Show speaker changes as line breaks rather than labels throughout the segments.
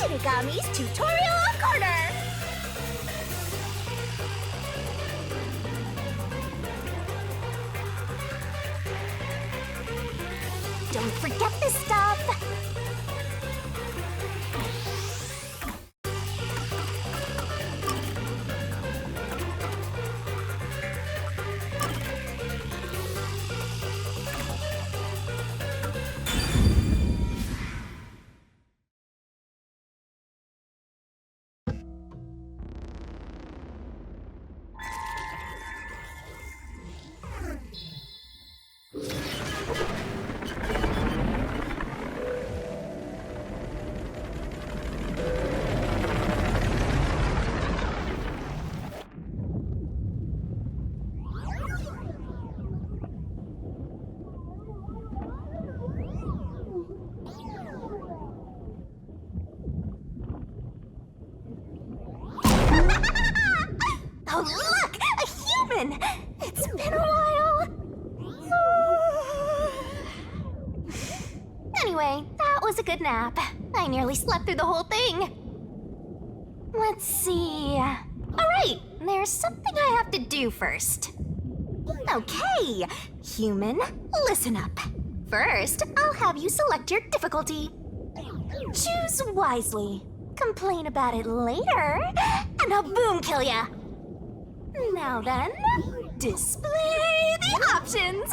Shinigami's Tutorial Corner! Don't forget this stuff! Oh, look! A human! It's been a while! Anyway, that was a good nap. I nearly slept through the whole thing. Let's see... Alright, there's something I have to do first. Okay, human, listen up. First, I'll have you select your difficulty. Choose wisely. Complain about it later, and I'll boom kill ya. Now then, display the options.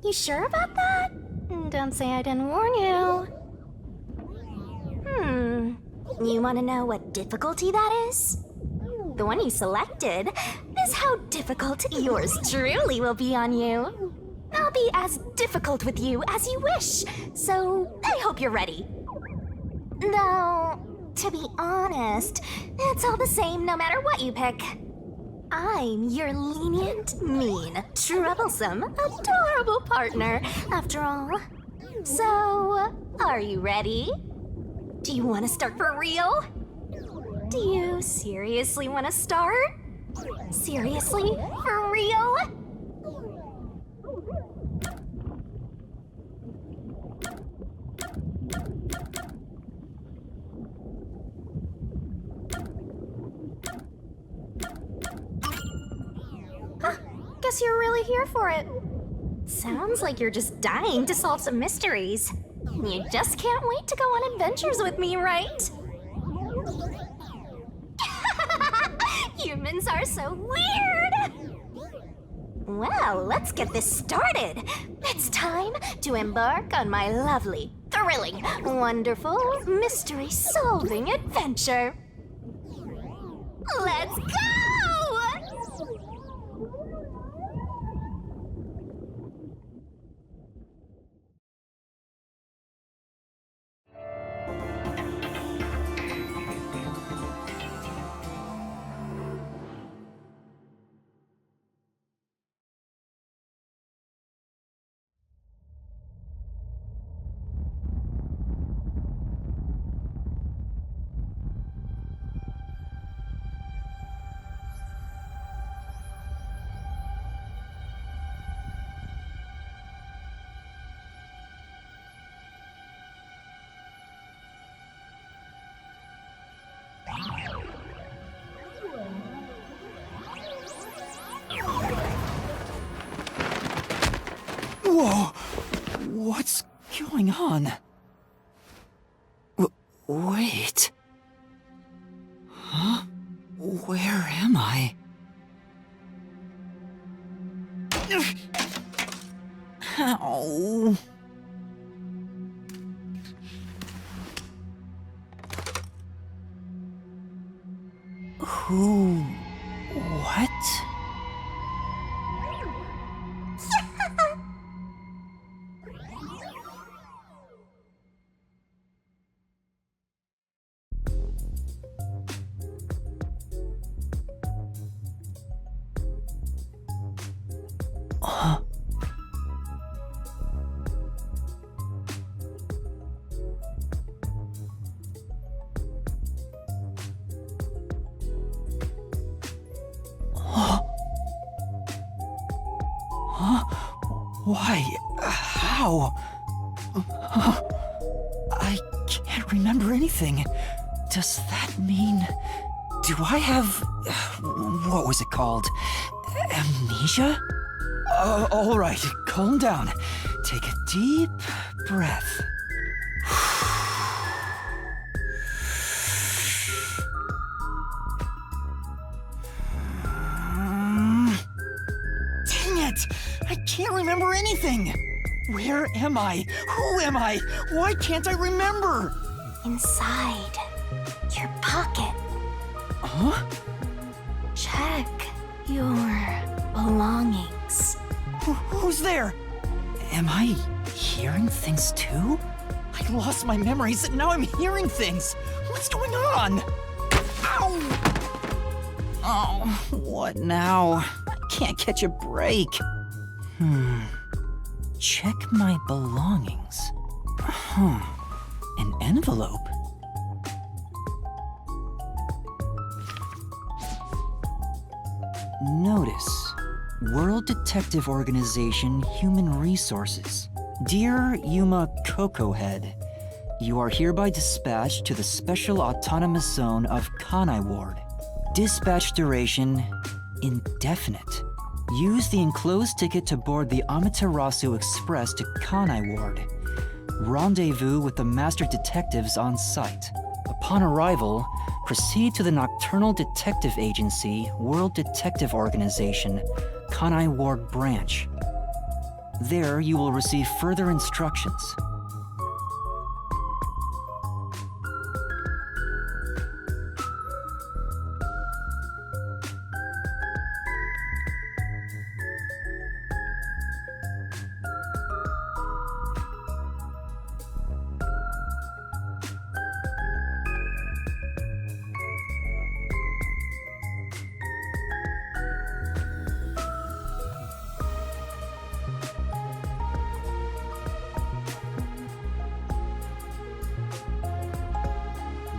You sure about that? Don't say I didn't warn you. You want to know what difficulty that is? The one you selected is how difficult yours truly will be on you. I'll be as difficult with you as you wish, so I hope you're ready. Though, to be honest, it's all the same no matter what you pick. I'm your lenient, mean, troublesome, adorable partner, after all. So, are you ready? Do you want to start for real? Do you seriously want to start? Seriously? For real? Guess you're really here for it. Sounds like you're just dying to solve some mysteries. You just can't wait to go on adventures with me, right? Humans are so weird! Well, let's get this started. It's time to embark on my lovely, thrilling, wonderful, mystery-solving adventure. Let's go!
Whoa! What's going on? Wait. Huh? Where am I? Ow. Who? What? Why? How? I can't remember anything. Does that mean... Do I have... what was it called? Amnesia? All right, calm down. Take a deep breath. Dang it! I can't remember anything! Where am I? Who am I? Why can't I remember?
Inside your pocket.
Huh?
Check your belongings.
Who's there? Am I hearing things too? I lost my memories and now I'm hearing things. What's going on? Ow! Oh, what now? I can't catch a break. Check my belongings. Huh. An envelope? Notice. World Detective Organization Human Resources. Dear Yuma Cocohead, you are hereby dispatched to the Special Autonomous Zone of Kanai Ward. Dispatch duration, indefinite. Use the enclosed ticket to board the Amaterasu Express to Kanai Ward. Rendezvous with the Master Detectives on site. Upon arrival, proceed to the Nocturnal Detective Agency, World Detective Organization, Kanai Ward Branch. There, you will receive further instructions.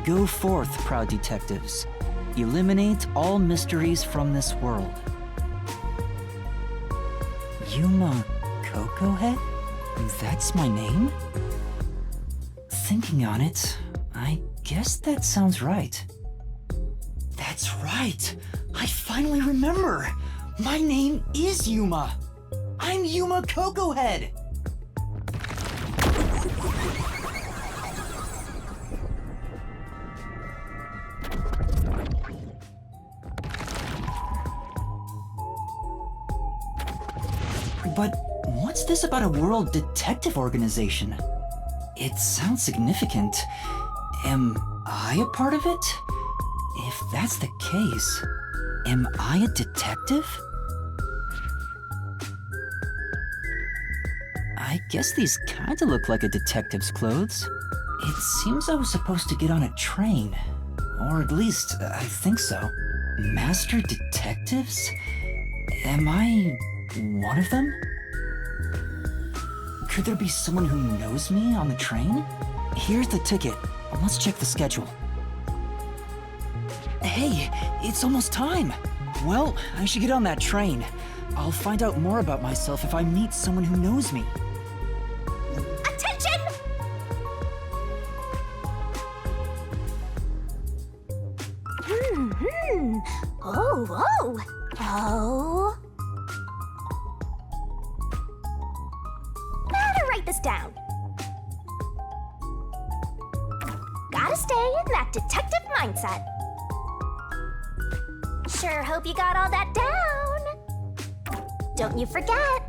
Go forth, proud detectives. Eliminate all mysteries from this world. Yuma Cocohead? That's my name? Thinking on it, I guess that sounds right. That's right! I finally remember! My name is Yuma! I'm Yuma Cocohead! But what's this about a world detective organization? It sounds significant. Am I a part of it? If that's the case, am I a detective? I guess these kinda look like a detective's clothes. It seems I was supposed to get on a train. Or at least, I think so. Master detectives? Am I one of them? Could there be someone who knows me on the train? Here's the ticket. Let's check the schedule. Hey, it's almost time. Well, I should get on that train. I'll find out more about myself if I meet someone who knows me.
Attention! Oh. Gotta write this down. Gotta stay in that detective mindset. Sure hope you got all that down. Don't you forget.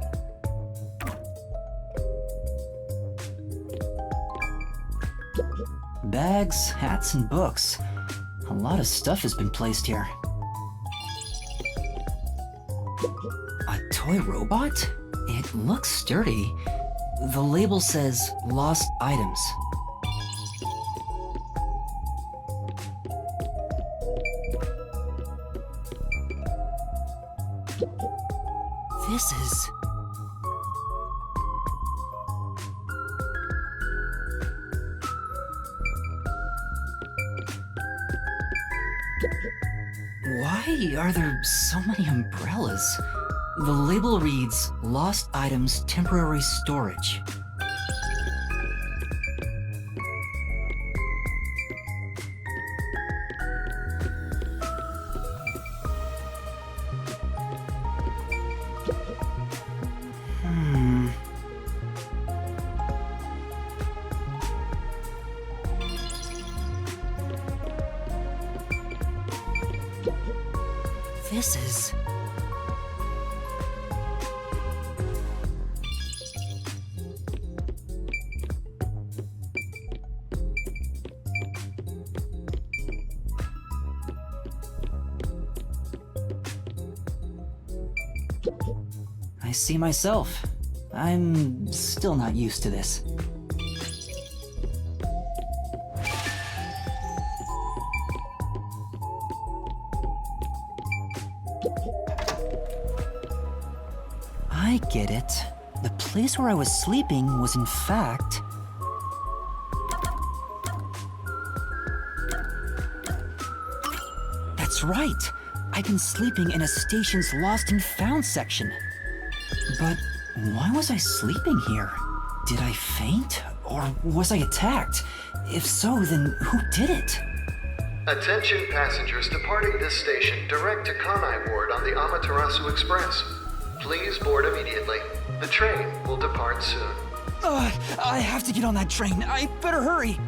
Bags, hats, and books. A lot of stuff has been placed here. A toy robot? It looks sturdy. The label says lost items. This is... Why are there so many umbrellas? The label reads, Lost Items Temporary Storage. This is... I see myself. I'm still not used to this. I get it. The place where I was sleeping was in fact... That's right! I've been sleeping in a station's lost and found section. But why was I sleeping here? Did I faint? Or was I attacked? If so, then who did it?
Attention passengers departing this station direct to Kanai Ward on the Amaterasu Express. Please board immediately. The train will depart soon.
I have to get on that train. I better hurry.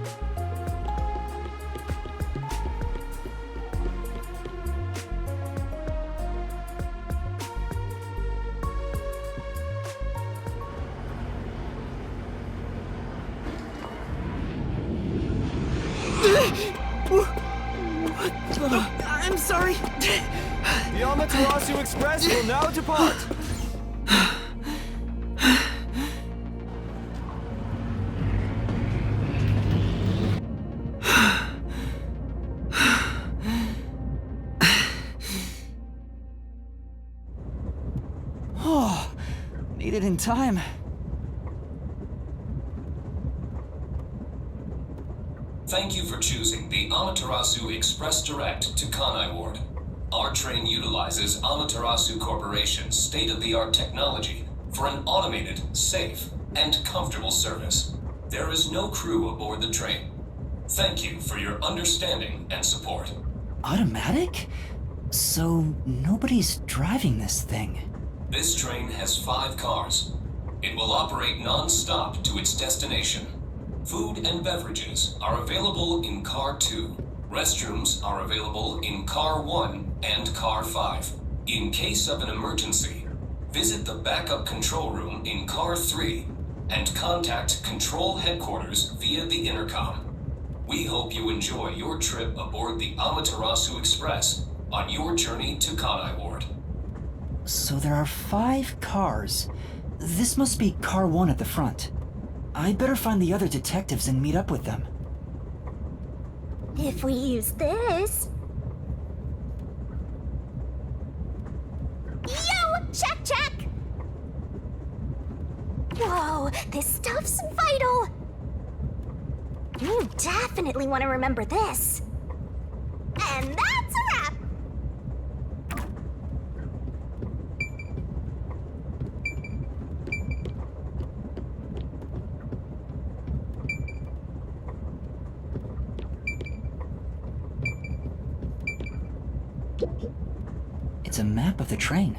I'm sorry.
The Amaterasu Express will now depart.
Oh, made it in time.
Thank you for choosing the Amaterasu Express Direct to Kanai Ward. Our train utilizes Amaterasu Corporation's state-of-the-art technology for an automated, safe, and comfortable service. There is no crew aboard the train. Thank you for your understanding and support.
Automatic? So nobody's driving this thing.
This train has 5 cars. It will operate non-stop to its destination. Food and beverages are available in Car 2. Restrooms are available in Car 1 and Car 5. In case of an emergency, visit the backup control room in Car 3 and contact Control Headquarters via the intercom. We hope you enjoy your trip aboard the Amaterasu Express on your journey to Kanai Ward.
So there are 5 cars. This must be Car 1 at the front. I'd better find the other detectives and meet up with them.
If we use this... Yo! Check! Whoa, this stuff's vital! You definitely want to remember this. And that's a wrap!
It's a map of the train.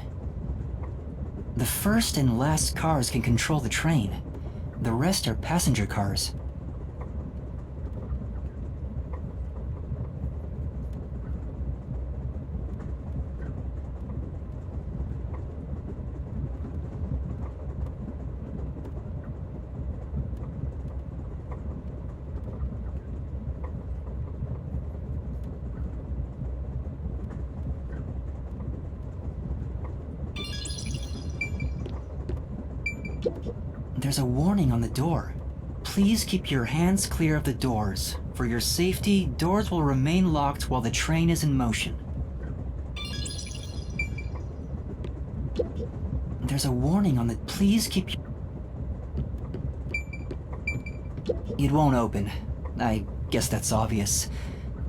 The first and last cars can control the train. The rest are passenger cars. There's a warning on the door. Please keep your hands clear of the doors. For your safety, doors will remain locked while the train is in motion. There's a warning on the... Please keep... It won't open. I guess that's obvious.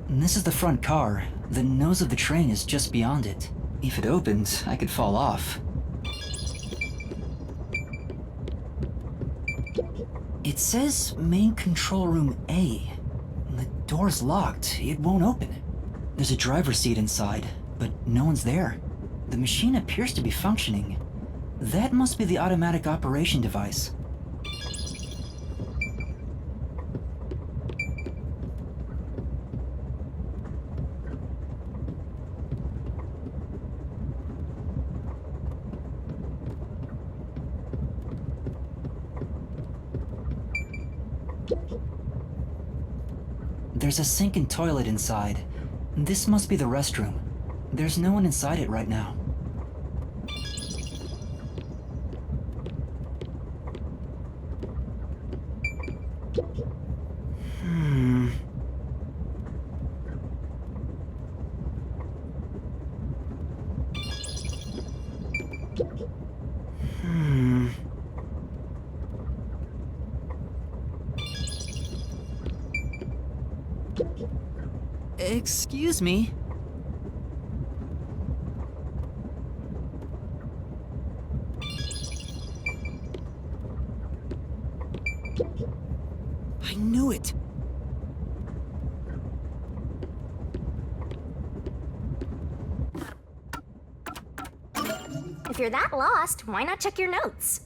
This is the front car. The nose of the train is just beyond it. If it opened, I could fall off. It says main control room A. The door's locked. It won't open. There's a driver's seat inside, but no one's there. The machine appears to be functioning. That must be the automatic operation device. There's a sink and toilet inside. This must be the restroom. There's no one inside it right now. Excuse me? I knew it!
If you're that lost, why not check your notes?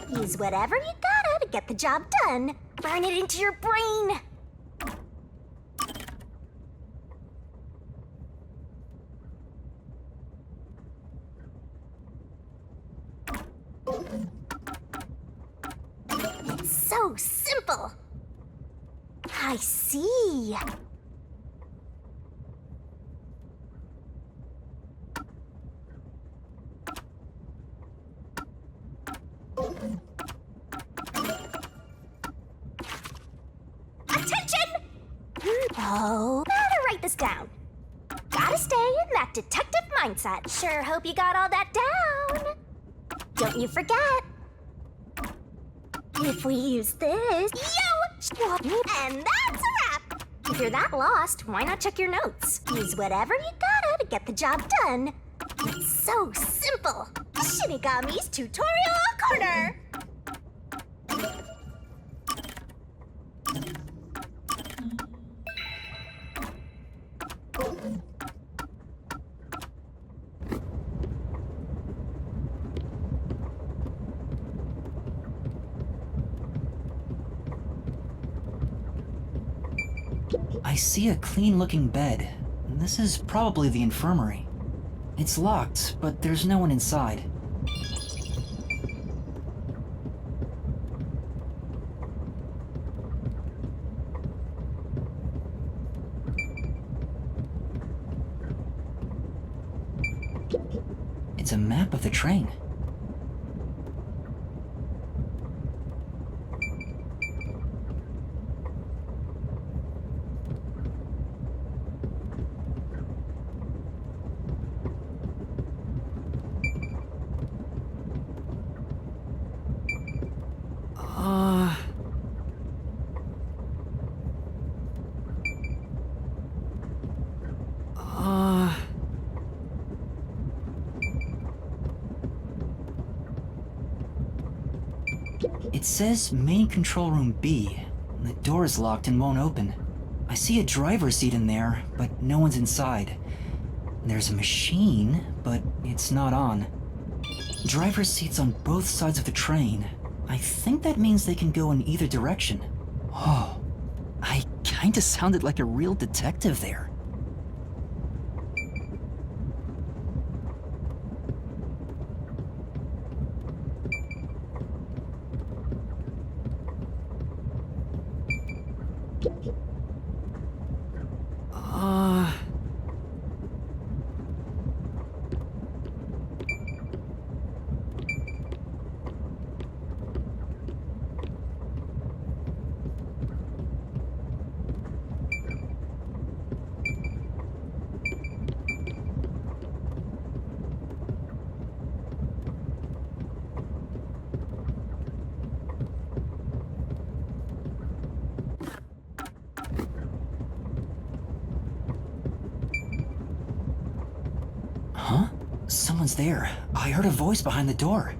Use whatever you gotta to get the job done. Burn it into your brain. so simple. I see. Attention! Oh, better write this down. Gotta stay in that detective mindset. Sure hope you got all that down. Don't you forget. If we use this, and that's a wrap. If you're that lost, why not check your notes? Use whatever you gotta to get the job done. It's so simple. Shinigami's Tutorial Corner.
I see a clean-looking bed. This is probably the infirmary. It's locked, but there's no one inside. It's a map of the train. It says main control room B. The door is locked and won't open. I see a driver's seat in there, but no one's inside. There's a machine, but it's not on. Driver's seats on both sides of the train. I think that means they can go in either direction. Oh, I kinda sounded like a real detective there. Huh? Someone's there. I heard a voice behind the door.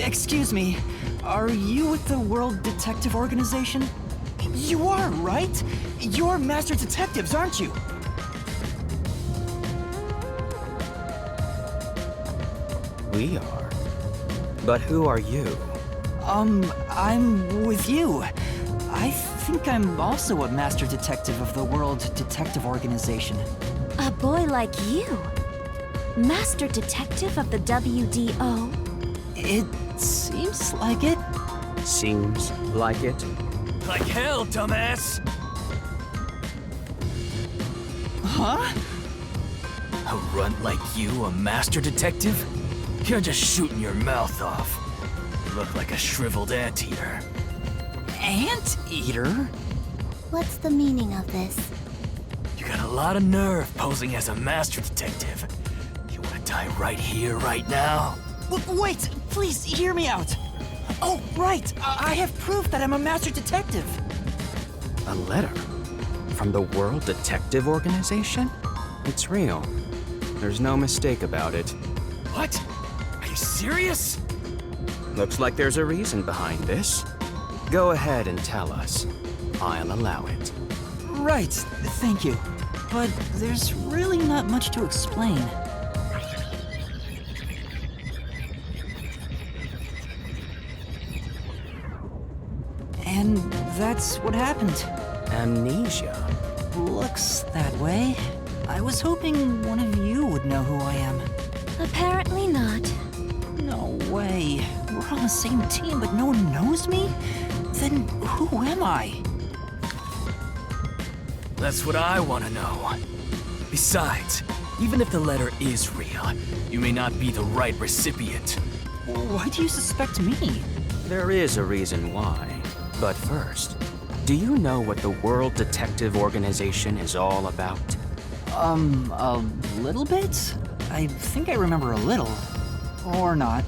Excuse me, are you with the World Detective Organization? You are, right? You're master detectives, aren't you?
We are. But who are you?
I'm with you. I think I'm also a master detective of the World Detective Organization.
A boy like you? Master detective of the WDO?
It seems like it.
Seems like it.
Like hell, dumbass!
Huh?
A runt like you, a master detective? You're just shooting your mouth off. You look like a shriveled anteater.
Anteater?
What's the meaning of this?
You got a lot of nerve posing as a master detective. You wanna die right here, right now?
Wait, please hear me out. Oh, right. I have proof that I'm a master detective.
A letter? From the World Detective Organization? It's real. There's no mistake about it.
What? Are you serious?
Looks like there's a reason behind this. Go ahead and tell us. I'll allow it.
Right, thank you. But there's really not much to explain. And that's what happened.
Amnesia?
Looks that way. I was hoping one of you would know who I am.
Apparently not.
No way. We're on the same team, but no one knows me? Then who am I?
That's what I want to know. Besides, even if the letter is real, you may not be the right recipient.
Why do you suspect me?
There is a reason why. But first, do you know what the World Detective Organization is all about?
A little bit? I think I remember a little. Or not.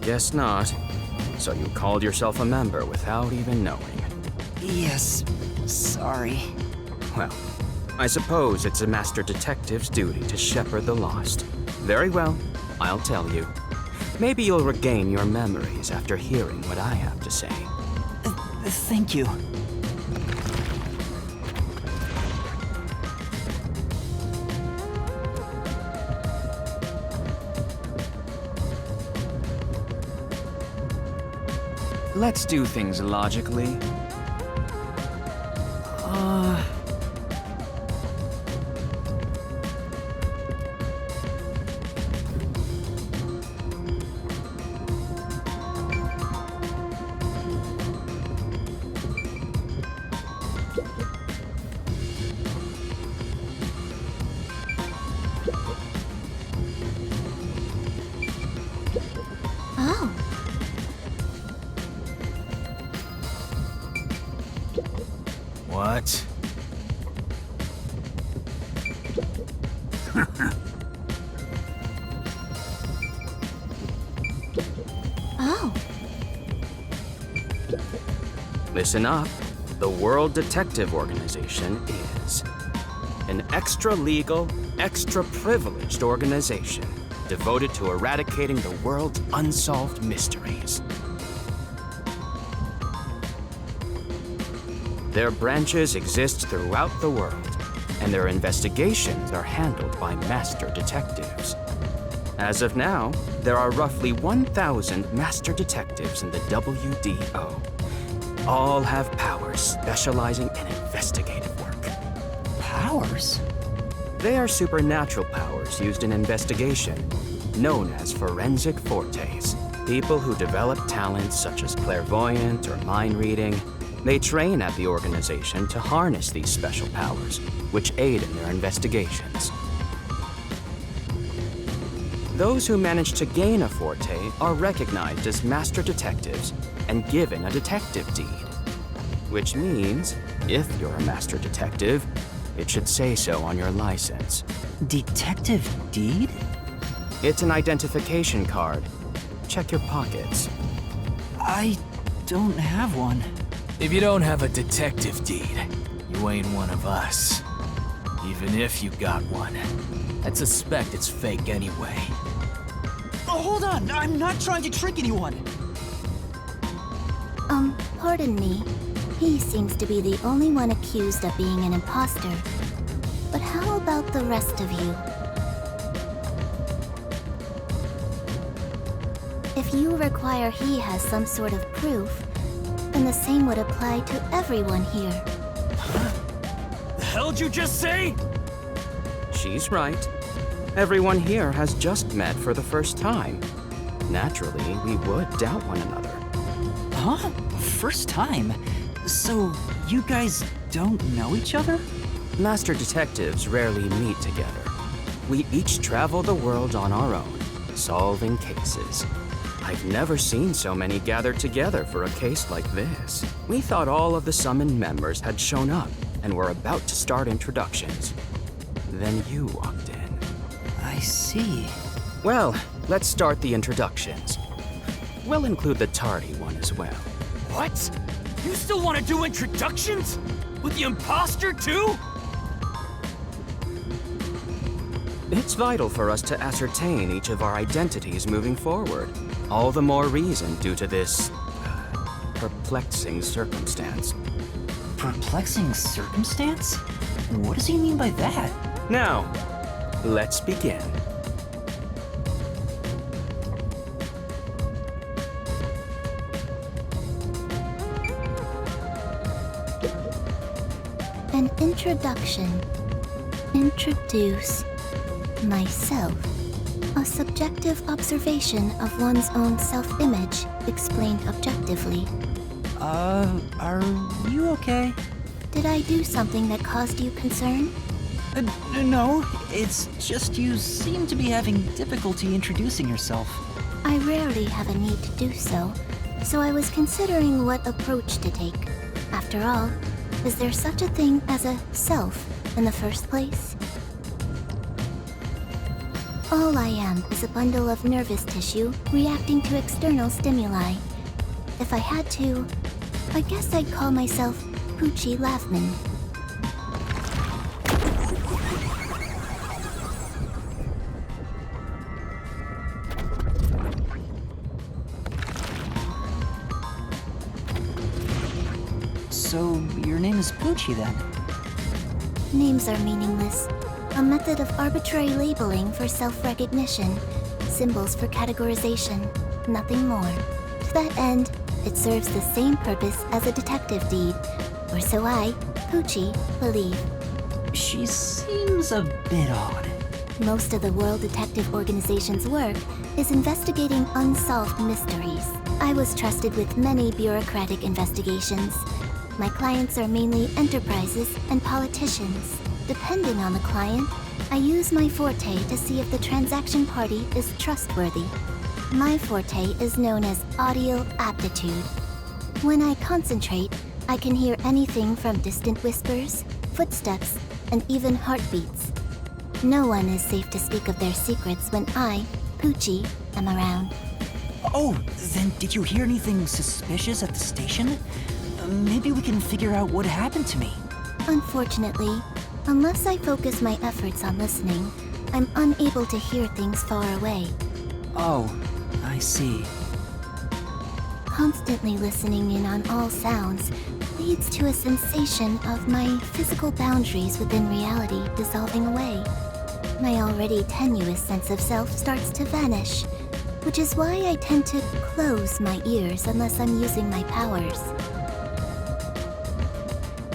Guess not. So you called yourself a member without even knowing.
Yes, sorry.
Well, I suppose it's a Master Detective's duty to shepherd the lost. Very well, I'll tell you. Maybe you'll regain your memories after hearing what I have to say.
Thank you.
Let's do things logically.
Oh.
What?
Oh.
Listen up. The World Detective Organization is an extra-legal, extra-privileged organization devoted to eradicating the world's unsolved mysteries. Their branches exist throughout the world, and their investigations are handled by master detectives. As of now, there are roughly 1,000 master detectives in the WDO. All have powers specializing in investigative work.
Powers?
They are supernatural powers used in investigation, known as forensic fortes. People who develop talents such as clairvoyant or mind reading, they train at the organization to harness these special powers, which aid in their investigations. Those who manage to gain a forte are recognized as master detectives and given a detective deed. Which means, if you're a master detective, it should say so on your license.
Detective deed?
It's an identification card. Check your pockets.
I don't have one.
If you don't have a detective deed, you ain't one of us. Even if you got one, I'd suspect it's fake anyway.
Oh, hold on! I'm not trying to trick anyone!
Pardon me. He seems to be the only one accused of being an imposter. But how about the rest of you? If you require he has some sort of proof, then the same would apply to everyone here.
The hell'd you just say?
She's right. Everyone here has just met for the first time. Naturally, we would doubt one another.
Huh? First time? So, you guys don't know each other?
Master detectives rarely meet together. We each travel the world on our own, solving cases. I've never seen so many gathered together for a case like this. We thought all of the summoned members had shown up and were about to start introductions. Then you walked in.
I see.
Well, let's start the introductions. We'll include the tardy one as well.
What? You still want to do introductions? With the imposter too?
It's vital for us to ascertain each of our identities moving forward. All the more reason due to this perplexing circumstance.
Perplexing circumstance? What does he mean by that?
Now, let's begin.
An introduction. Introduce myself. A subjective observation of one's own self-image, explained objectively.
Are you okay?
Did I do something that caused you concern?
No, it's just you seem to be having difficulty introducing yourself.
I rarely have a need to do so, so I was considering what approach to take. After all, is there such a thing as a self in the first place? All I am is a bundle of nervous tissue reacting to external stimuli. If I had to, I guess I'd call myself Poochie Laughman.
So, your name is Poochie then?
Names are meaningless. A method of arbitrary labeling for self-recognition. Symbols for categorization. Nothing more. To that end, it serves the same purpose as a detective deed. Or so I, Poochie, believe.
She seems a bit odd.
Most of the World Detective Organization's work is investigating unsolved mysteries. I was trusted with many bureaucratic investigations. My clients are mainly enterprises and politicians. Depending on the client, I use my forte to see if the transaction party is trustworthy. My forte is known as audio aptitude. When I concentrate, I can hear anything from distant whispers, footsteps, and even heartbeats. No one is safe to speak of their secrets when I, Poochie, am around.
Oh, then did you hear anything suspicious at the station? Maybe we can figure out what happened to me.
Unfortunately, unless I focus my efforts on listening, I'm unable to hear things far away.
Oh, I see.
Constantly listening in on all sounds leads to a sensation of my physical boundaries within reality dissolving away. My already tenuous sense of self starts to vanish, which is why I tend to close my ears unless I'm using my powers.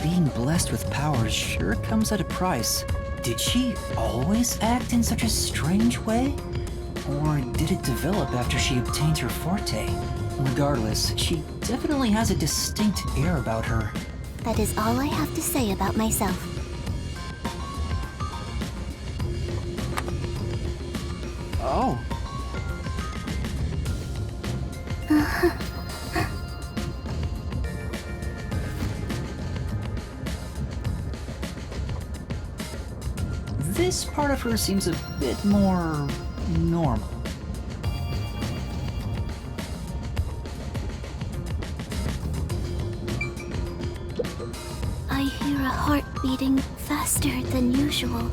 Being blessed with powers sure comes at a price. Did she always act in such a strange way? Or did it develop after she obtained her forte? Regardless, she definitely has a distinct air about her.
That is all I have to say about myself.
Oh. This part of her seems a bit more normal.
I hear a heart beating faster than usual.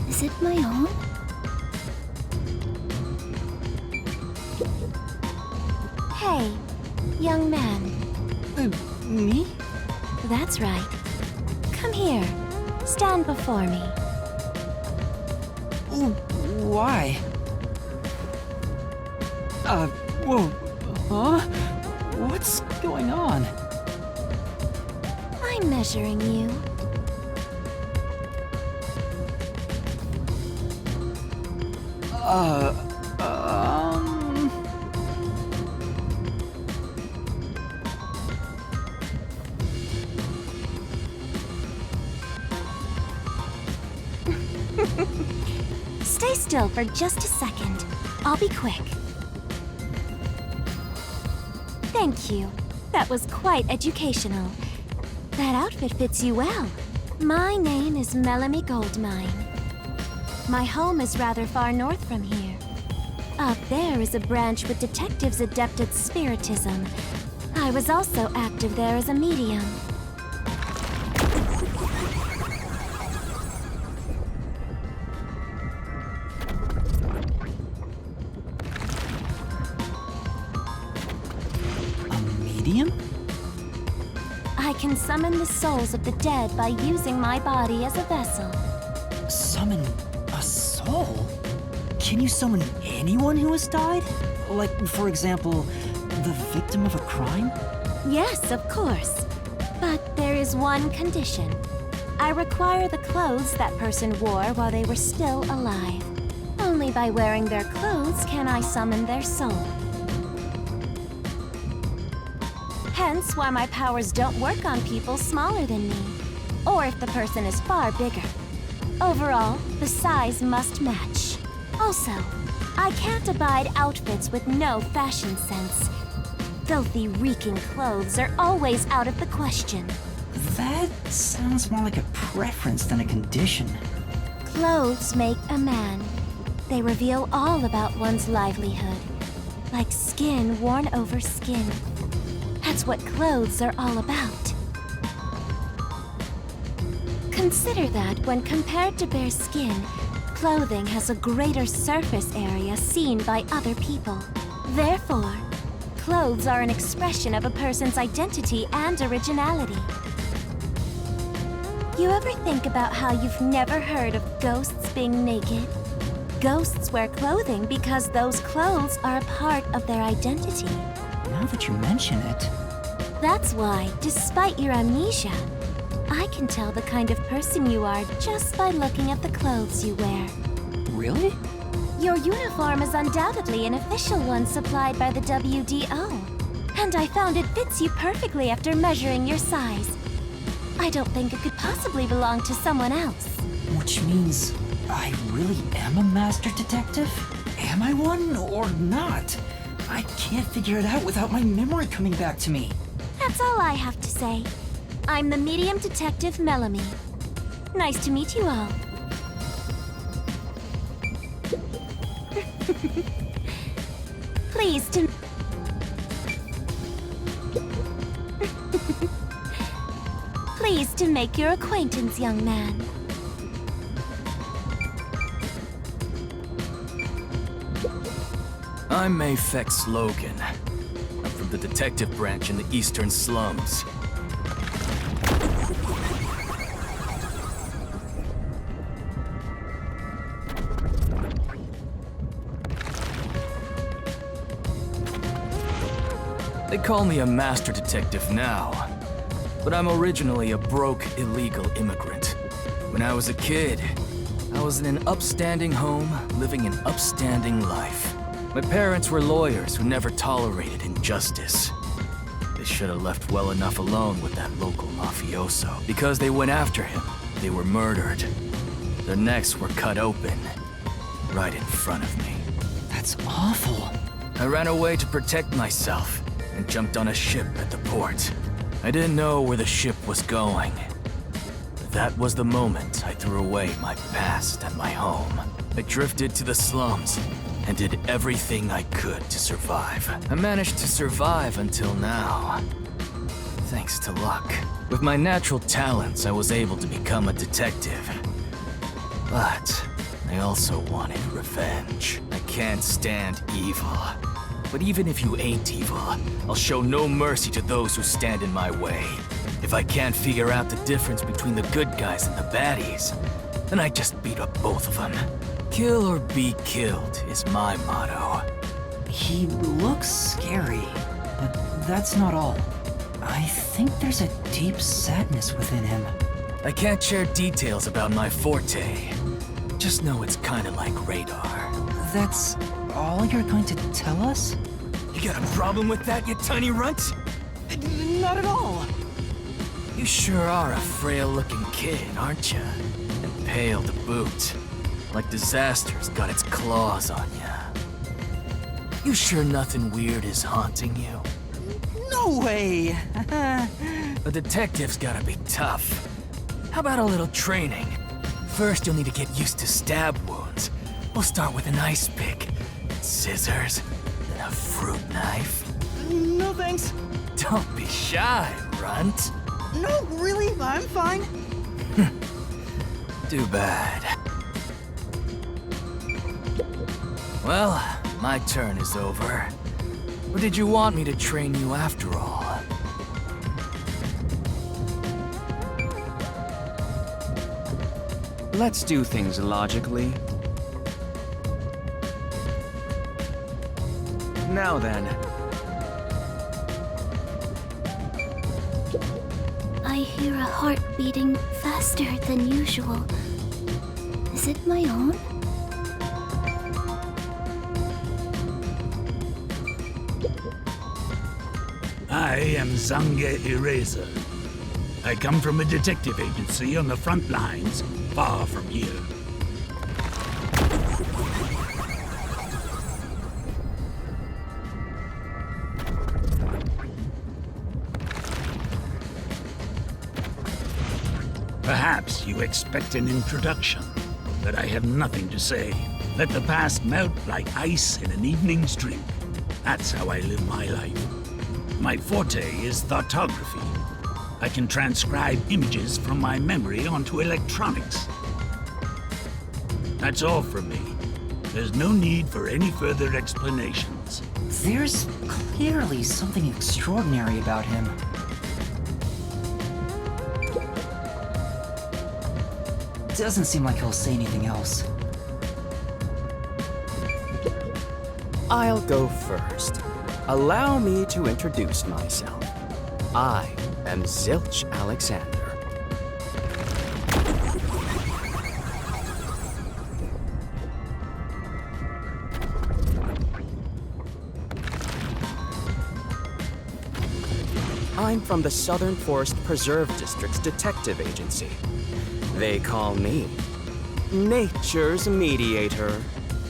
Is it my own?
Hey, young man.
Me?
That's right. Come here. Stand before me.
Why? Whoa. Huh? What's going on?
I'm measuring you. Stay still for just a second. I'll be quick. Thank you. That was quite educational. That outfit fits you well. My name is Melanie Goldmine. My home is rather far north from here. Up there is a branch with detectives adept at spiritism. I was also active there as a medium.
medium?
I can summon the souls of the dead by using my body as a vessel.
Summon a soul? Can you summon anyone who has died? Like, for example, the victim of a crime?
Yes, of course. But there is one condition. I require the clothes that person wore while they were still alive. Only by wearing their clothes can I summon their soul. Hence why my powers don't work on people smaller than me, or if the person is far bigger. Overall, the size must match. Also, I can't abide outfits with no fashion sense. Filthy, reeking clothes are always out of the question.
That sounds more like a preference than a condition.
Clothes make a man. They reveal all about one's livelihood. Like skin worn over skin. That's what clothes are all about. Consider that when compared to bare skin, clothing has a greater surface area seen by other people. Therefore, clothes are an expression of a person's identity and originality. You ever think about how you've never heard of ghosts being naked? Ghosts wear clothing because those clothes are a part of their identity.
Now that you mention it...
That's why, despite your amnesia, I can tell the kind of person you are just by looking at the clothes you wear.
Really?
Your uniform is undoubtedly an official one supplied by the WDO. And I found it fits you perfectly after measuring your size. I don't think it could possibly belong to someone else.
Which means I really am a master detective? Am I one or not? I can't figure it out without my memory coming back to me.
That's all I have to say. I'm the medium detective Melamy. Nice to meet you all. Pleased to... Pleased to make your acquaintance, young man.
I'm Mayfex Logan. I'm from the detective branch in the eastern slums. They call me a master detective now, but I'm originally a broke, illegal immigrant. When I was a kid, I was in an upstanding home, living an upstanding life. My parents were lawyers who never tolerated injustice. They should have left well enough alone with that local mafioso. Because they went after him, they were murdered. Their necks were cut open, right in front of me.
That's awful.
I ran away to protect myself and jumped on a ship at the port. I didn't know where the ship was going. That was the moment I threw away my past and my home. I drifted to the slums and did everything I could to survive. I managed to survive until now, thanks to luck. With my natural talents, I was able to become a detective. But I also wanted revenge. I can't stand evil. But even if you ain't evil, I'll show no mercy to those who stand in my way. If I can't figure out the difference between the good guys and the baddies, then I just beat up both of them. Kill or be killed is my motto.
He looks scary, but that's not all. I think there's a deep sadness within him.
I can't share details about my forte. Just know it's kinda like radar.
That's all you're going to tell us?
You got a problem with that, you tiny runt?
Not at all.
You sure are a frail-looking kid, aren't you? And pale to boot. Like disaster's got its claws on you. You sure nothing weird is haunting you?
No way!
A detective's gotta be tough. How about a little training? First, you'll need to get used to stab wounds. We'll start with an ice pick, scissors, then a fruit knife.
No thanks.
Don't be shy, runt.
No, really, I'm fine.
Too bad. Well, my turn is over. Or did you want me to train you after all?
Let's do things logically. Now then,
I hear a heart beating faster than usual. Is it my own?
I am Zange Eraser. I come from a detective agency on the front lines, far from here. Perhaps you expect an introduction, but I have nothing to say. Let the past melt like ice in an evening's drink. That's how I live my life. My forte is thoughtography. I can transcribe images from my memory onto electronics. That's all from me. There's no need for any further explanations.
There's clearly something extraordinary about him. Doesn't seem like he'll say anything else.
I'll go first. Allow me to introduce myself. I am Zilch Alexander. I'm from the Southern Forest Preserve District's detective agency. They call me Nature's Mediator.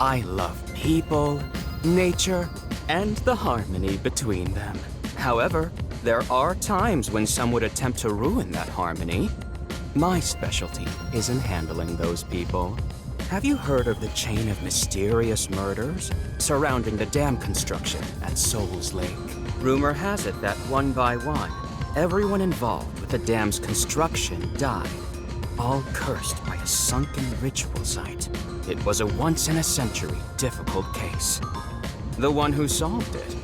I love people, nature, and the harmony between them. However, there are times when some would attempt to ruin that harmony. My specialty is in handling those people. Have you heard of the chain of mysterious murders surrounding the dam construction at Souls Lake? Rumor has it that one by one, everyone involved with the dam's construction died, all cursed by a sunken ritual site. It was a once-in-a-century difficult case. The one who solved it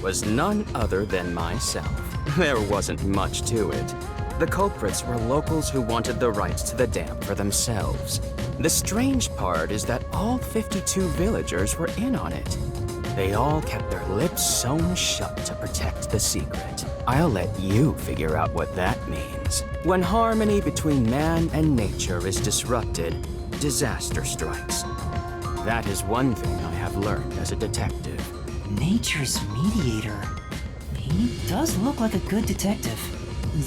was none other than myself. There wasn't much to it. The culprits were locals who wanted the rights to the dam for themselves. The strange part is that all 52 villagers were in on it. They all kept their lips sewn shut to protect the secret. I'll let you figure out what that means. When harmony between man and nature is disrupted, disaster strikes. That is one thing I have learned as a detective.
Nature's mediator. He does look like a good detective.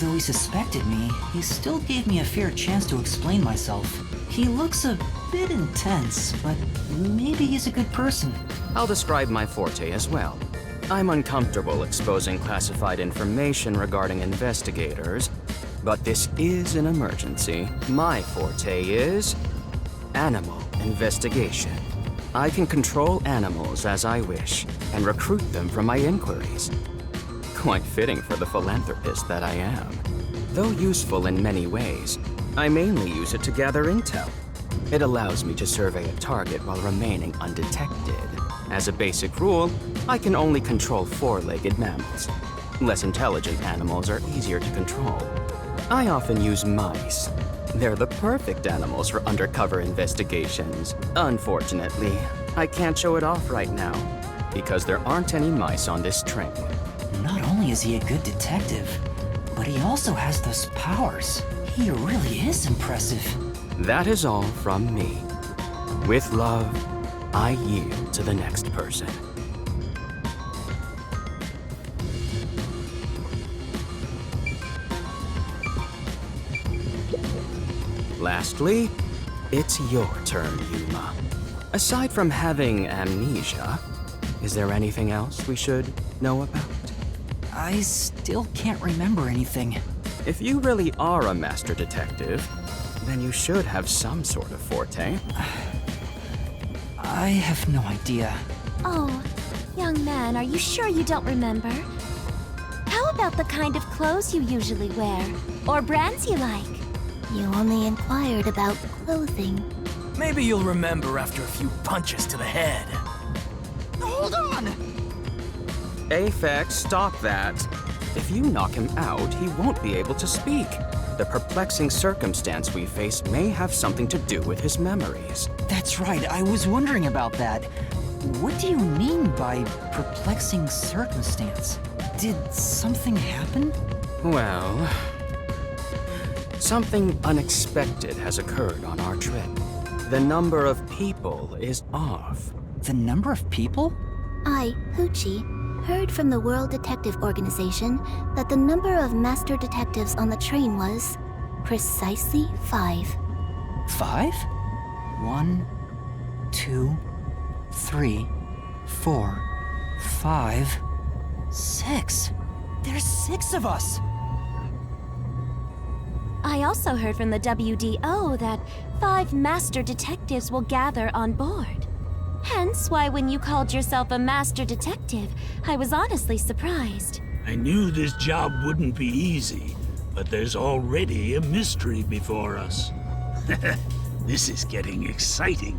Though he suspected me, he still gave me a fair chance to explain myself. He looks a bit intense, but maybe he's a good person.
I'll describe my forte as well. I'm uncomfortable exposing classified information regarding investigators, but this is an emergency. My forte is animal investigation. I can control animals as I wish and recruit them for my inquiries. Quite fitting for the philanthropist that I am. Though useful in many ways, I mainly use it to gather intel. It allows me to survey a target while remaining undetected. As a basic rule, I can only control four-legged mammals. Less intelligent animals are easier to control. I often use mice. They're the perfect animals for undercover investigations. Unfortunately, I can't show it off right now, because there aren't any mice on this train.
Not only is he a good detective, but he also has those powers. He really is impressive.
That is all from me. With love, I yield to the next person. Lastly, it's your turn, Yuma. Aside from having amnesia, is there anything else we should know about?
I still can't remember anything.
If you really are a master detective, then you should have some sort of forte.
I have no idea.
Oh, young man, are you sure you don't remember? How about the kind of clothes you usually wear? Or brands you like?
You only inquired about clothing.
Maybe you'll remember after a few punches to the head.
Hold on!
Aphex, stop that. If you knock him out, he won't be able to speak. The perplexing circumstance we face may have something to do with his memories.
That's right, I was wondering about that. What do you mean by perplexing circumstance? Did something happen?
Well, something unexpected has occurred on our trip. The number of people is off.
The number of people?
I, Poochie, heard from the World Detective Organization that the number of master detectives on the train was precisely 5.
5? 1, 2, 3, 4, 5, 6. There's 6 of us!
I also heard from the WDO that 5 master detectives will gather on board. Hence why when you called yourself a master detective, I was honestly surprised.
I knew this job wouldn't be easy, but there's already a mystery before us. This is getting exciting.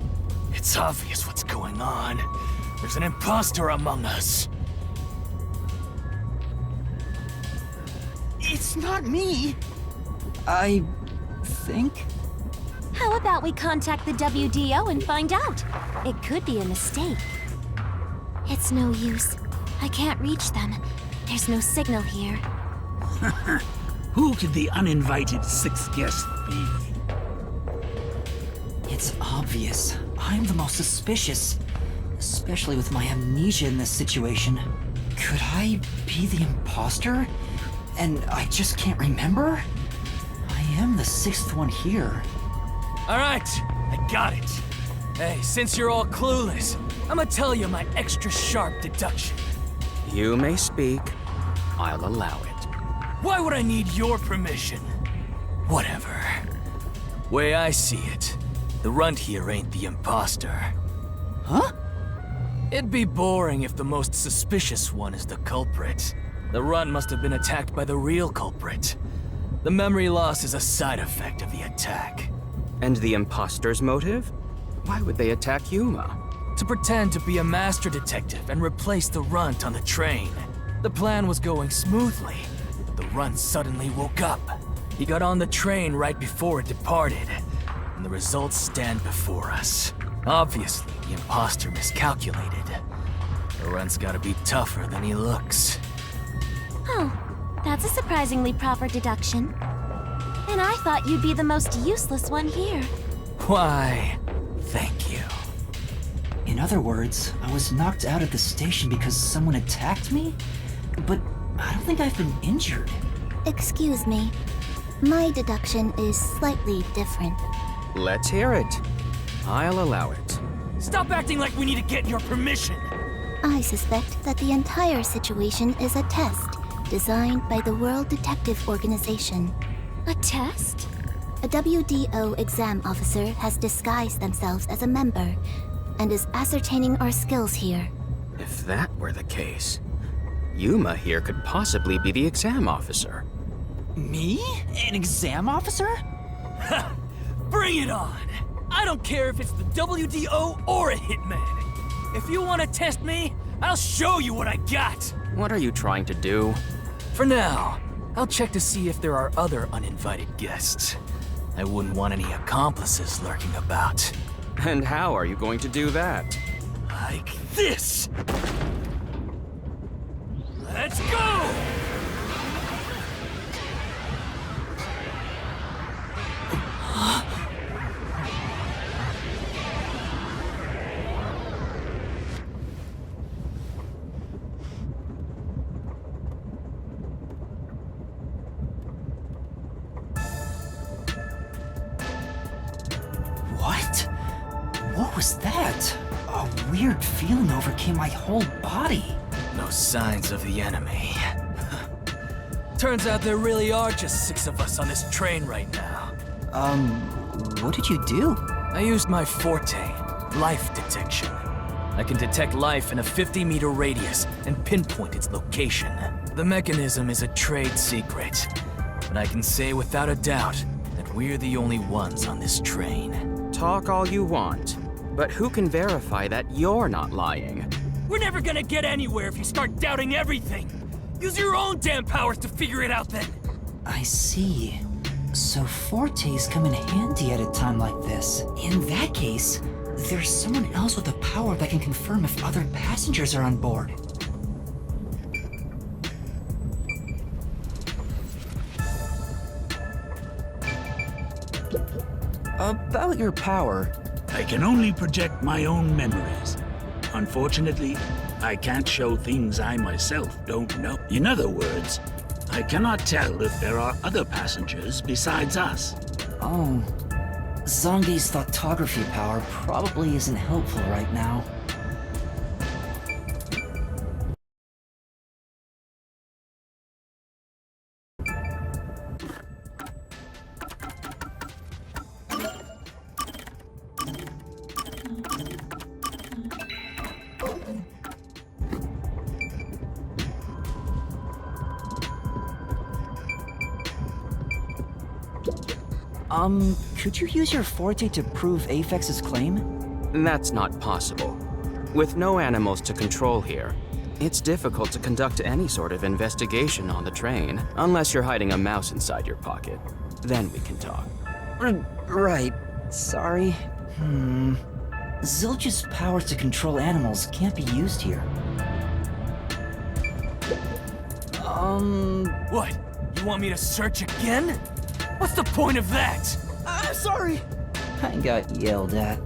It's obvious what's going on. There's an imposter among us.
It's not me! I think?
How about we contact the WDO and find out? It could be a mistake. It's no use. I can't reach them. There's no signal here.
Who could the uninvited 6th guest be?
It's obvious. I'm the most suspicious. Especially with my amnesia in this situation. Could I be the imposter? And I just can't remember? I am the 6th one here.
All right, I got it. Hey, since you're all clueless, I'm gonna tell you my extra sharp deduction.
You may speak. I'll allow it.
Why would I need your permission? Whatever. Way I see it, the runt here ain't the imposter.
Huh?
It'd be boring if the most suspicious one is the culprit. The runt must have been attacked by the real culprit. The memory loss is a side effect of the attack.
And the imposter's motive? Why would they attack Yuma?
To pretend to be a master detective and replace the runt on the train. The plan was going smoothly, but the runt suddenly woke up. He got on the train right before it departed, and the results stand before us. Obviously, the imposter miscalculated. The runt's gotta be tougher than he looks.
Oh, that's a surprisingly proper deduction. And I thought you'd be the most useless one here.
Why, thank you.
In other words, I was knocked out of the station because someone attacked me? But I don't think I've been injured.
Excuse me. My deduction is slightly different.
Let's hear it. I'll allow it.
Stop acting like we need to get your permission!
I suspect that the entire situation is a test designed by the World Detective Organization.
A test?
A WDO exam officer has disguised themselves as a member and is ascertaining our skills here.
If that were the case, Yuma here could possibly be the exam officer.
Me? An exam officer?
Bring it on! I don't care if it's the WDO or a hitman. If you want to test me, I'll show you what I got!
What are you trying to do?
For now, I'll check to see if there are other uninvited guests. I wouldn't want any accomplices lurking about.
And how are you going to do that?
Like this! Let's go!
What was that? A weird feeling overcame my whole body.
No signs of the enemy. Turns out there really are just 6 of us on this train right now.
What did you do?
I used my forte, life detection. I can detect life in a 50-meter radius and pinpoint its location. The mechanism is a trade secret, but I can say without a doubt that we're the only ones on this train.
Talk all you want, but who can verify that you're not lying?
We're never gonna get anywhere if you start doubting everything. Use your own damn powers to figure it out then.
I see. So fortes come in handy at a time like this. In that case, there's someone else with a power that can confirm if other passengers are on board. About your power,
I can only project my own memories. Unfortunately, I can't show things I myself don't know. In other words, I cannot tell if there are other passengers besides us.
oh, Zange's thoughtography power probably isn't helpful right now. Could you use your forte to prove Apex's claim?
That's not possible. With no animals to control here, it's difficult to conduct any sort of investigation on the train, unless you're hiding a mouse inside your pocket. Then we can talk.
Right. Sorry. Zilch's powers to control animals can't be used here.
What? You want me to search again? What's the point of that?
I'm sorry. I got yelled at.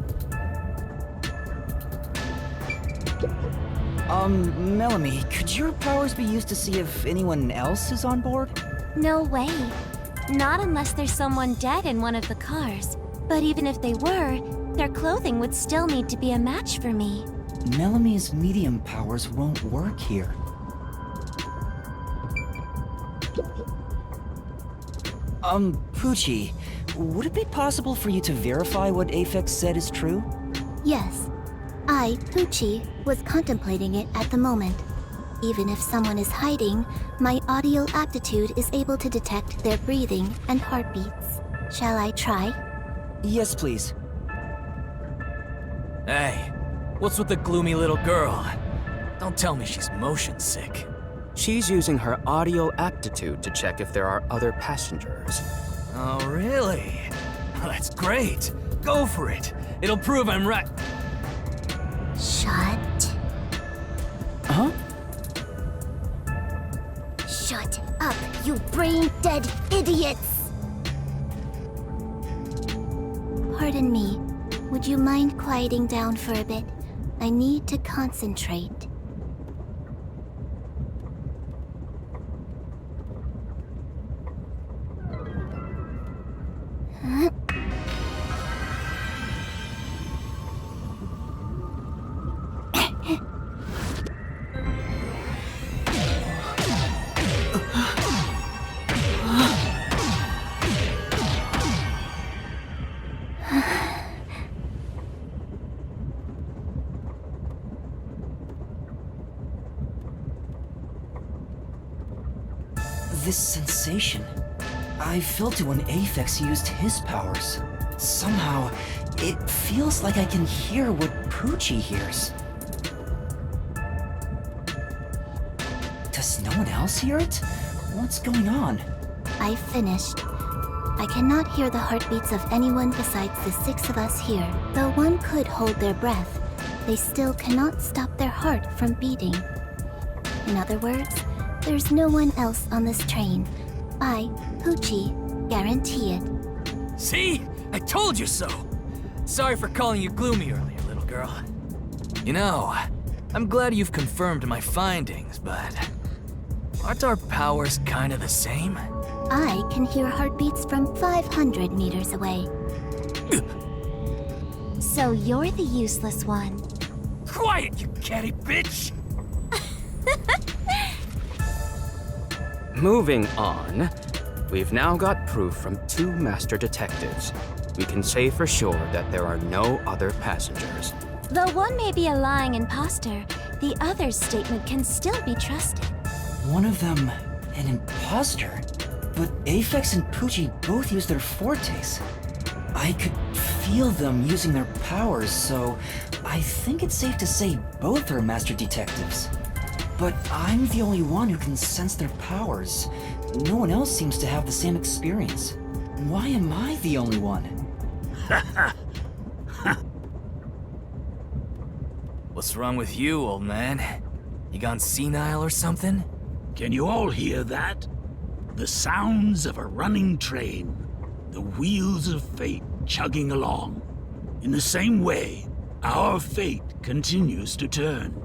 Melanie, could your powers be used to see if anyone else is on board?
No way. Not unless there's someone dead in one of the cars. But even if they were, their clothing would still need to be a match for me.
Melanie's medium powers won't work here. Poochie, would it be possible for you to verify what Aphex said is true?
Yes. I, Poochie, was contemplating it at the moment. Even if someone is hiding, my audio aptitude is able to detect their breathing and heartbeats. Shall I try?
Yes, please.
Hey, what's with the gloomy little girl? Don't tell me she's motion sick.
She's using her audio aptitude to check if there are other passengers.
Oh, really? Well, that's great. Go for it. It'll prove I'm right.
Shut.
Huh?
Shut up, you brain-dead idiots! Pardon me. Would you mind quieting down for a bit? I need to concentrate.
This sensation. I felt it when Aphex used his powers. Somehow, it feels like I can hear what Poochie hears. Does no one else hear it? What's going on?
I finished. I cannot hear the heartbeats of anyone besides the 6 of us here. Though one could hold their breath, they still cannot stop their heart from beating. In other words, there's no one else on this train. I, Poochie, guarantee it.
See? I told you so! Sorry for calling you gloomy earlier, little girl. You know, I'm glad you've confirmed my findings, but aren't our powers kinda the same?
I can hear heartbeats from 500 meters away.
So you're the useless one.
Quiet, you catty bitch!
Moving on, we've now got proof from 2 master detectives. We can say for sure that there are no other passengers.
Though one may be a lying imposter, the other's statement can still be trusted.
One of them, an imposter? But Aphex and Poochie both use their fortes. I could feel them using their powers, so I think it's safe to say both are master detectives. But I'm the only one who can sense their powers. No one else seems to have the same experience. Why am I the only one?
What's wrong with you, old man? You gone senile or something?
Can you all hear that? The sounds of a running train. The wheels of fate chugging along. In the same way, our fate continues to turn.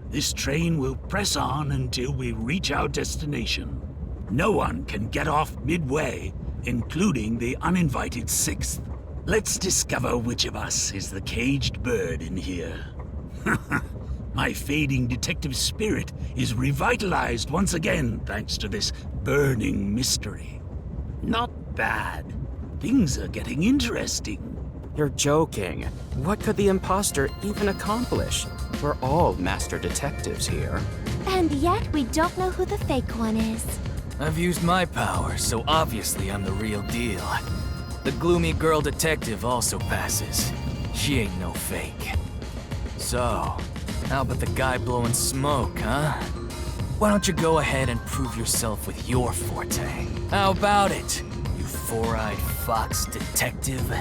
This train will press on until we reach our destination. No one can get off midway, including the uninvited sixth. Let's discover which of us is the caged bird in here. My fading detective spirit is revitalized once again thanks to this burning mystery. Not bad. Things are getting interesting.
You're joking. What could the imposter even accomplish? We're all master detectives here.
And yet we don't know who the fake one is.
I've used my power, so obviously I'm the real deal. The gloomy girl detective also passes. She ain't no fake. So, how about the guy blowing smoke, huh? Why don't you go ahead and prove yourself with your forte? How about it, you four-eyed fox detective?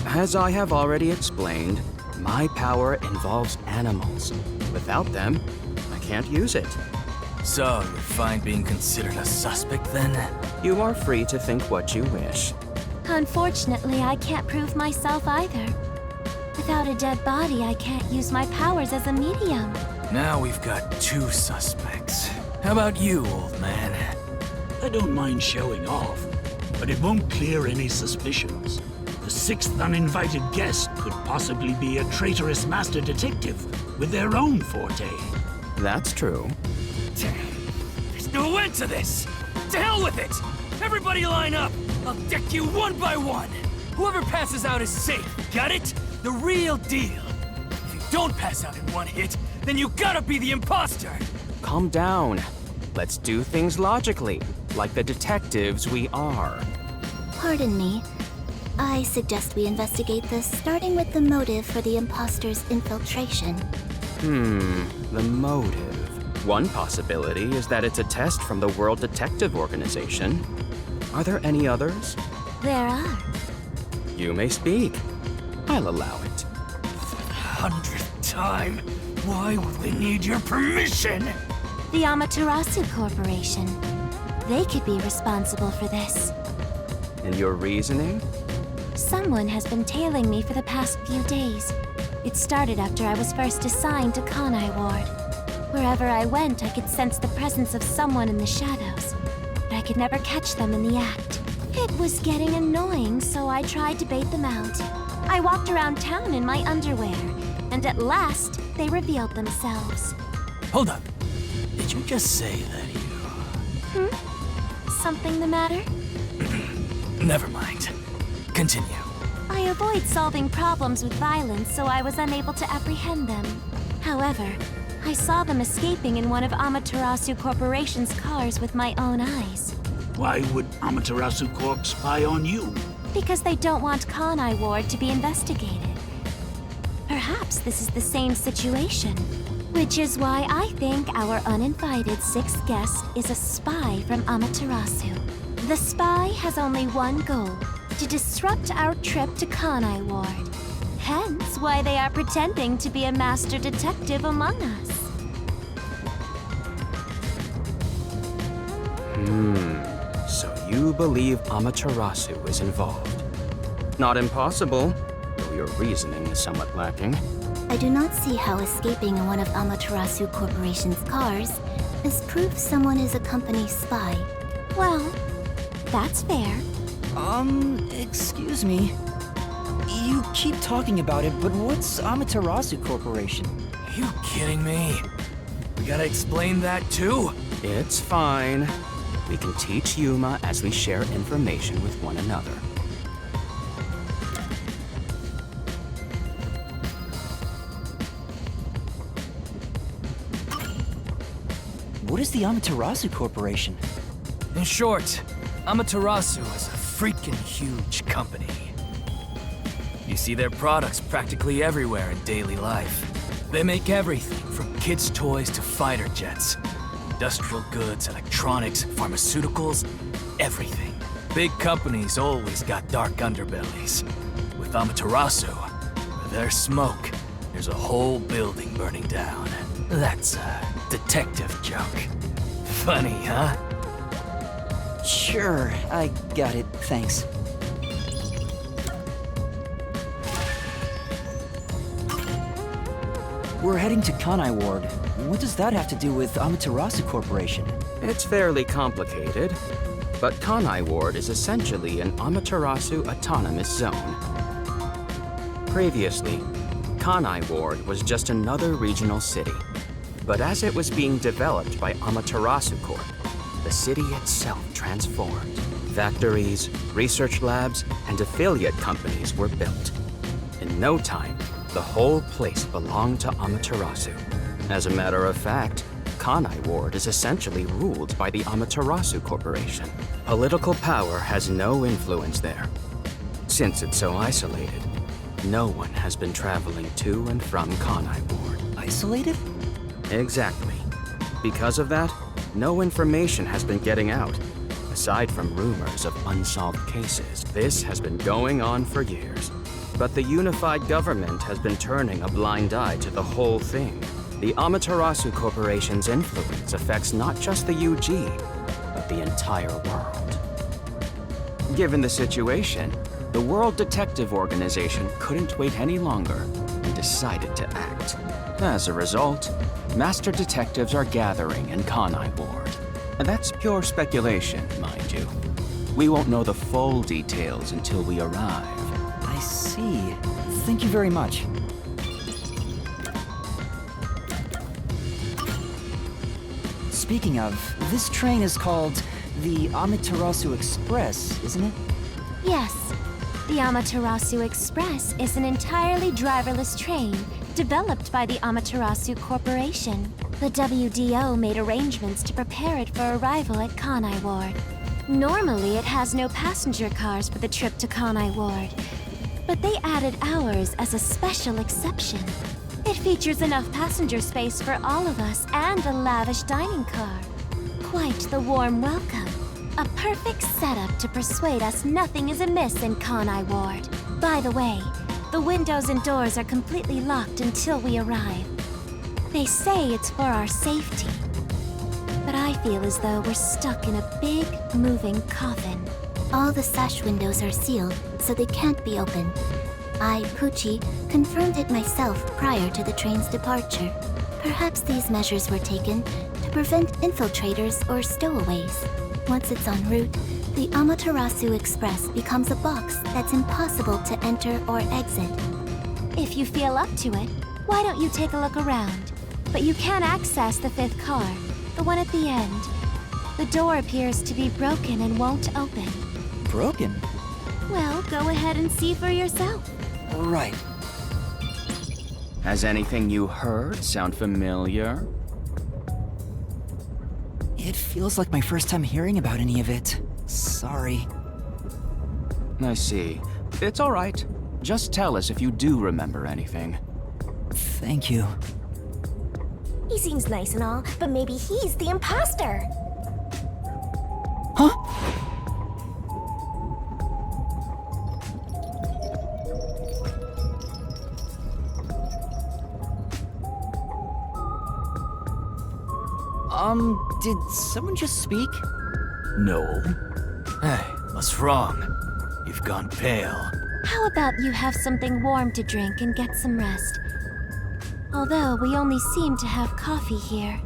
As I have already explained, my power involves animals. Without them, I can't use it.
So, you're fine being considered a suspect then?
You are free to think what you wish.
Unfortunately, I can't prove myself either. Without a dead body, I can't use my powers as a medium.
Now we've got two suspects. How about you, old man?
I don't mind showing off, but it won't clear any suspicions. The sixth uninvited guest could possibly be a traitorous master detective with their own forte.
That's true.
There's no end to this! To hell with it! Everybody line up! I'll deck you one by one! Whoever passes out is safe, got it? The real deal. If you don't pass out in one hit, then you gotta be the imposter!
Calm down. Let's do things logically, like the detectives we are.
Pardon me. I suggest we investigate this, starting with the motive for the imposter's infiltration.
The motive. One possibility is that it's a test from the World Detective Organization. Are there any others?
There are.
You may speak. I'll allow it.
100th time, why would we need your permission?
The Amaterasu Corporation. They could be responsible for this.
And your reasoning?
Someone has been tailing me for the past few days. It started after I was first assigned to Kanai Ward. Wherever I went, I could sense the presence of someone in the shadows, but I could never catch them in the act. It was getting annoying, so I tried to bait them out. I walked around town in my underwear, and at last, they revealed themselves.
Hold up. Did you just say that you...
Something the matter?
Never mind. Continue.
I avoid solving problems with violence, so I was unable to apprehend them. However, I saw them escaping in one of Amaterasu Corporation's cars with my own eyes.
Why would Amaterasu Corp spy on you?
Because they don't want Kanai Ward to be investigated. Perhaps this is the same situation. Which is why I think our uninvited sixth guest is a spy from Amaterasu. The spy has only one goal: to disrupt our trip to Kanai Ward. Hence why they are pretending to be a master detective among us.
So you believe Amaterasu is involved. Not impossible, though your reasoning is somewhat lacking.
I do not see how escaping in one of Amaterasu Corporation's cars is proof someone is a company spy.
Well, that's fair.
Excuse me. You keep talking about it, but what's Amaterasu Corporation?
You kidding me? We gotta explain that too?
It's fine. We can teach Yuma as we share information with one another.
What is the Amaterasu Corporation?
In short, Amaterasu is a freaking huge company. You see their products practically everywhere in daily life. They make everything from kids' toys to fighter jets. Industrial goods, electronics, pharmaceuticals, everything. Big companies always got dark underbellies. With Amaterasu, where there's smoke, there's a whole building burning down. That's a detective joke. Funny, huh?
Sure, I got it, thanks. We're heading to Kanai Ward. What does that have to do with Amaterasu Corporation?
It's fairly complicated, but Kanai Ward is essentially an Amaterasu autonomous zone. Previously, Kanai Ward was just another regional city. But as it was being developed by Amaterasu Corp, the city itself transformed. Factories, research labs, and affiliate companies were built. In no time, the whole place belonged to Amaterasu. As a matter of fact, Kanai Ward is essentially ruled by the Amaterasu Corporation. Political power has no influence there. Since it's so isolated, no one has been traveling to and from Kanai Ward.
Isolated?
Exactly. Because of that, no information has been getting out, aside from rumors of unsolved cases. This has been going on for years. But the unified government has been turning a blind eye to the whole thing. The Amaterasu Corporation's influence affects not just the UG, but the entire world. Given the situation, the World Detective Organization couldn't wait any longer and decided to act. As a result, master detectives are gathering in Kanai Ward. And that's pure speculation, mind you. We won't know the full details until we arrive.
I see. Thank you very much. Speaking of, this train is called the Amaterasu Express, isn't it?
Yes. The Amaterasu Express is an entirely driverless train developed by the Amaterasu Corporation. The WDO made arrangements to prepare it for arrival at Kanai Ward. Normally, it has no passenger cars for the trip to Kanai Ward, but they added ours as a special exception. It features enough passenger space for all of us and a lavish dining car. Quite the warm welcome. A perfect setup to persuade us nothing is amiss in Kanai Ward. By the way, the windows and doors are completely locked until we arrive. They say it's for our safety, but I feel as though we're stuck in a big, moving coffin.
All the sash windows are sealed, so they can't be opened. I, Pucci, confirmed it myself prior to the train's departure. Perhaps these measures were taken to prevent infiltrators or stowaways. Once it's en route, the Amaterasu Express becomes a box that's impossible to enter or exit.
If you feel up to it, why don't you take a look around? But you can access the 5th car, the one at the end. The door appears to be broken and won't open.
Broken?
Well, go ahead and see for yourself.
Right.
Has anything you heard sound familiar?
It feels like my first time hearing about any of it. Sorry.
I see. It's all right. Just tell us if you do remember anything.
Thank you.
He seems nice and all, but maybe he's the imposter.
Huh? Did someone just speak?
No.
Hey, what's wrong? You've gone pale.
How about you have something warm to drink and get some rest? Although we only seem to have coffee here.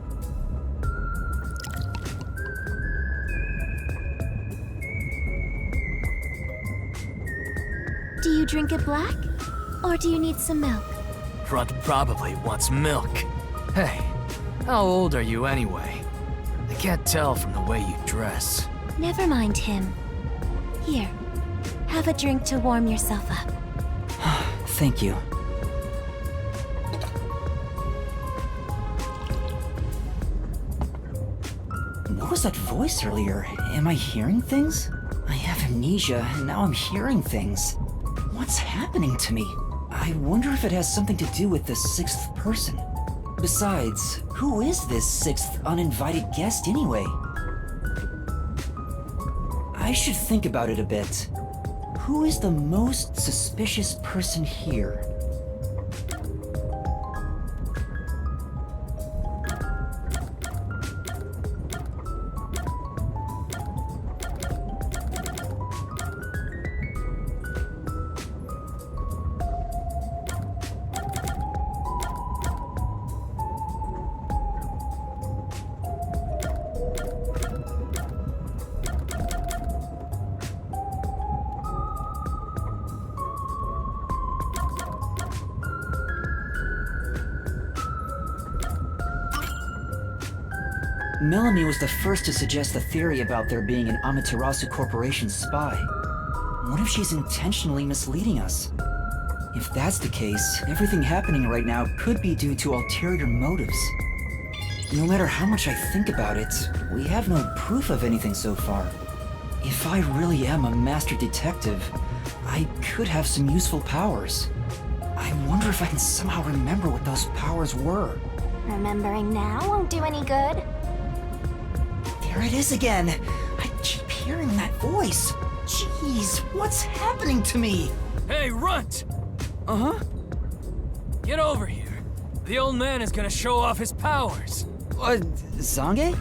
Do you drink it black? Or do you need some milk?
Front probably wants milk. Hey, how old are you anyway? I can't tell from the way you dress.
Never mind him. Here, have a drink to warm yourself up.
Thank you. What was that voice earlier? Am I hearing things? I have amnesia, and now I'm hearing things. What's happening to me? I wonder if it has something to do with the sixth person. Besides, who is this sixth uninvited guest anyway? I should think about it a bit. Who is the most suspicious person here? Melanie was the first to suggest the theory about there being an Amaterasu Corporation spy. What if she's intentionally misleading us? If that's the case, everything happening right now could be due to ulterior motives. No matter how much I think about it, we have no proof of anything so far. If I really am a master detective, I could have some useful powers. I wonder if I can somehow remember what those powers were.
Remembering now won't do any good.
There it is again! I keep hearing that voice! Jeez, what's happening to me?
Hey, Runt!
Uh-huh?
Get over here. The old man is gonna show off his powers.
Zange?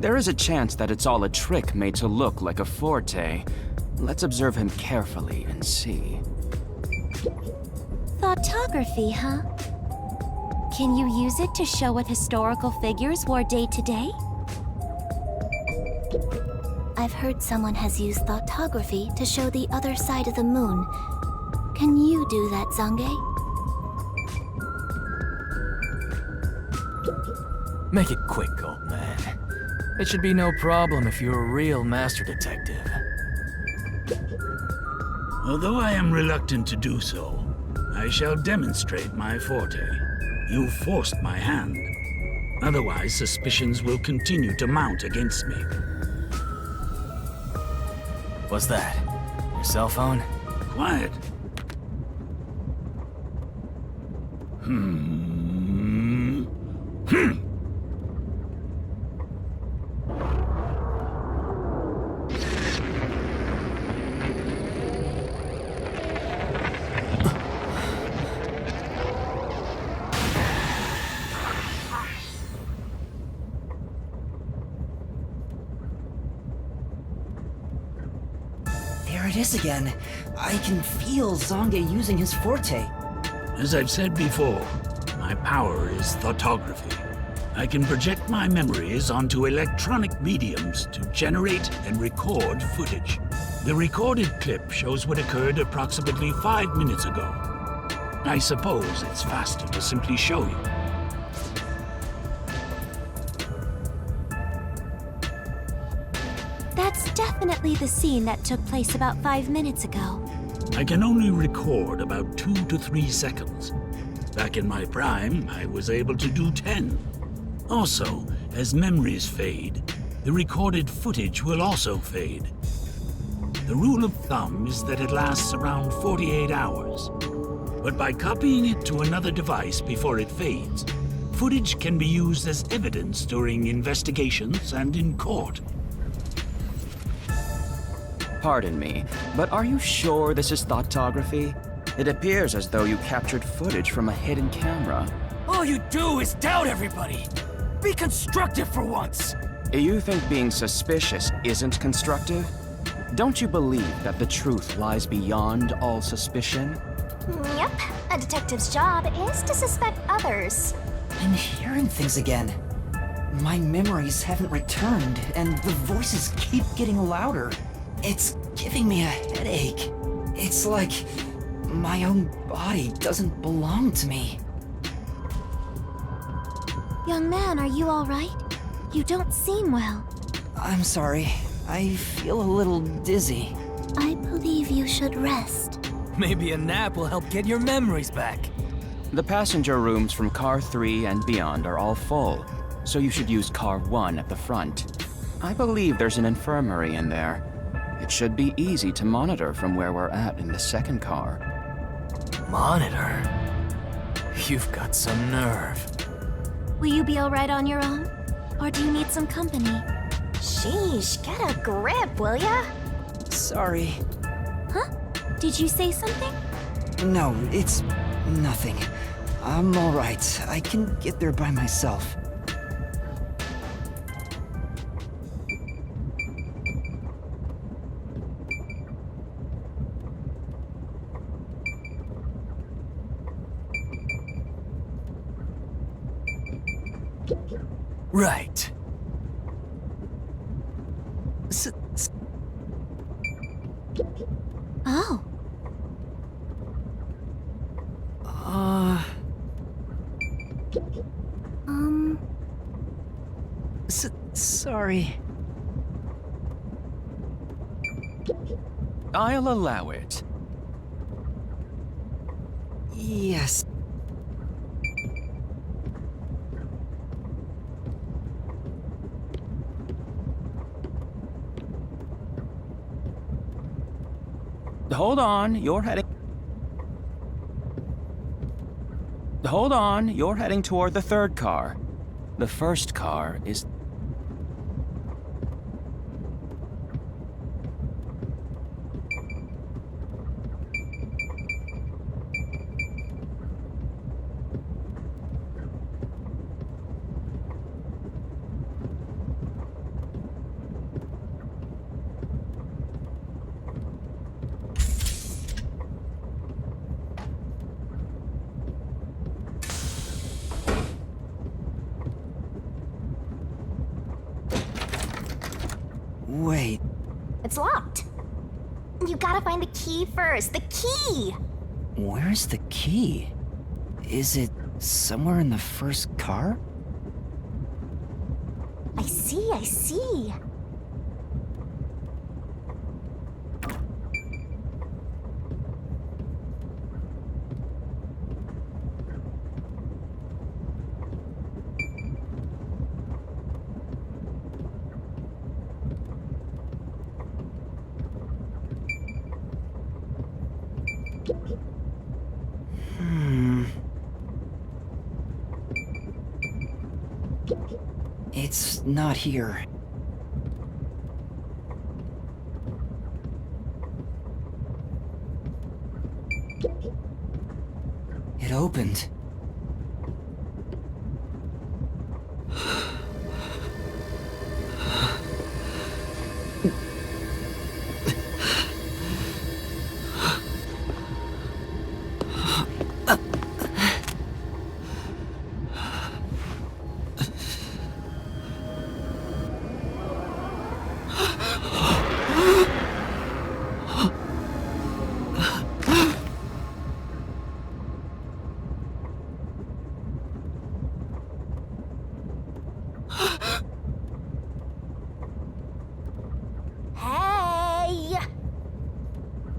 There is a chance that it's all a trick made to look like a forte. Let's observe him carefully and see.
Thoughtography, huh? Can you use it to show what historical figures wore day to day?
I've heard someone has used thoughtography to show the other side of the moon. Can you do that, Zange?
Make it quick, old man. It should be no problem if you're a real master detective.
Although I am reluctant to do so, I shall demonstrate my forte. You forced my hand. Otherwise, suspicions will continue to mount against me.
What's that? Your cell phone?
Quiet.
There it is again. I can feel Zange using his forte.
As I've said before, my power is thoughtography. I can project my memories onto electronic mediums to generate and record footage. The recorded clip shows what occurred approximately 5 minutes ago. I suppose it's faster to simply show you.
That That's definitely the scene that took place about 5 minutes ago.
I can only record about 2 to 3 seconds. Back in my prime, I was able to do 10. Also, as memories fade, the recorded footage will also fade. The rule of thumb is that it lasts around 48 hours. But by copying it to another device before it fades, footage can be used as evidence during investigations and in court.
Pardon me, but are you sure this is thoughtography? It appears as though you captured footage from a hidden camera.
All you do is doubt everybody. Be constructive for once.
You think being suspicious isn't constructive? Don't you believe that the truth lies beyond all suspicion?
Yep, a detective's job is to suspect others.
I'm hearing things again. My memories haven't returned, and the voices keep getting louder. It's giving me a headache. It's like my own body doesn't belong to me.
Young man, are you all right? You don't seem well.
I'm sorry. I feel a little dizzy.
I believe you should rest.
Maybe a nap will help get your memories back.
The passenger rooms from Car 3 and beyond are all full, so you should use Car 1 at the front. I believe there's an infirmary in there. It should be easy to monitor from where we're at in the second car.
Monitor? You've got some nerve.
Will you be all right on your own? Or do you need some company?
Sheesh, get a grip, will ya?
Sorry.
Huh? Did you say something?
No, it's nothing. I'm alright. I can get there by myself.
Right.
Oh.
Sorry.
I'll allow it.
Yes.
Hold on, you're heading... Hold on, you're heading toward the third car. The first car is...
Wait.
It's locked. You gotta find the key first. The key!
Where's the key? Is it somewhere in the first car?
I see.
It's not here. It opened.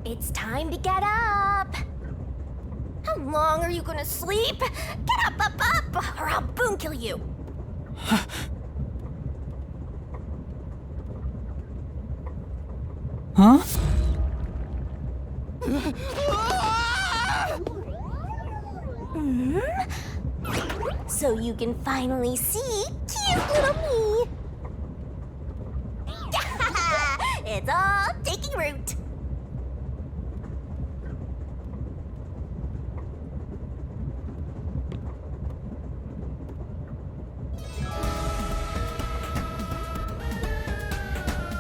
It's time to get up. How long are you gonna sleep? Get up, or I'll boom kill you.
Huh?
So you can finally see cute little me. It's all taking root.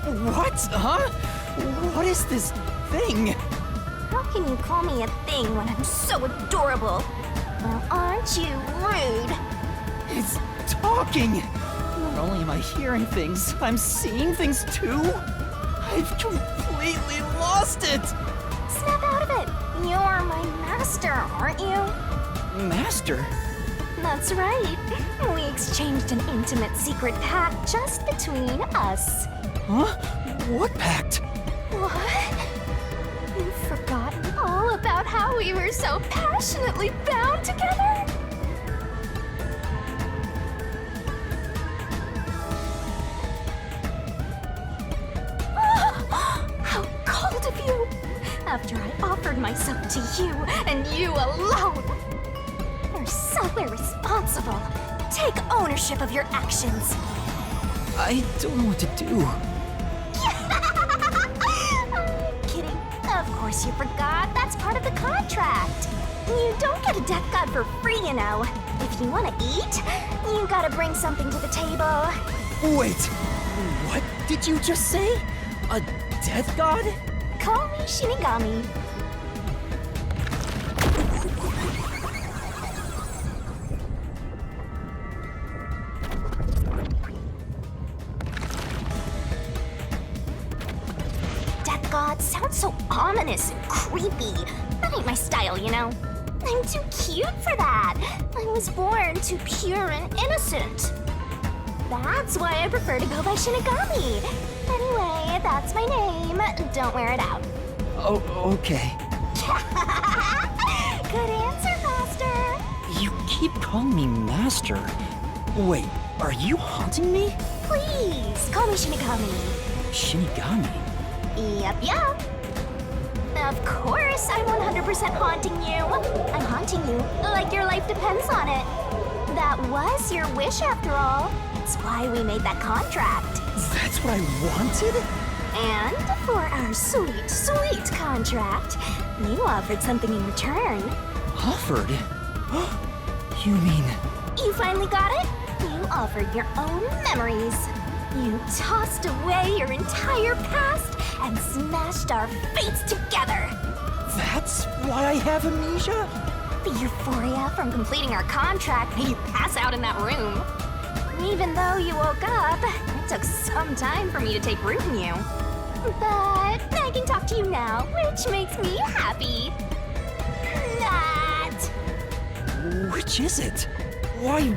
What? Huh? What is this thing?
How can you call me a thing when I'm so adorable? Well, aren't you rude?
It's talking! Not only am I hearing things, I'm seeing things too? I've completely lost it!
Snap out of it. You're my master, aren't you?
Master?
That's right. We exchanged an intimate secret pact just between us.
Huh? What pact?
What? You've forgotten all about how we were so passionately bound together? How cold of you! After I offered myself to you, and you alone! You're so irresponsible. Take ownership of your actions.
I don't know what to do.
I'm kidding. Of course you forgot. That's part of the contract. You don't get a death god for free, you know. If you want to eat, you gotta bring something to the table.
Wait, what did you just say? A death god?
Call me Shinigami. Death god sounds so ominous and creepy. That ain't my style, you know. I'm too cute for that. I was born too pure and innocent. That's why I prefer to go by Shinigami. Anyway, that's my name. Don't wear it out.
Oh, okay.
Good answer, Master.
You keep calling me Master. Wait, are you haunting me?
Please, call me Shinigami.
Shinigami?
Yep. Of course, I'm 100% haunting you. I'm haunting you like your life depends on it. That was your wish, after all. That's why we made that contract.
That's what I wanted?
And for our sweet, sweet contract, you offered something in return.
Offered? You mean...
You finally got it? You offered your own memories. You tossed away your entire past and smashed our fates together.
That's why I have amnesia?
The euphoria from completing our contract made you pass out in that room. Even though you woke up, it took some time for me to take root in you. But I can talk to you now, which makes me happy. That.
Which is it? Why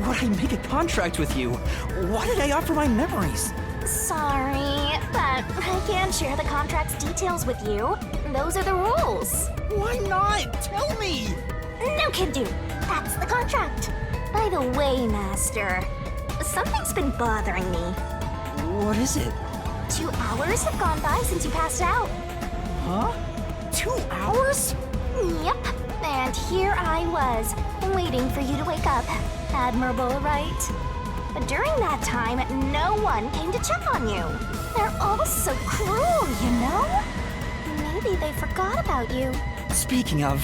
would I make a contract with you? Why did I offer my memories?
Sorry, but I can't share the contract's details with you. Those are the rules.
Why not? Tell me!
No can do. That's the contract. By the way, Master, something's been bothering me.
What is it?
2 hours have gone by since you passed out.
Huh? 2 hours?
Yep. And here I was, waiting for you to wake up. Admirable, right? But during that time, no one came to check on you. They're all so cruel, you know? Maybe they forgot about you.
Speaking of,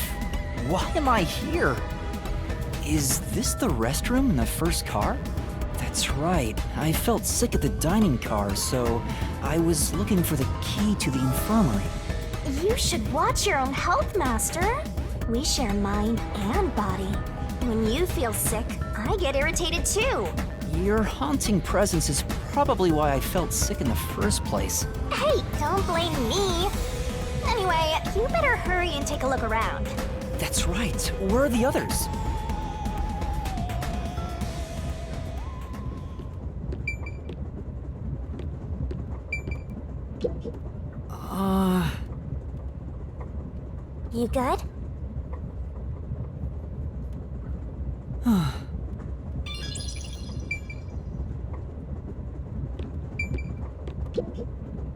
why am I here? Is this the restroom in the first car? That's right. I felt sick at the dining car, so I was looking for the key to the infirmary.
You should watch your own health, Master. We share mind and body. When you feel sick, I get irritated too.
Your haunting presence is probably why I felt sick in the first place.
Hey, don't blame me. Anyway, you better hurry and take a look around.
That's right. Where are the others?
You good?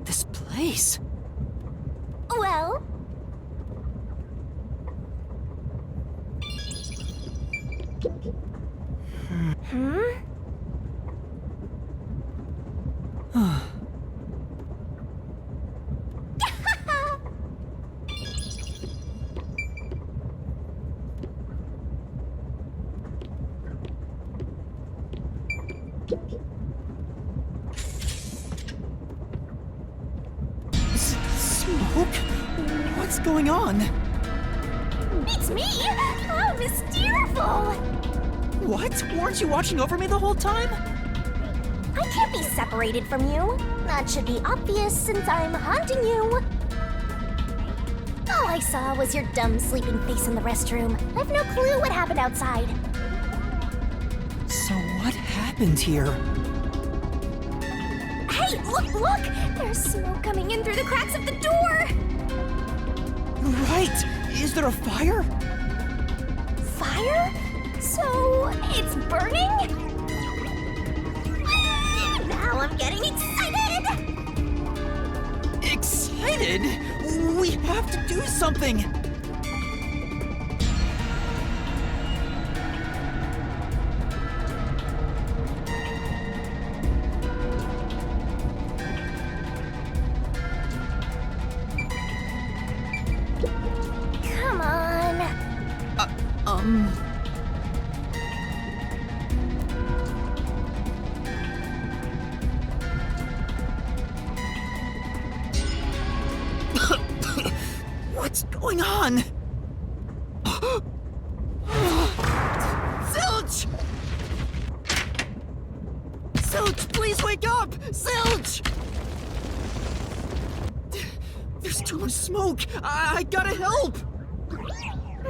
This place.
Well...
Smoke? What's going on?
It's me! Oh, mysterful!
What? Weren't you watching over me the whole time?
I can't be separated from you. That should be obvious since I'm haunting you. All I saw was your dumb sleeping face in the restroom. I've no clue what happened outside.
So what happened here?
Hey, look! There's smoke coming in through the cracks of the door!
Right! Is there a fire?
Fire? So, it's burning? Now I'm getting excited!
Excited? We have to do something!
Come on.
What's going on? Zilch! Zilch, please wake up! Zilch! There's too much smoke! I gotta help!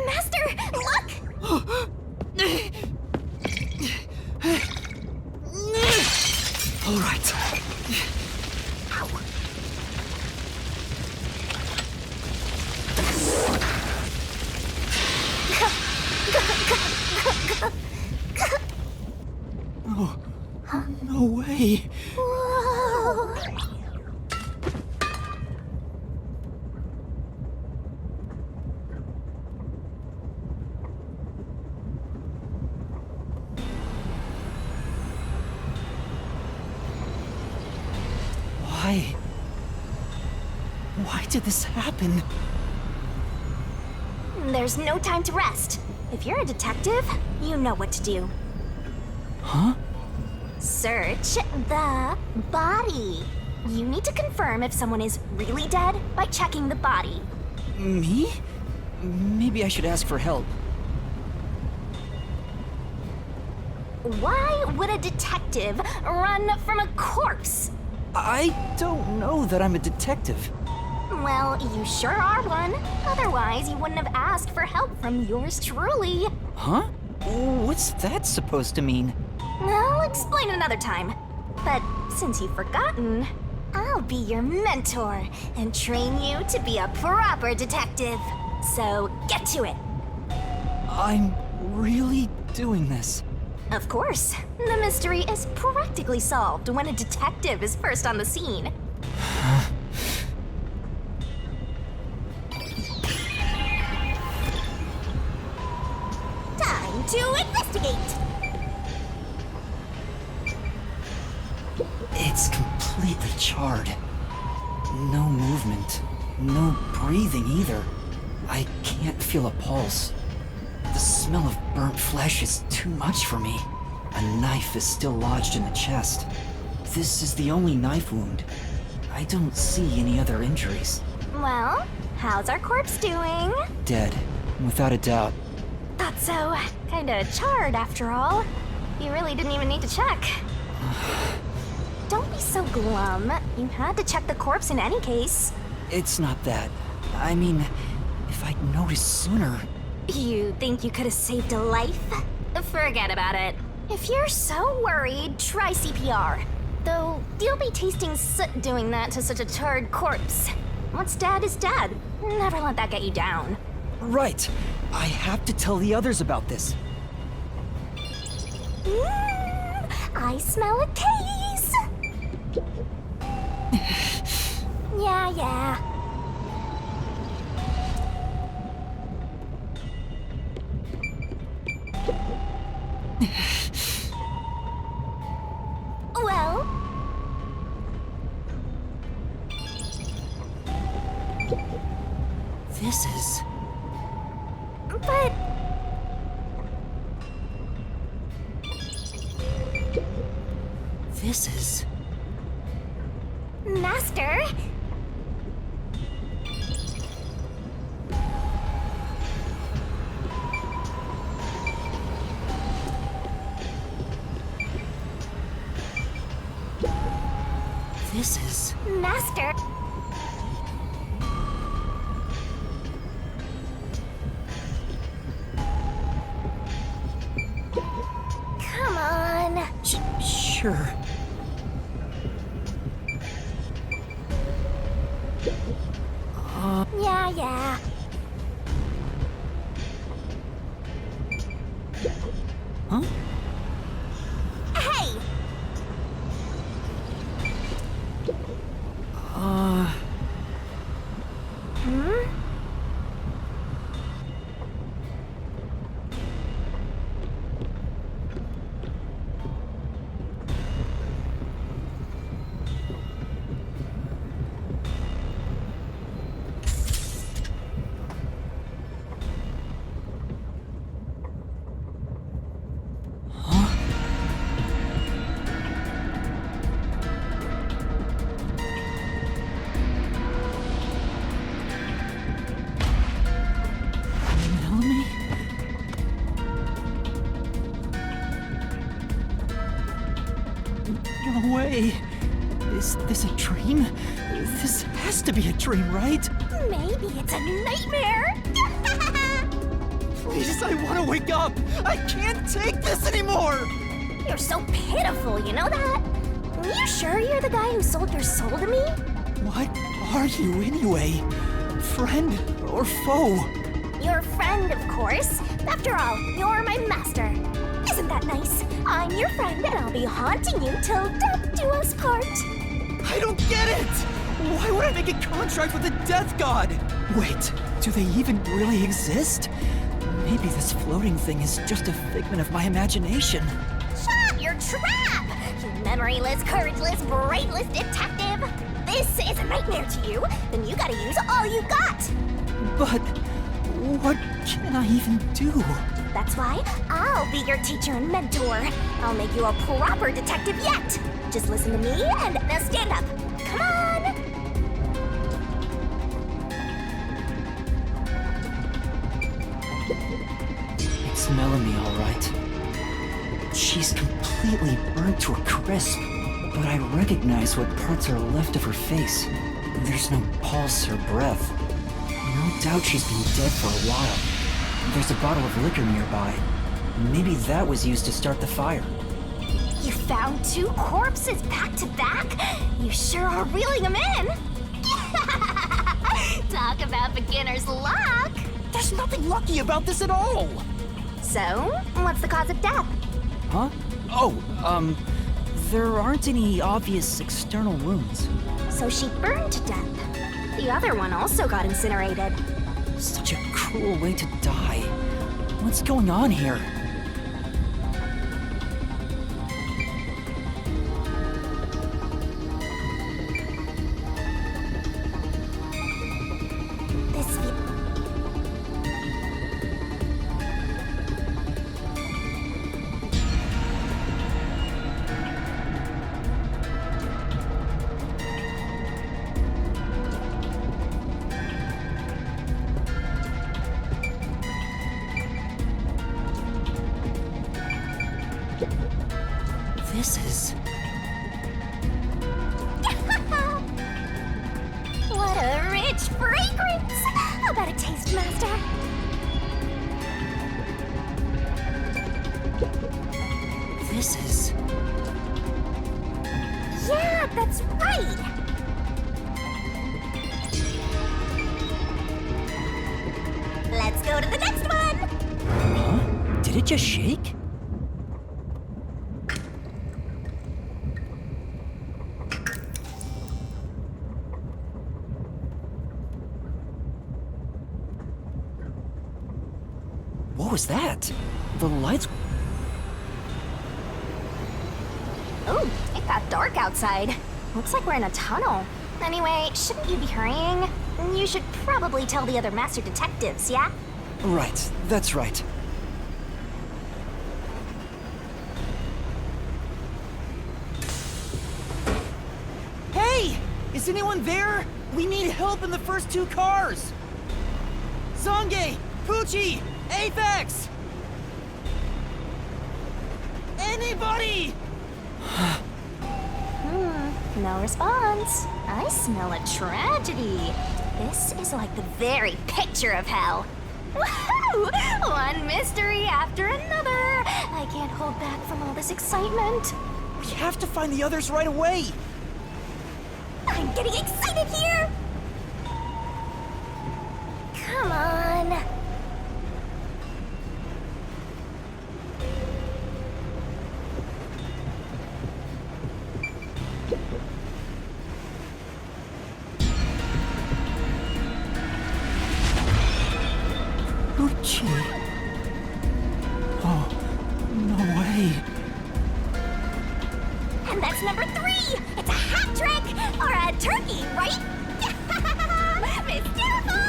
Master, look!
All right. Ow. Oh, no way.
Whoa.
Why did this happen?
There's no time to rest. If you're a detective, you know what to do.
Huh?
Search the body. You need to confirm if someone is really dead by checking the body.
Me? Maybe I should ask for help.
Why would a detective run from a corpse?
I don't know that I'm a detective.
Well, you sure are one. Otherwise, you wouldn't have asked for help from yours truly.
Huh? What's that supposed to mean?
I'll explain another time. But since you've forgotten, I'll be your mentor and train you to be a proper detective. So get to it.
I'm really doing this.
Of course. The mystery is practically solved when a detective is first on the scene. Time to investigate!
It's completely charred. No movement. No breathing either. I can't feel a pulse. The smell of burnt flesh is too much for me. A knife is still lodged in the chest. This is the only knife wound. I don't see any other injuries.
Well, how's our corpse doing?
Dead, without a doubt.
Thought so. Kinda charred after all. You really didn't even need to check. Don't be so glum. You had to check the corpse in any case.
It's not that. I mean, if I'd noticed sooner...
You think you could have saved a life? Forget about it. If you're so worried, try CPR. Though, you'll be tasting soot doing that to such a charred corpse. What's dead is dead. Never let that get you down.
Right. I have to tell the others about this.
I smell a case! Yeah. Well...
This is...
But...
This is...
Master?
This is...
Master? Come on.
Sure.
Yeah.
Huh?
Hey!
Melanie? No way. Is this a dream? This has to be a dream, right?
Maybe it's a nightmare!
Please, I want to wake up! I can't take this anymore!
You're so pitiful, you know that? You sure you're the guy who sold your soul to me?
What are you anyway? Friend or foe?
Your friend, of course. After all, you're my master. Isn't that nice? I'm your friend and I'll be haunting you till death do us part.
I don't get it! Why would I make a contract with the Death God? Wait, do they even really exist? Maybe this floating thing is just a figment of my imagination.
Shut up, your trap! You memoryless, courageless, brainless detective! This is a nightmare to you, then you gotta use all you got!
But what can I even do?
That's why I'll be your teacher and mentor. I'll make you a proper detective yet. Just listen to me and now stand up. Come on!
It's Melanie, all right. She's completely burnt to a crisp, but I recognize what parts are left of her face. There's no pulse or breath. No doubt she's been dead for a while. There's a bottle of liquor nearby. Maybe that was used to start the fire.
You found 2 corpses back to back? You sure are reeling them in! Talk about beginner's luck!
There's nothing lucky about this at all!
So, what's the cause of death?
Huh? There aren't any obvious external wounds.
So she burned to death. The other one also got incinerated.
Such a cruel way to die. What's going on here?
This
This is...
What a rich fragrance! How about a taste, Master?
This is...
Yeah, that's right! Let's
just shake? What was that? The lights...
Ooh, it got dark outside. Looks like we're in a tunnel. Anyway, shouldn't you be hurrying? You should probably tell the other master detectives, yeah?
Right, that's right. Hey! Is anyone there? We need help in the first 2 cars! Zange! Pucci! Apex! Anybody!
No response. I smell a tragedy. This is like the very picture of hell. Woohoo! One mystery after another. I can't hold back from all this excitement.
We have to find the others right away!
I'm getting excited here! Come on.
Pucci. Oh, no way.
And that's number 3! It's a hat trick! Or a turkey, right? Miss Beautiful!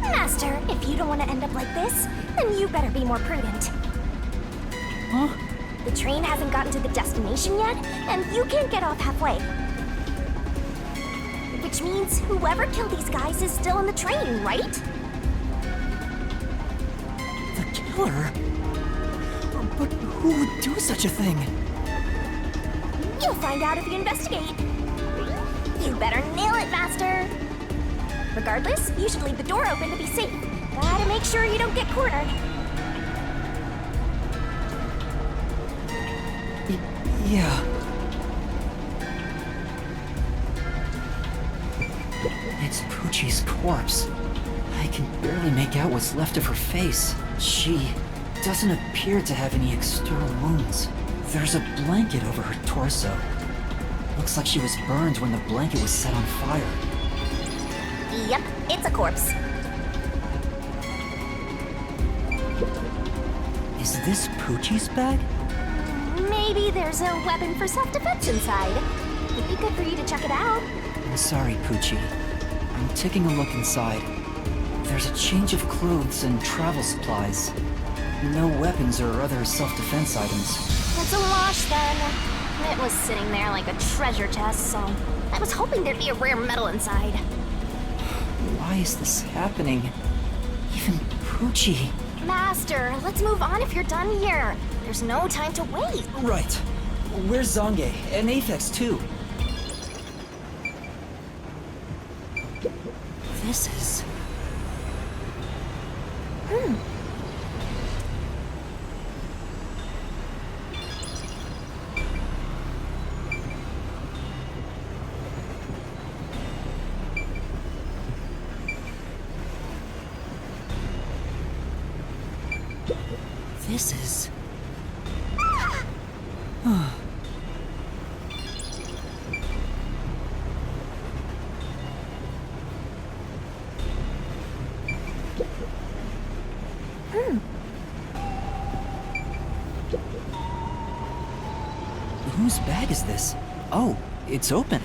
Master, if you don't want to end up like this, then you better be more prudent.
Huh?
The train hasn't gotten to the destination yet, and you can't get off halfway. Which means whoever killed these guys is still in the train, right?
The killer? But who would do such a thing?
You'll find out if you investigate. You better nail it, Master. Regardless, you should leave the door open to be safe. Gotta make sure you don't get cornered.
Yeah. It's Pucci's corpse. I can barely make out what's left of her face. She doesn't appear to have any external wounds. There's a blanket over her torso. Looks like she was burned when the blanket was set on fire.
Yep, it's a corpse.
Is this Pucci's bag?
Maybe there's a weapon for self-defense inside. It'd be good for you to check it out.
I'm sorry, Pucci. I'm taking a look inside. There's a change of clothes and travel supplies. No weapons or other self-defense items.
It's a wash then. It was sitting there like a treasure chest, so I was hoping there'd be a rare metal inside.
Why is this happening? Even Pucci.
Master, let's move on if you're done here. There's no time to wait.
Right. Where's Zange? And Apex, too. This is... This is... Whose bag is this? Oh, it's open.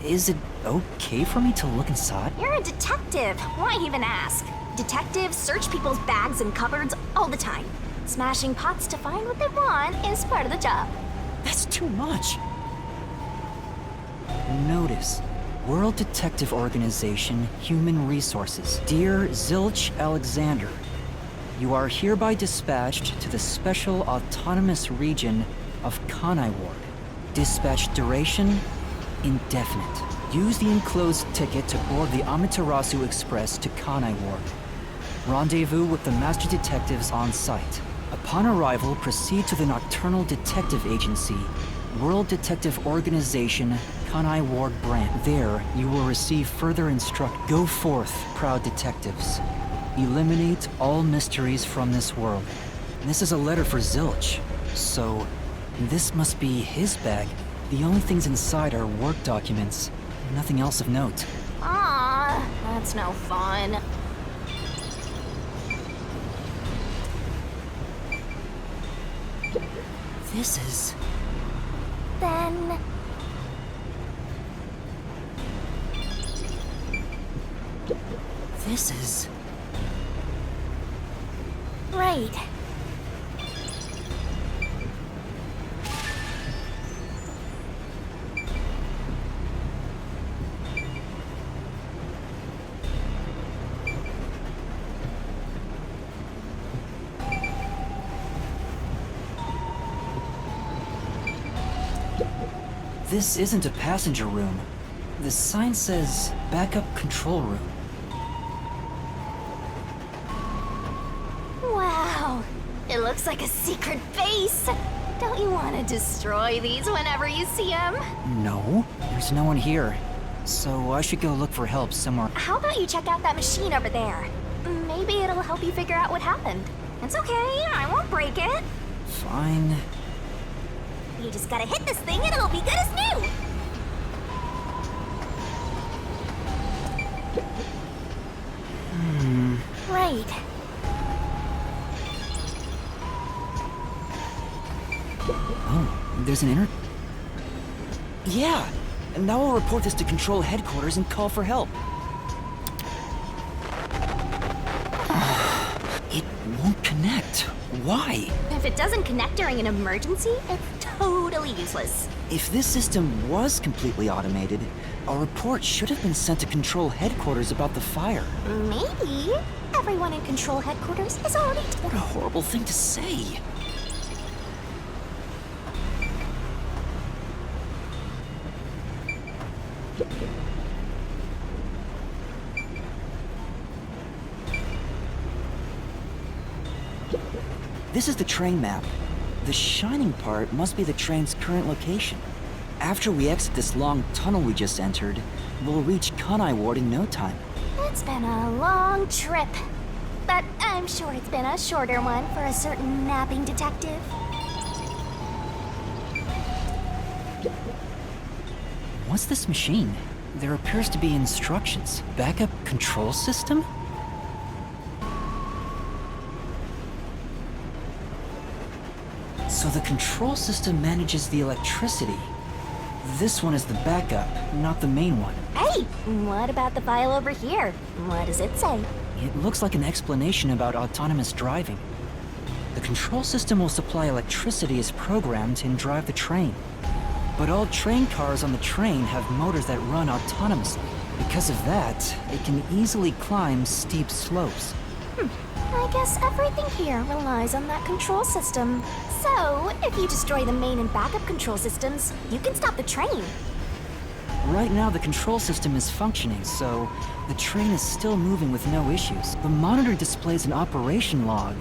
Is it okay for me to look inside?
You're a detective. Why even ask? Detectives search people's bags and cupboards all the time. Smashing pots to find what they want is part of the job.
That's too much. Notice. World Detective Organization, Human Resources. Dear Zilch Alexander, you are hereby dispatched to the Special Autonomous Region of Kanai Ward. Dispatch duration, indefinite. Use the enclosed ticket to board the Amaterasu Express to Kanai Ward. Rendezvous with the Master Detectives on site. Upon arrival, proceed to the Nocturnal Detective Agency, World Detective Organization, Kanai Ward branch. There, you will receive further instruct. Go forth, proud detectives. Eliminate all mysteries from this world. This is a letter for Zilch, so this must be his bag. The only things inside are work documents, nothing else of note.
Ah, that's no fun.
This is...
Then...
This is...
Right.
This isn't a passenger room. The sign says backup control room.
Wow, it looks like a secret base. Don't you want to destroy these whenever you see them?
No, there's no one here. So I should go look for help somewhere.
How about you check out that machine over there? Maybe it'll help you figure out what happened. It's okay, I won't break it.
Fine.
You just gotta hit this thing and it'll be good as new. Right.
Oh, there's an inner... Yeah! And now I'll report this to Control Headquarters and call for help. It won't connect. Why?
If it doesn't connect during an emergency, it's totally useless.
If this system was completely automated, a report should have been sent to Control Headquarters about the fire.
Maybe everyone in Control Headquarters is already...
What a horrible thing to say. This is the train map. The shining part must be the train's current location. After we exit this long tunnel we just entered, we'll reach Kanai Ward in no time.
It's been a long trip, but I'm sure it's been a shorter one for a certain napping detective.
What's this machine? There appears to be instructions. Backup control system? So the control system manages the electricity. This one is the backup, not the main one.
Hey, what about the file over here? What does it say?
It looks like an explanation about autonomous driving. The control system will supply electricity as programmed and drive the train. But all train cars on the train have motors that run autonomously. Because of that, it can easily climb steep slopes.
I guess everything here relies on that control system. So, if you destroy the main and backup control systems, you can stop the train.
Right now, the control system is functioning, so the train is still moving with no issues. The monitor displays an operation log,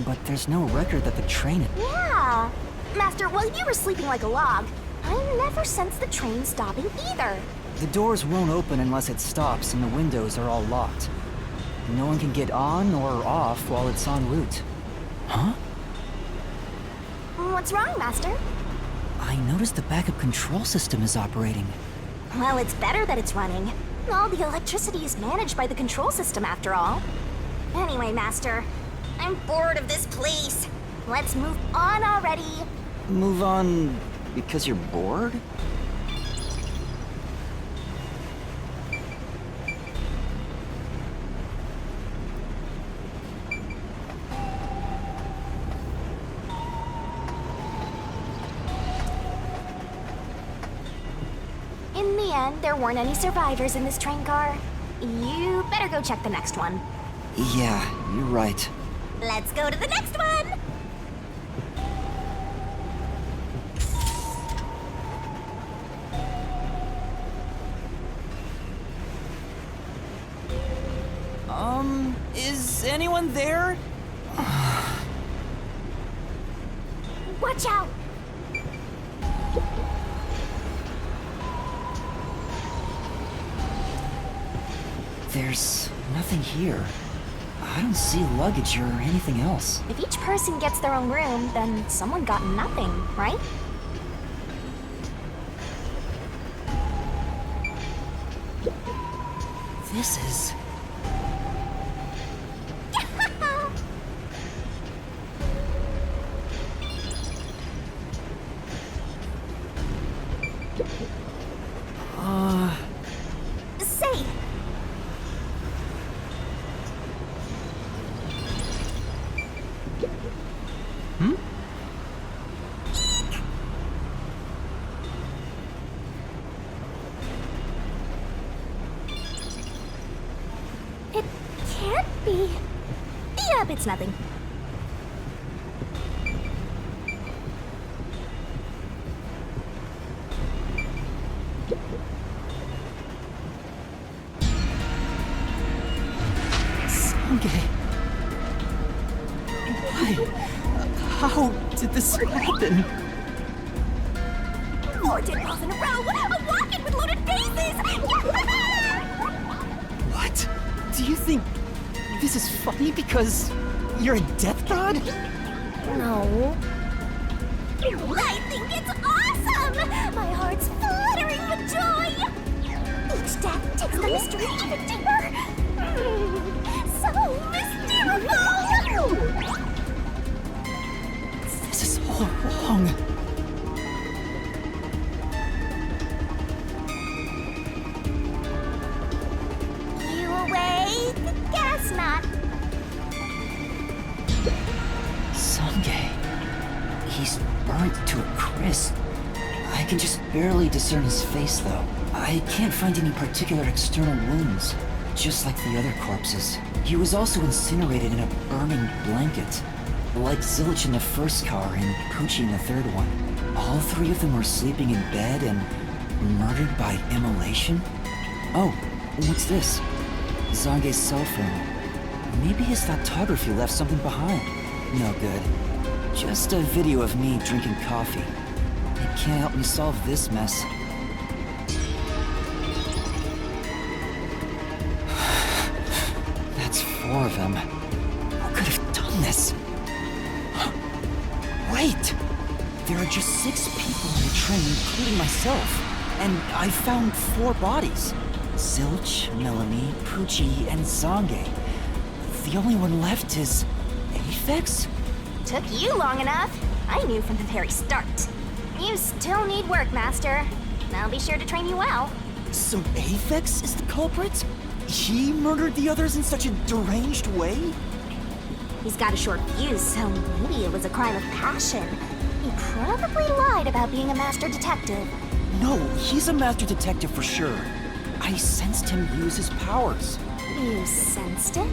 but there's no record that the train...
Yeah! Master, while you were sleeping like a log, I never sensed the train stopping either.
The doors won't open unless it stops and the windows are all locked. No one can get on or off while it's en route. Huh?
What's wrong, Master?
I noticed the backup control system is operating.
Well, it's better that it's running. All the electricity is managed by the control system, after all. Anyway, Master, I'm bored of this place. Let's move on already.
Move on because you're bored?
In the end, there weren't any survivors in this train car. You better go check the next one.
Yeah, you're right.
Let's go to the next one!
Is anyone there?
Watch out!
There's nothing here. I don't see luggage or anything else.
If each person gets their own room, then someone got nothing, right?
This is...
Say! It can't be. Yep, it's nothing.
Sange... Why? How did this happen?
4 dead balls in a row! A walk-in with loaded faces!
What? Do you think this is funny because you're a death god?
No. I think it's awesome! My heart's fluttering with joy! Each death takes the mystery even deeper! So mystical!
This is all wrong.
You awake? Guess not.
Sange... He's burnt to a crisp. I can just barely discern his face, though. I can't find any particular external wounds, just like the other corpses. He was also incinerated in a burning blanket, like Zilch in the first car and Poochie in the third one. All 3 of them were sleeping in bed and murdered by immolation? Oh, what's this? Zange's cell phone. Maybe his photography left something behind. No good. Just a video of me drinking coffee. It can't help me solve this mess. That's 4 of them. Who could have done this? Wait! There are just 6 people on the train, including myself. And I found 4 bodies. Zilch, Melanie, Poochie, and Zange. The only one left is... Aphex?
Took you long enough. I knew from the very start. You still need work, Master. I'll be sure to train you well.
So Aphex is the culprit? He murdered the others in such a deranged way?
He's got a short fuse, so maybe it was a crime of passion. He probably lied about being a master detective.
No, he's a master detective for sure. I sensed him use his powers.
You sensed it?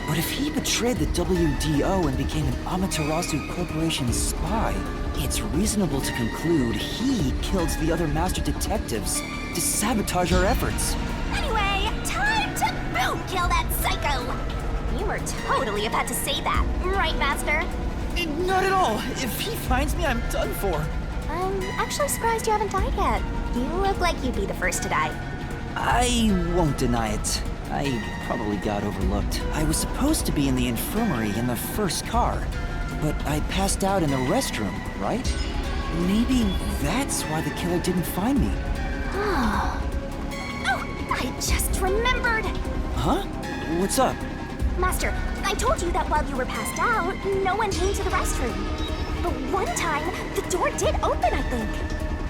But if he betrayed the WDO and became an Amaterasu Corporation spy, it's reasonable to conclude he killed the other master detectives to sabotage our efforts.
Anyway, time to boom kill that psycho! You were totally about to say that, right, Master?
Not at all. If he finds me, I'm done for.
I'm actually surprised you haven't died yet. You look like you'd be the first to die.
I won't deny it. I probably got overlooked. I was supposed to be in the infirmary in the first car, but I passed out in the restroom, right? Maybe that's why the killer didn't find me.
Oh, I just remembered!
Huh? What's up?
Master, I told you that while you were passed out, no one came to the restroom. But one time, the door did open, I think.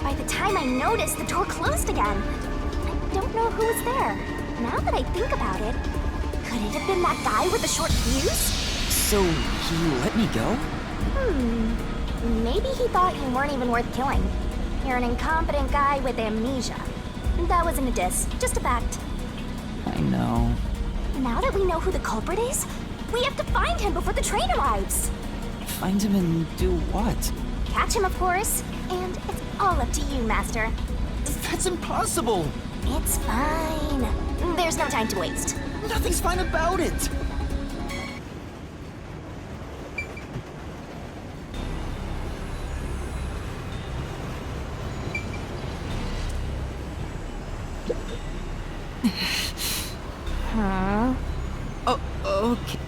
By the time I noticed, the door closed again. I don't know who was there. Now that I think about it, could it have been that guy with the short fuse?
So, he let me go?
Maybe he thought you weren't even worth killing. You're an incompetent guy with amnesia. That wasn't a diss, just a fact.
I know.
Now that we know who the culprit is, we have to find him before the train arrives.
Find him and do what?
Catch him, of course. And it's all up to you, Master.
That's impossible!
It's fine. There's no time to waste.
Nothing's fine about it!
Huh?
Okay.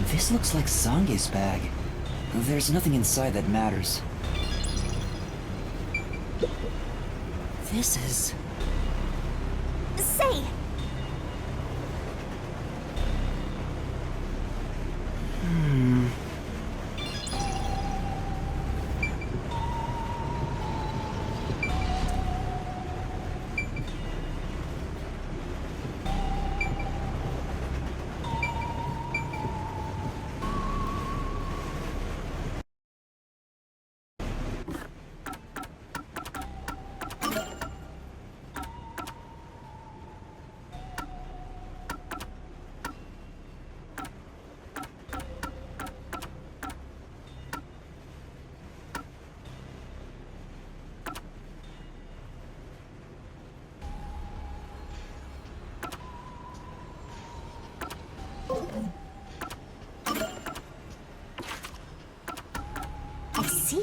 This looks like Zange's bag. There's nothing inside that matters. This is...
Say!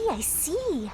I see.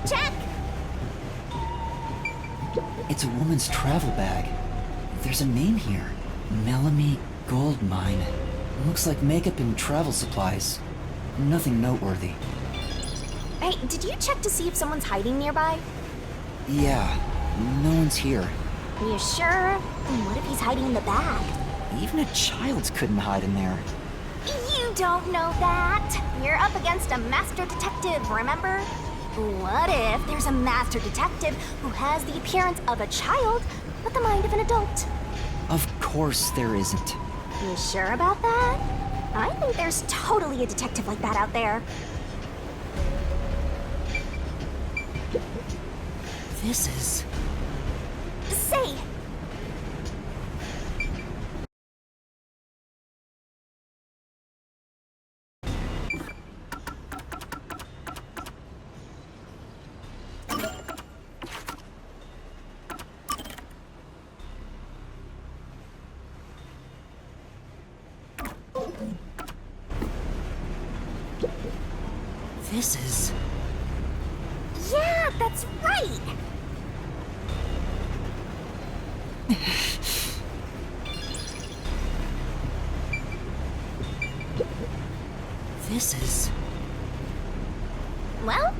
Check!
It's a woman's travel bag. There's a name here. Melanie Goldmine. Looks like makeup and travel supplies. Nothing noteworthy.
Hey, did you check to see if someone's hiding nearby?
Yeah, no one's here.
You sure? What if he's hiding in the bag?
Even a child couldn't hide in there.
You don't know that. You're up against a master detective, remember? What if there's a master detective who has the appearance of a child, but the mind of an adult?
Of course there isn't.
You sure about that? I think there's totally a detective like that out there.
This is...
Say!
This is...
Yeah, that's right!
This is...
Well?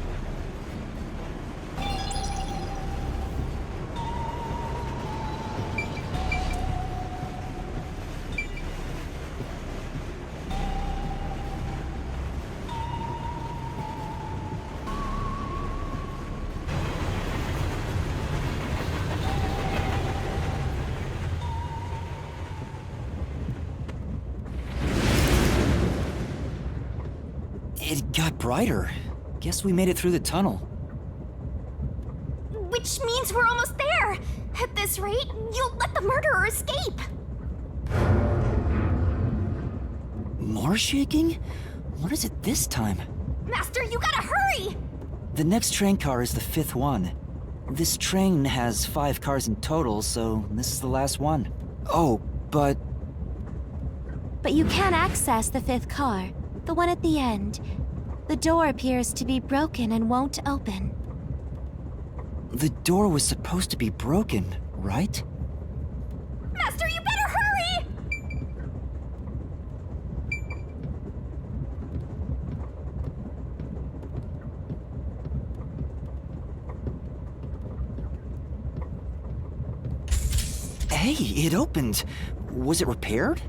It got brighter. Guess we made it through the tunnel.
Which means we're almost there! At this rate, you'll let the murderer escape!
More shaking? What is it this time?
Master, you gotta hurry!
The next train car is the 5th one. This train has 5 cars in total, so this is the last one. Oh, but...
But you can access the 5th car, the one at the end. The door appears to be broken and won't open.
The door was supposed to be broken, right?
Master, you better hurry!
Hey, it opened. Was it repaired?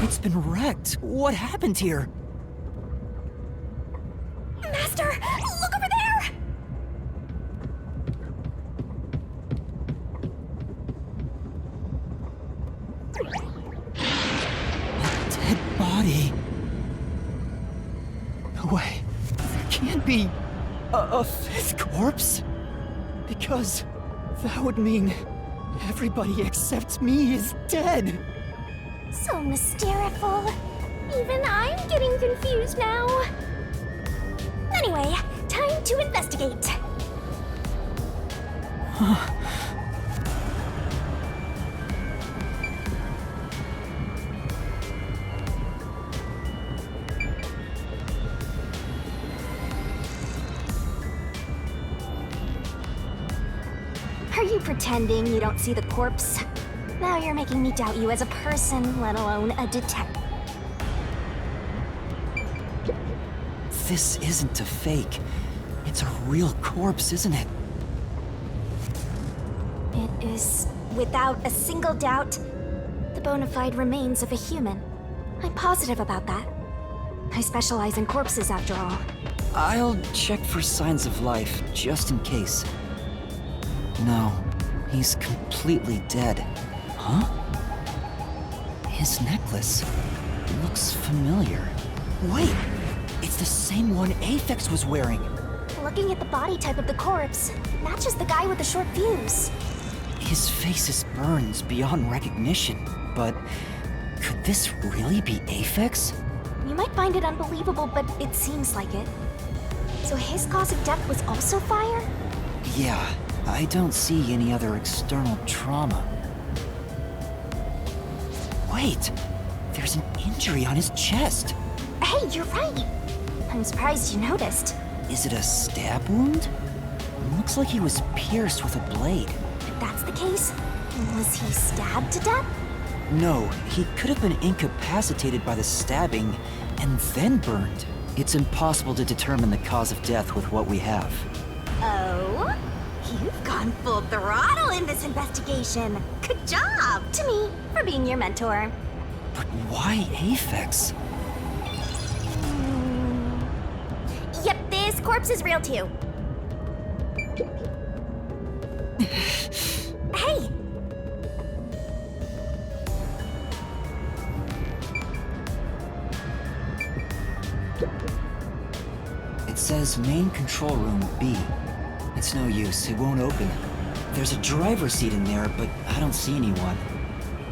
It's been wrecked. What happened here?
Master, look over there!
Dead body. No way. There can't be a fifth corpse. Because that would mean everybody except me is dead.
So mysteriful. Even I'm getting confused now. Anyway, time to investigate. Are you pretending you don't see the corpse? Now you're making me doubt you as a person, let alone a detective.
This isn't a fake. It's a real corpse, isn't it?
It is, without a single doubt, the bona fide remains of a human. I'm positive about that. I specialize in corpses, after all.
I'll check for signs of life, just in case. No, he's completely dead. Huh? His necklace looks familiar. Wait, it's the same one Aphex was wearing.
Looking at the body type of the corpse, matches the guy with the short fuse.
His face is burned beyond recognition, but could this really be Aphex?
You might find it unbelievable, but it seems like it. So his cause of death was also fire?
Yeah, I don't see any other external trauma. Wait, there's an injury on his chest.
Hey, you're right. I'm surprised you noticed.
Is it a stab wound? Looks like he was pierced with a blade.
If that's the case, was he stabbed to death?
No, he could have been incapacitated by the stabbing and then burned. It's impossible to determine the cause of death with what we have.
Oh? You've gone full throttle in this investigation. Good job to me for being your mentor.
But why Aphex?
Yep, this corpse is real too. Hey!
It says main control room B. It's no use, it won't open. There's a driver's seat in there, but I don't see anyone.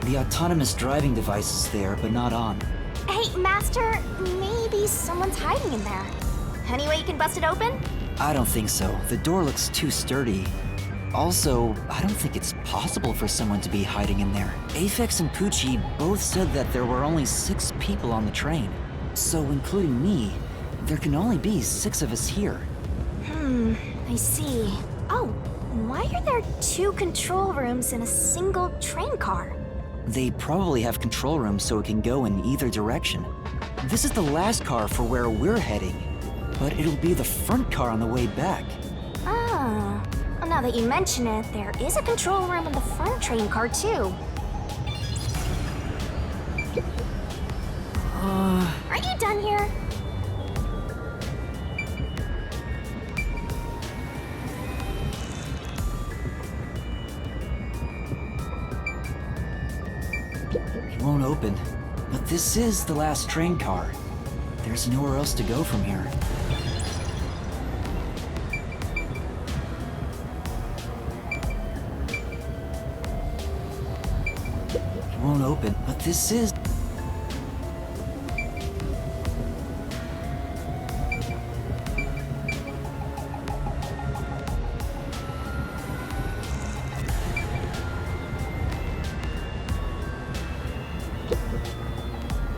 The autonomous driving device is there, but not on.
Hey, Master, maybe someone's hiding in there. Any way you can bust it open?
I don't think so. The door looks too sturdy. Also, I don't think it's possible for someone to be hiding in there. Aphex and Pucci both said that there were only 6 people on the train. So, including me, there can only be 6 of us here.
I see. Oh, why are there 2 control rooms in a single train car?
They probably have control rooms so it can go in either direction. This is the last car for where we're heading, but it'll be the front car on the way back.
Ah, well, now that you mention it, there is a control room in the front train car too. Are you done here?
It won't open, but this is the last train car. There's nowhere else to go from here. It won't open, but this is...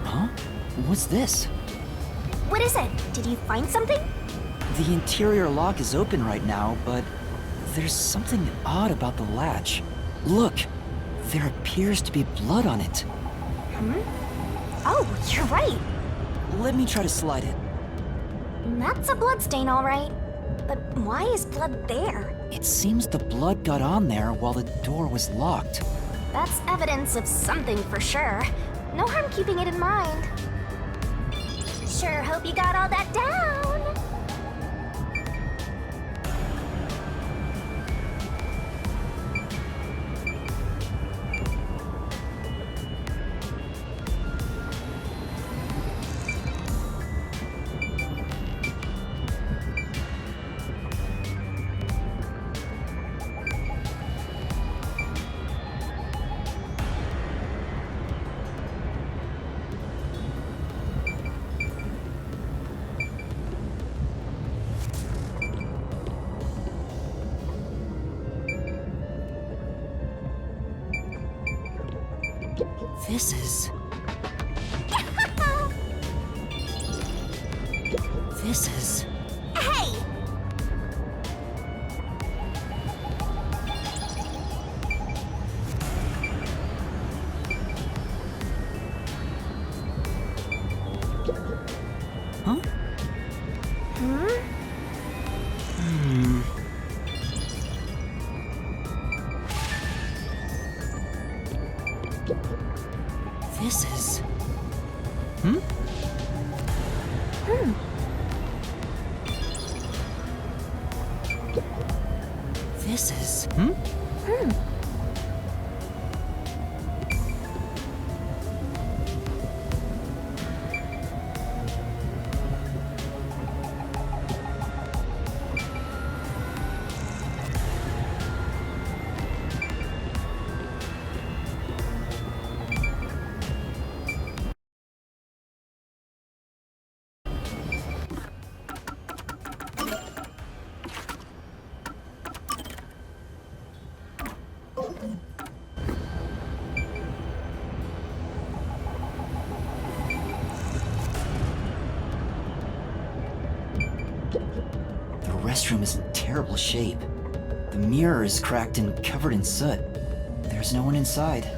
Huh? What's this?
What is it? Did you find something?
The interior lock is open right now, but there's something odd about the latch. Look, there appears to be blood on it.
Oh, you're right.
Let me try to slide it.
That's a bloodstain, all right. But why is blood there?
It seems the blood got on there while the door was locked.
That's evidence of something for sure. No harm keeping it in mind. Sure hope you got all that down.
This is... This is...
Hey!
Huh? This is... This is... The restroom is in terrible shape. The mirror is cracked and covered in soot. There's no one inside.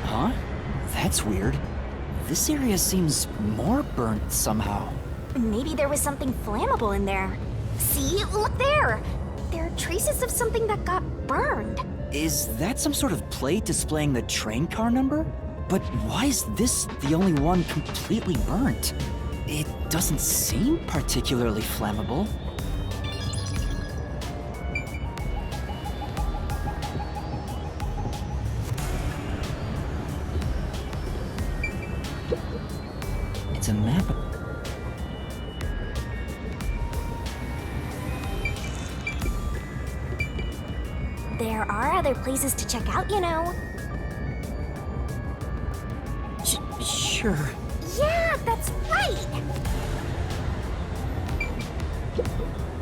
Huh? That's weird. This area seems more burnt somehow.
Maybe there was something flammable in there. See? Look there! There are traces of something that got burned.
Is that some sort of plate displaying the train car number? But why is this the only one completely burnt? It doesn't seem particularly flammable. It's a map.
There are other places to check out, you know.
Sure.
Yeah, that's right!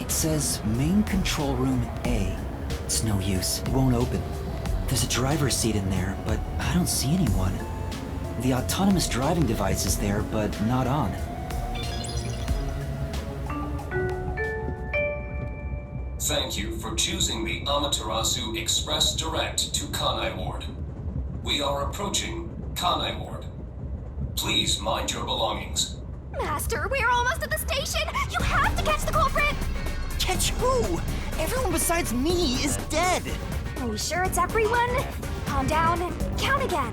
It says main control room A. It's no use. It won't open. There's a driver's seat in there, but I don't see anyone. The autonomous driving device is there, but not on.
Thank you for choosing the Amaterasu Express Direct to Kanai Ward. We are approaching Kanai Ward. Please mind your belongings.
Master, we're almost at the station! You have to catch the culprit!
Catch who? Everyone besides me is dead!
Are you sure it's everyone? Calm down and count again.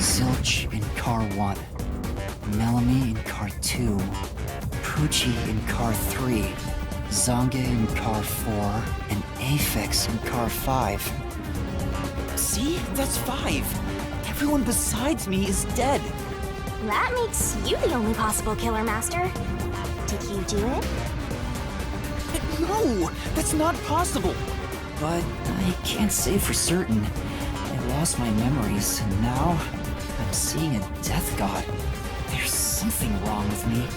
Zilch in car 1. Melanie in car 2. Poochie in car 3. Zange in car 4. And Aphex in car 5. See? That's 5. Everyone besides me is dead.
That makes you the only possible killer, Master. Did you do it?
No, that's not possible. But I can't say for certain. I lost my memories, and now I'm seeing a death god. There's something wrong with me.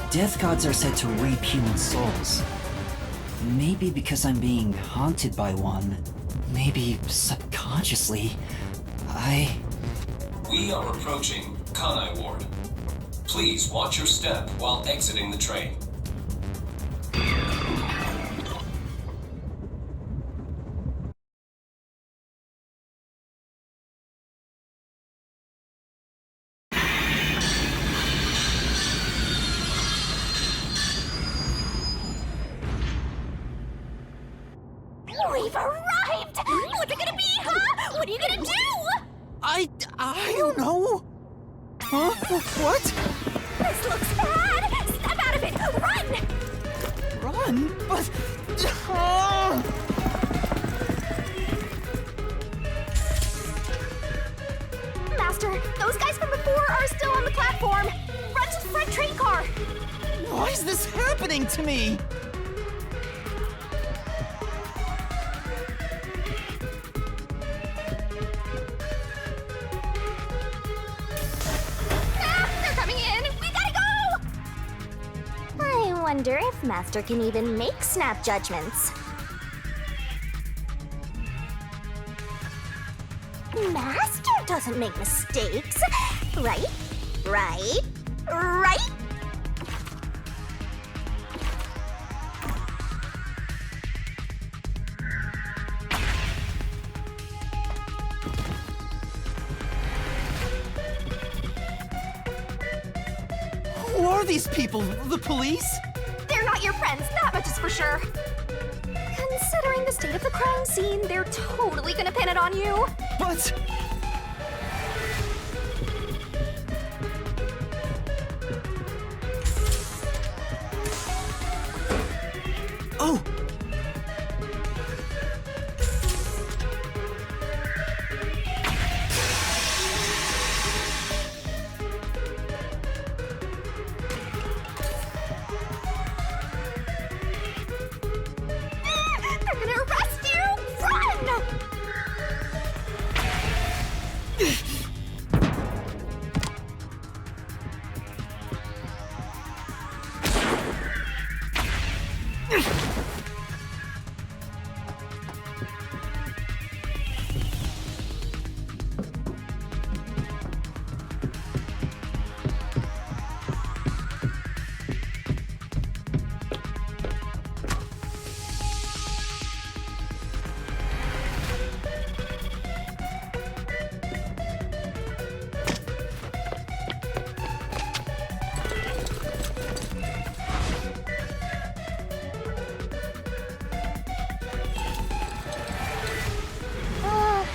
Death gods are said to reap human souls. Maybe because I'm being haunted by one. Maybe subconsciously.
We are approaching Kanai Ward. Please watch your step while exiting the train.
We've arrived! What's it gonna be, huh? What are you gonna do?
I don't know. Huh? What?
This looks bad! Step out of it! Run!
Run? But...
Master, those guys from before are still on the platform. Run to the front train car.
Why is this happening to me?
They're coming in! We gotta go! I wonder if Master can even make snap judgments. Master doesn't make mistakes. Right? Right? Right?
Who are these people? The police?
They're not your friends, that much is for sure. Considering the state of the crime scene, they're totally gonna pin it on you.
But... Oh!
They're gonna arrest you! Run!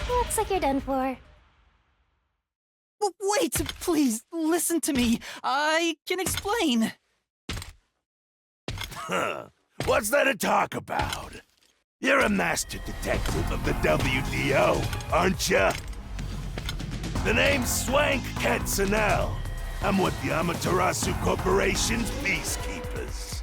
Looks like you're done for.
Wait, please, listen to me. I can explain.
Huh. What's there to talk about? You're a master detective of the WDO, aren't ya? The name's Swank Katsunel. I'm with the Amaterasu Corporation's peacekeepers.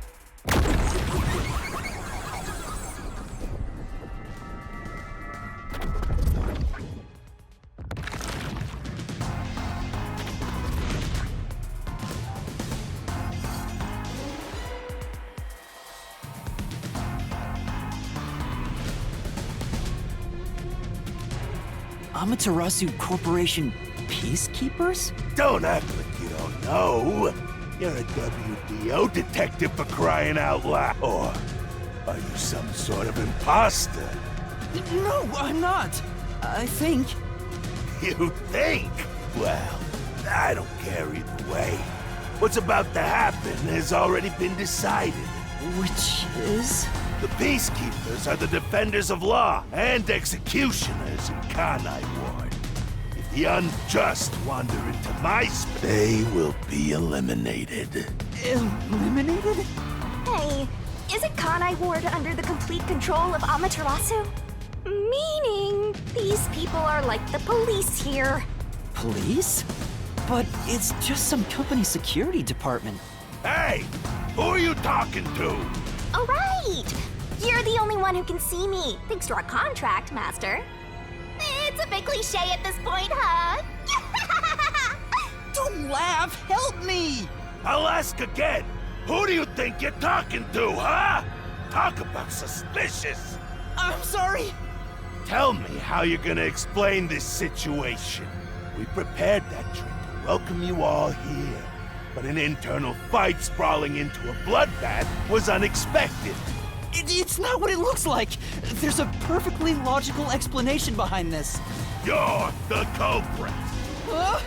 Amaterasu Corporation peacekeepers?
Don't act like you don't know. You're a WDO detective for crying out loud. Or are you some sort of imposter?
No, I'm not. I think...
You think? Well, I don't care either way. What's about to happen has already been decided.
Which is?
The Peacekeepers are the defenders of law and executioners in Kanai Ward. If the unjust wander into my space, they will be eliminated.
Eliminated?
Hey, isn't Kanai Ward under the complete control of Amaterasu? Meaning, these people are like the police here.
Police? But it's just some company security department.
Hey! Who are you talking to?
All right! You're the only one who can see me, thanks to our contract, Master. It's a bit cliche at this point, huh?
Don't laugh! Help me!
I'll ask again. Who do you think you're talking to, huh? Talk about suspicious.
I'm sorry!
Tell me how you're gonna explain this situation. We prepared that train to welcome you all here, but an internal fight sprawling into a bloodbath was unexpected.
It's not what it looks like! There's a perfectly logical explanation behind this.
You're the culprit.
Huh?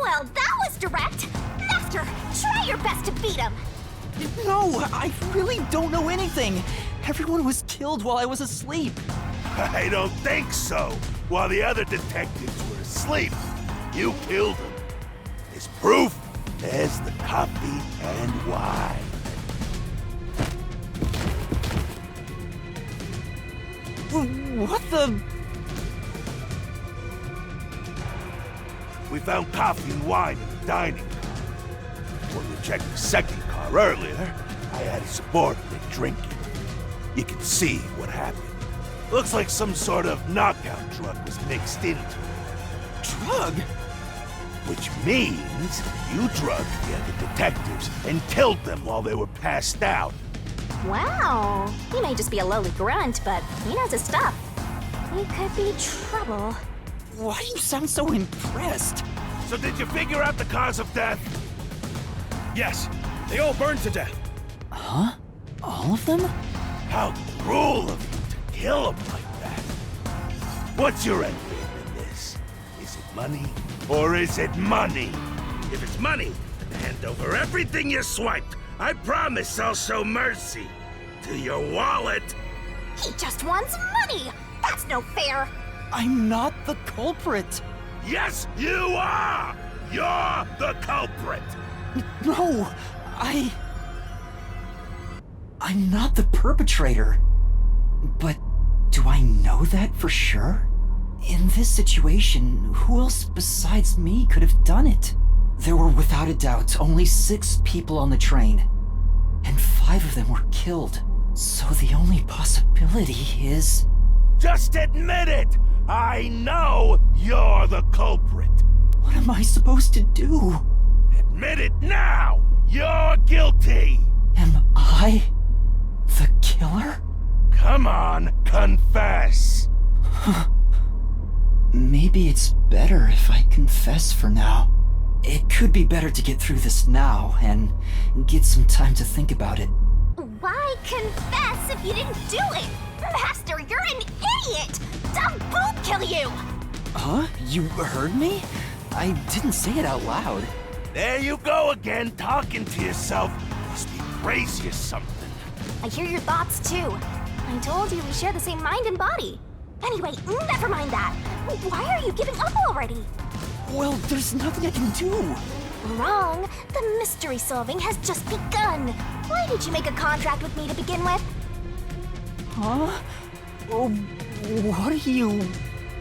Well, that was direct. Master, try your best to beat him.
No, I really don't know anything. Everyone was killed while I was asleep.
I don't think so. While the other detectives were asleep, you killed them. As proof, there's the coffee and wine.
What the...
We found coffee and wine in the dining car. When we checked the second car earlier, I had a subordinate drink it. You can see what happened. Looks like some sort of knockout drug was mixed into it.
drug?
Which means you drugged the other detectives and killed them while they were passed out.
Wow. He may just be a lowly grunt, but he knows his stuff. He could be trouble.
Why do you sound so impressed?
So did you figure out the cause of death?
Yes, they all burned to death.
Huh? All of them?
How cruel of you to kill them like that. What's your end game in this? Is it money or is it money? If it's money, then hand over everything you swiped. I promise I'll show mercy to your wallet.
He just wants money. That's no fair.
I'm not the culprit.
Yes, you are! You're the culprit!
No, I'm not the perpetrator. But do I know that for sure? In this situation, who else besides me could have done it? There were without a doubt only 6 people on the train, and 5 of them were killed. So the only possibility is...
Just admit it! I know you're the culprit!
What am I supposed to do?
Admit it now! You're guilty!
Am I the killer?
Come on, confess!
Maybe it's better if I confess for now. It could be better to get through this now and get some time to think about it.
Why confess if you didn't do it? Master, you're an idiot! Dumb boob kill you!
Huh? You heard me? I didn't say it out loud.
There you go again, talking to yourself. Must be crazy or something.
I hear your thoughts too. I told you we share the same mind and body. Anyway, never mind that. Why are you giving up already?
Well, there's nothing I can do.
Wrong. The mystery solving has just begun. Why did you make a contract with me to begin with?
Huh? Oh, what do you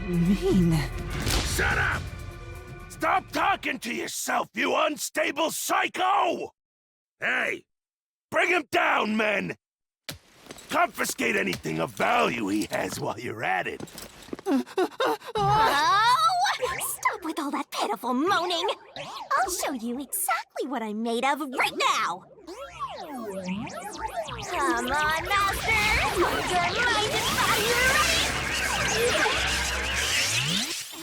mean?
Shut up! Stop talking to yourself, you unstable psycho! Hey, bring him down, men! Confiscate anything of value he has while you're at it.
Oh! Stop with all that pitiful moaning. I'll show you exactly what I'm made of right now. Come on, Master! Your mind and body ready!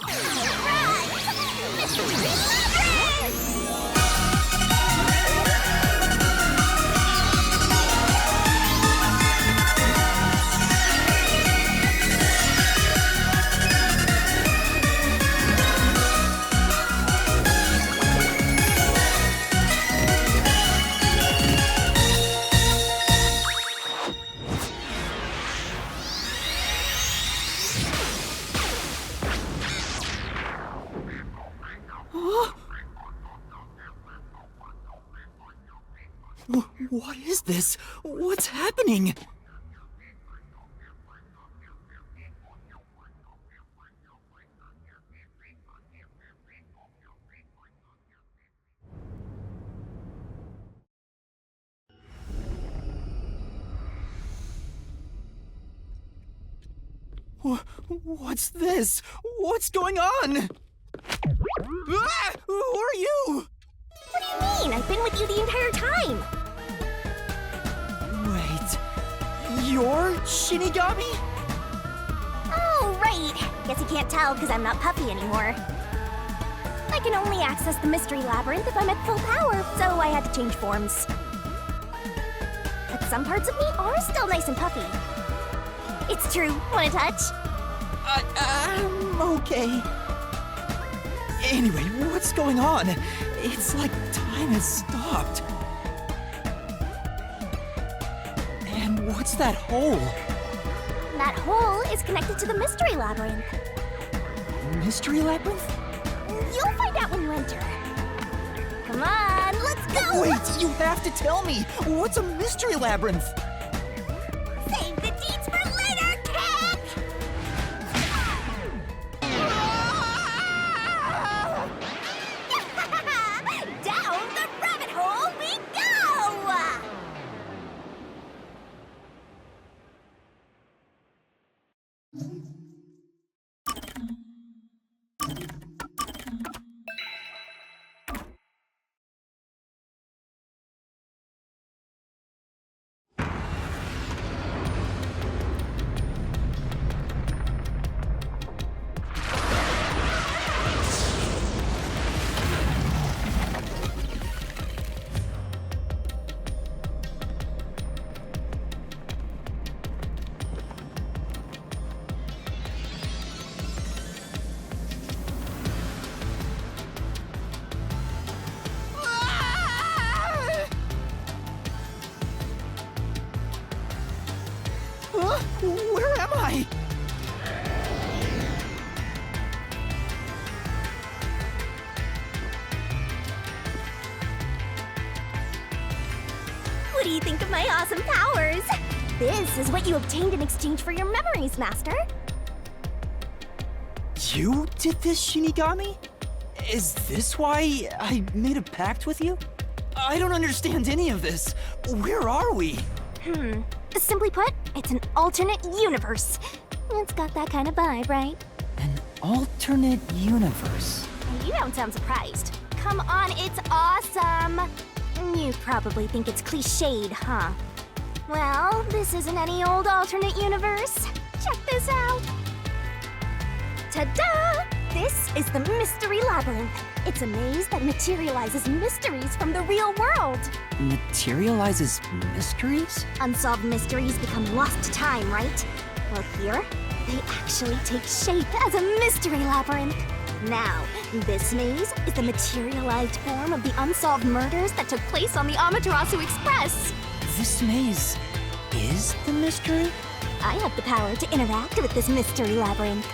Alright! Mystery Labyrinth!
What is this? What's happening? What's this? What's going on? Ah! Who are you?
What do you mean? I've been with you the entire time!
Wait, you're Shinigami?
Oh, right! Guess you can't tell because I'm not Puffy anymore. I can only access the Mystery Labyrinth if I'm at full power, so I had to change forms. But some parts of me are still nice and puffy. It's true. Want a touch?
I'm okay. Anyway, what's going on? It's like time has stopped. And what's that hole?
That hole is connected to the Mystery Labyrinth.
Mystery Labyrinth?
You'll find out when you enter. Come on, let's go!
Wait, you have to tell me! What's a Mystery Labyrinth?
Save the deeds for later, Kick! Down the rabbit hole we go!
Huh? Where am I?
What do you think of my awesome powers? This is what you obtained in exchange for your memories, Master.
You did this, Shinigami? Is this why I made a pact with you? I don't understand any of this. Where are we?
Simply put, it's an alternate universe. It's got that kind of vibe, right?
An alternate universe.
You don't sound surprised. Come on, it's awesome! You probably think it's cliched, huh? Well, this isn't any old alternate universe. Check this out! Ta-da! This is the Mystery Labyrinth. It's a maze that materializes mysteries from the real world.
Materializes mysteries?
Unsolved mysteries become lost to time, right? Well, here, they actually take shape as a mystery labyrinth. Now, this maze is the materialized form of the unsolved murders that took place on the Amaterasu Express.
This maze is the mystery?
I have the power to interact with this mystery labyrinth.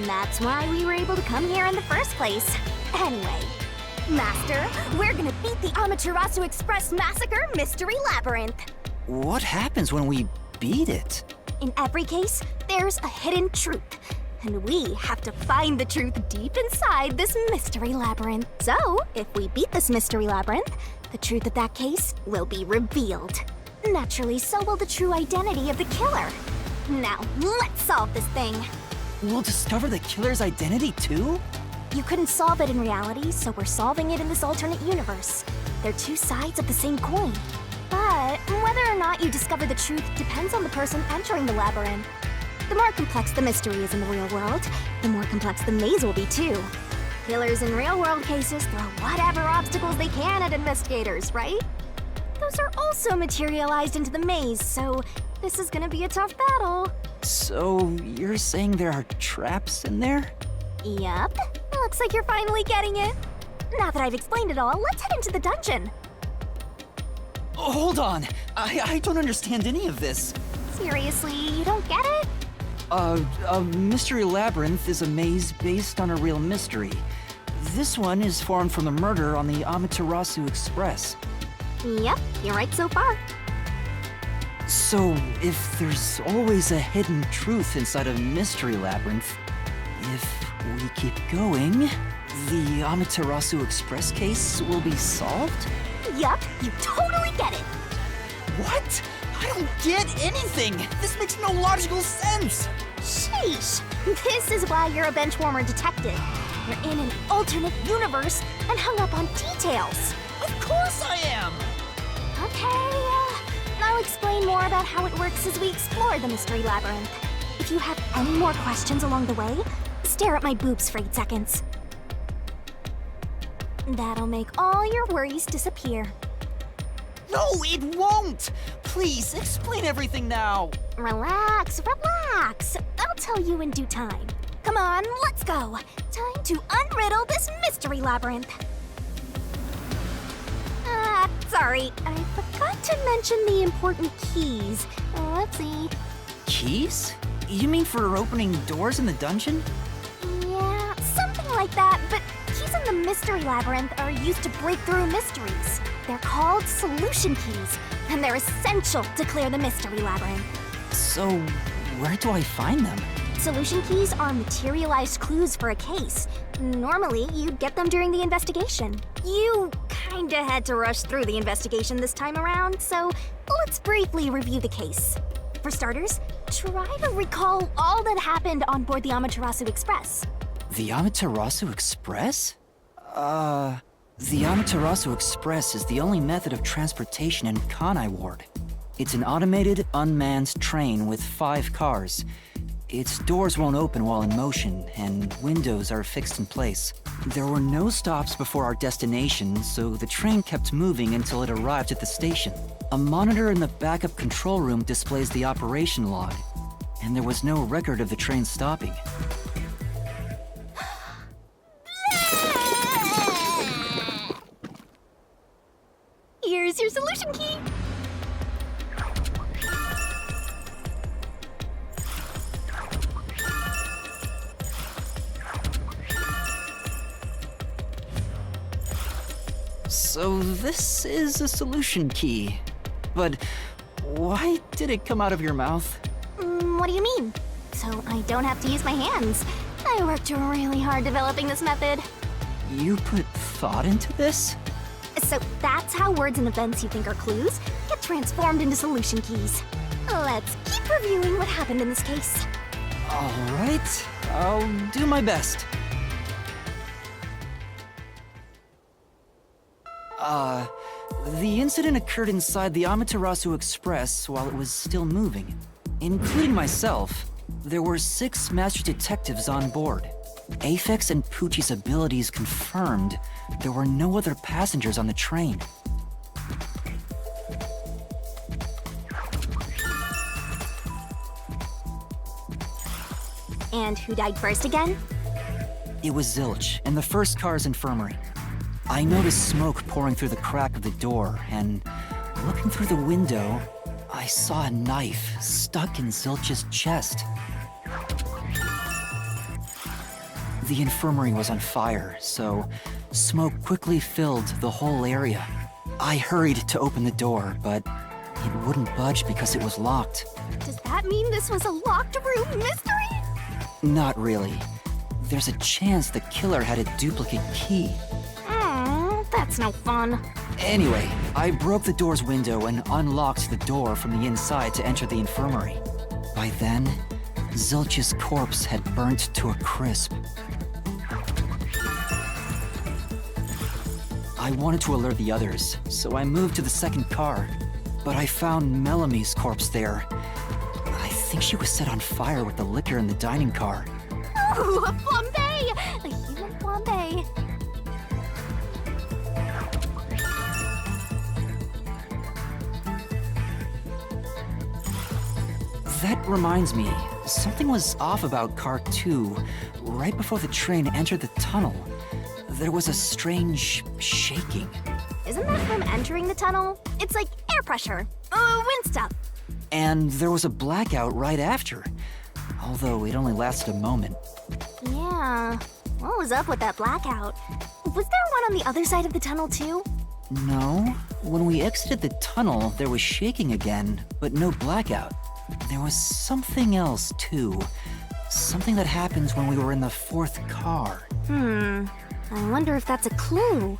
That's why we were able to come here in the first place. Anyway, Master, we're gonna beat the Amaterasu Express Massacre Mystery Labyrinth.
What happens when we beat it?
In every case, there's a hidden truth. And we have to find the truth deep inside this mystery labyrinth. So, if we beat this mystery labyrinth, the truth of that case will be revealed. Naturally, so will the true identity of the killer. Now, let's solve this thing.
We'll discover the killer's identity too?
You couldn't solve it in reality, so we're solving it in this alternate universe. They're two sides of the same coin. But whether or not you discover the truth depends on the person entering the labyrinth. The more complex the mystery is in the real world, the more complex the maze will be too. Killers in real-world cases throw whatever obstacles they can at investigators, right? Those are also materialized into the maze, so this is gonna be a tough battle.
So, you're saying there are traps in there?
Yup. Looks like you're finally getting it. Now that I've explained it all, let's head into the dungeon.
Hold on! I don't understand any of this.
Seriously, you don't get it?
A mystery labyrinth is a maze based on a real mystery. This one is formed from the murder on the Amaterasu Express.
Yep, you're right so far.
So, if there's always a hidden truth inside a mystery labyrinth, if we keep going, the Amaterasu Express case will be solved?
Yup, you totally get it.
What? I don't get anything! This makes no logical sense!
Shh! Sheesh! This is why you're a benchwarmer detective. You're in an alternate universe and hung up on details.
Of course I am!
Okay, I'll explain more about how it works as we explore the Mystery Labyrinth. If you have any more questions along the way, stare at my boobs for 8 seconds. That'll make all your worries disappear.
No, it won't! Please, explain everything now!
Relax, relax. I'll tell you in due time. Come on, let's go. Time to unriddle this Mystery Labyrinth. Sorry, I forgot to mention the important keys. Whoopsie.
Keys? You mean for opening doors in the dungeon?
Yeah, something like that, but keys in the Mystery Labyrinth are used to break through mysteries. They're called solution keys, and they're essential to clear the Mystery Labyrinth.
So, where do I find them?
Solution keys are materialized clues for a case. Normally, you'd get them during the investigation. You kinda had to rush through the investigation this time around, so let's briefly review the case. For starters, try to recall all that happened on board the Amaterasu Express.
The Amaterasu Express? The Amaterasu Express is the only method of transportation in Kanai Ward. It's an automated, unmanned train with 5 cars. Its doors won't open while in motion, and windows are fixed in place. There were no stops before our destination, so the train kept moving until it arrived at the station. A monitor in the backup control room displays the operation log, and there was no record of the train stopping.
Here's your solution key.
So this is a solution key. But why did it come out of your mouth?
What do you mean? So I don't have to use my hands. I worked really hard developing this method.
You put thought into this?
So that's how words and events you think are clues get transformed into solution keys. Let's keep reviewing what happened in this case.
All right, I'll do my best. The incident occurred inside the Amaterasu Express while it was still moving. Including myself, there were 6 master detectives on board. Aphex and Poochie's abilities confirmed there were no other passengers on the train.
And who died first again?
It was Zilch, in the first car's infirmary. I noticed smoke pouring through the crack of the door, and looking through the window, I saw a knife stuck in Zilch's chest. The infirmary was on fire, so smoke quickly filled the whole area. I hurried to open the door, but it wouldn't budge because it was locked.
Does that mean this was a locked room mystery?
Not really. There's a chance the killer had a duplicate key.
That's no fun.
Anyway, I broke the door's window and unlocked the door from the inside to enter the infirmary. By then, Zilch's corpse had burnt to a crisp. I wanted to alert the others, so I moved to the second car. But I found Melamie's corpse there. I think she was set on fire with the liquor in the dining car.
Ooh, a flambe! A human flambe.
That reminds me, something was off about Car 2. Right before the train entered the tunnel, there was a strange shaking.
Isn't that from entering the tunnel? It's like air pressure. Wind stuff.
And there was a blackout right after, although it only lasted a moment.
Yeah. What was up with that blackout? Was there one on the other side of the tunnel too?
No. When we exited the tunnel, there was shaking again, but no blackout. There was something else, too. Something that happens when we were in the 4th car.
I wonder if that's a clue.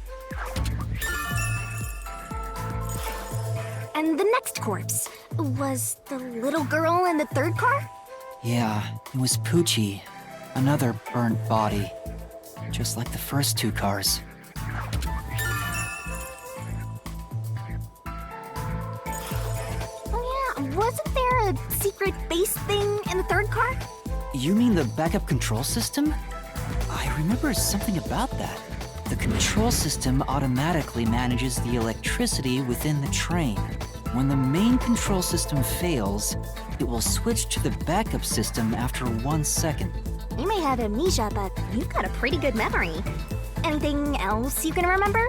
And the next corpse, was the little girl in the 3rd car?
Yeah, it was Poochie. Another burnt body. Just like the first two cars.
Oh yeah, wasn't there a secret base thing in the third car?
You mean the backup control system? I remember something about that. The control system automatically manages the electricity within the train. When the main control system fails, it will switch to the backup system after 1 second.
You may have amnesia, but you've got a pretty good memory. Anything else you can remember?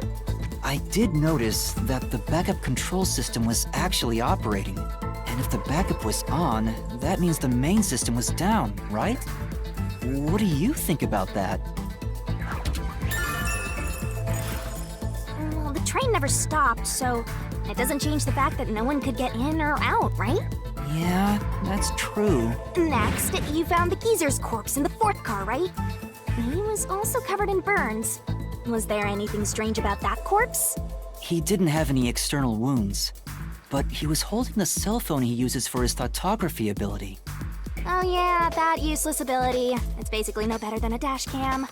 I did notice that the backup control system was actually operating. And if the backup was on, that means the main system was down, right? What do you think about that?
Well, the train never stopped, so it doesn't change the fact that no one could get in or out, right?
Yeah, that's true.
Next, you found the geezer's corpse in the fourth car, right? He was also covered in burns. Was there anything strange about that corpse?
He didn't have any external wounds, but he was holding the cell phone he uses for his photography ability.
Oh yeah, that useless ability. It's basically no better than a dash cam.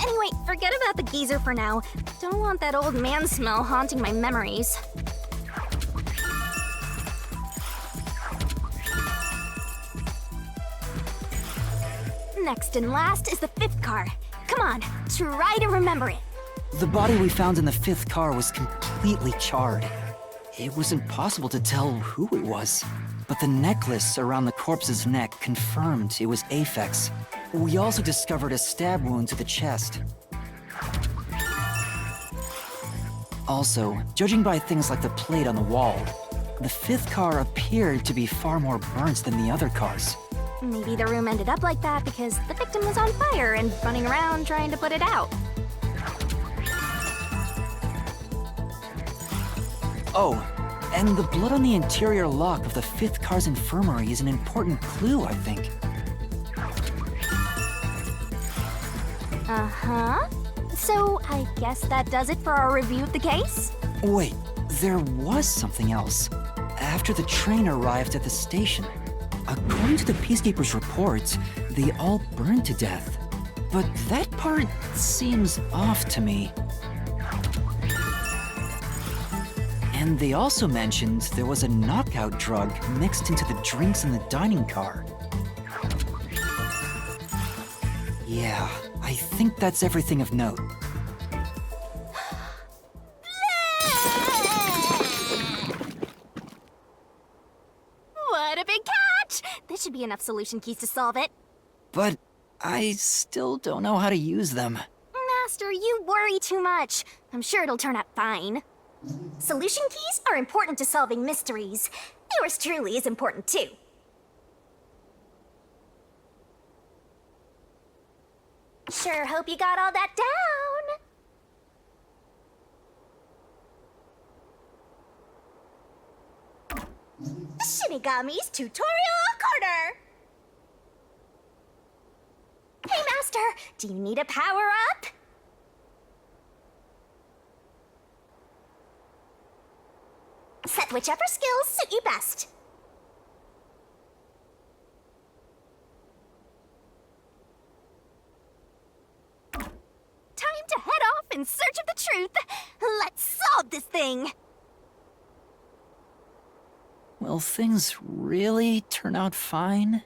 Anyway, forget about the geezer for now. Don't want that old man smell haunting my memories. Next and last is the fifth car. Come on, try to remember it.
The body we found in the fifth car was completely charred. It was impossible to tell who it was, but the necklace around the corpse's neck confirmed it was Aphex. We also discovered a stab wound to the chest. Also, judging by things like the plate on the wall, the fifth car appeared to be far more burnt than the other cars.
Maybe the room ended up like that because the victim was on fire and running around trying to put it out.
Oh, and the blood on the interior lock of the fifth car's infirmary is an important clue, I think.
Uh-huh. So, I guess that does it for our review of the case?
Wait, there was something else. After the train arrived at the station, according to the Peacekeepers' reports, they all burned to death. But that part seems off to me. And they also mentioned there was a knockout drug mixed into the drinks in the dining car. Yeah, I think that's everything of note.
What a big catch! This should be enough solution keys to solve it.
But I still don't know how to use them.
Master, you worry too much. I'm sure it'll turn out fine. Solution keys are important to solving mysteries. Yours truly is important too. Sure hope you got all that down. Shinigami's Tutorial Corner! Hey, Master! Do you need a power-up? Set whichever skills suit you best. Time to head off in search of the truth. Let's solve this thing.
Will things really turn out fine?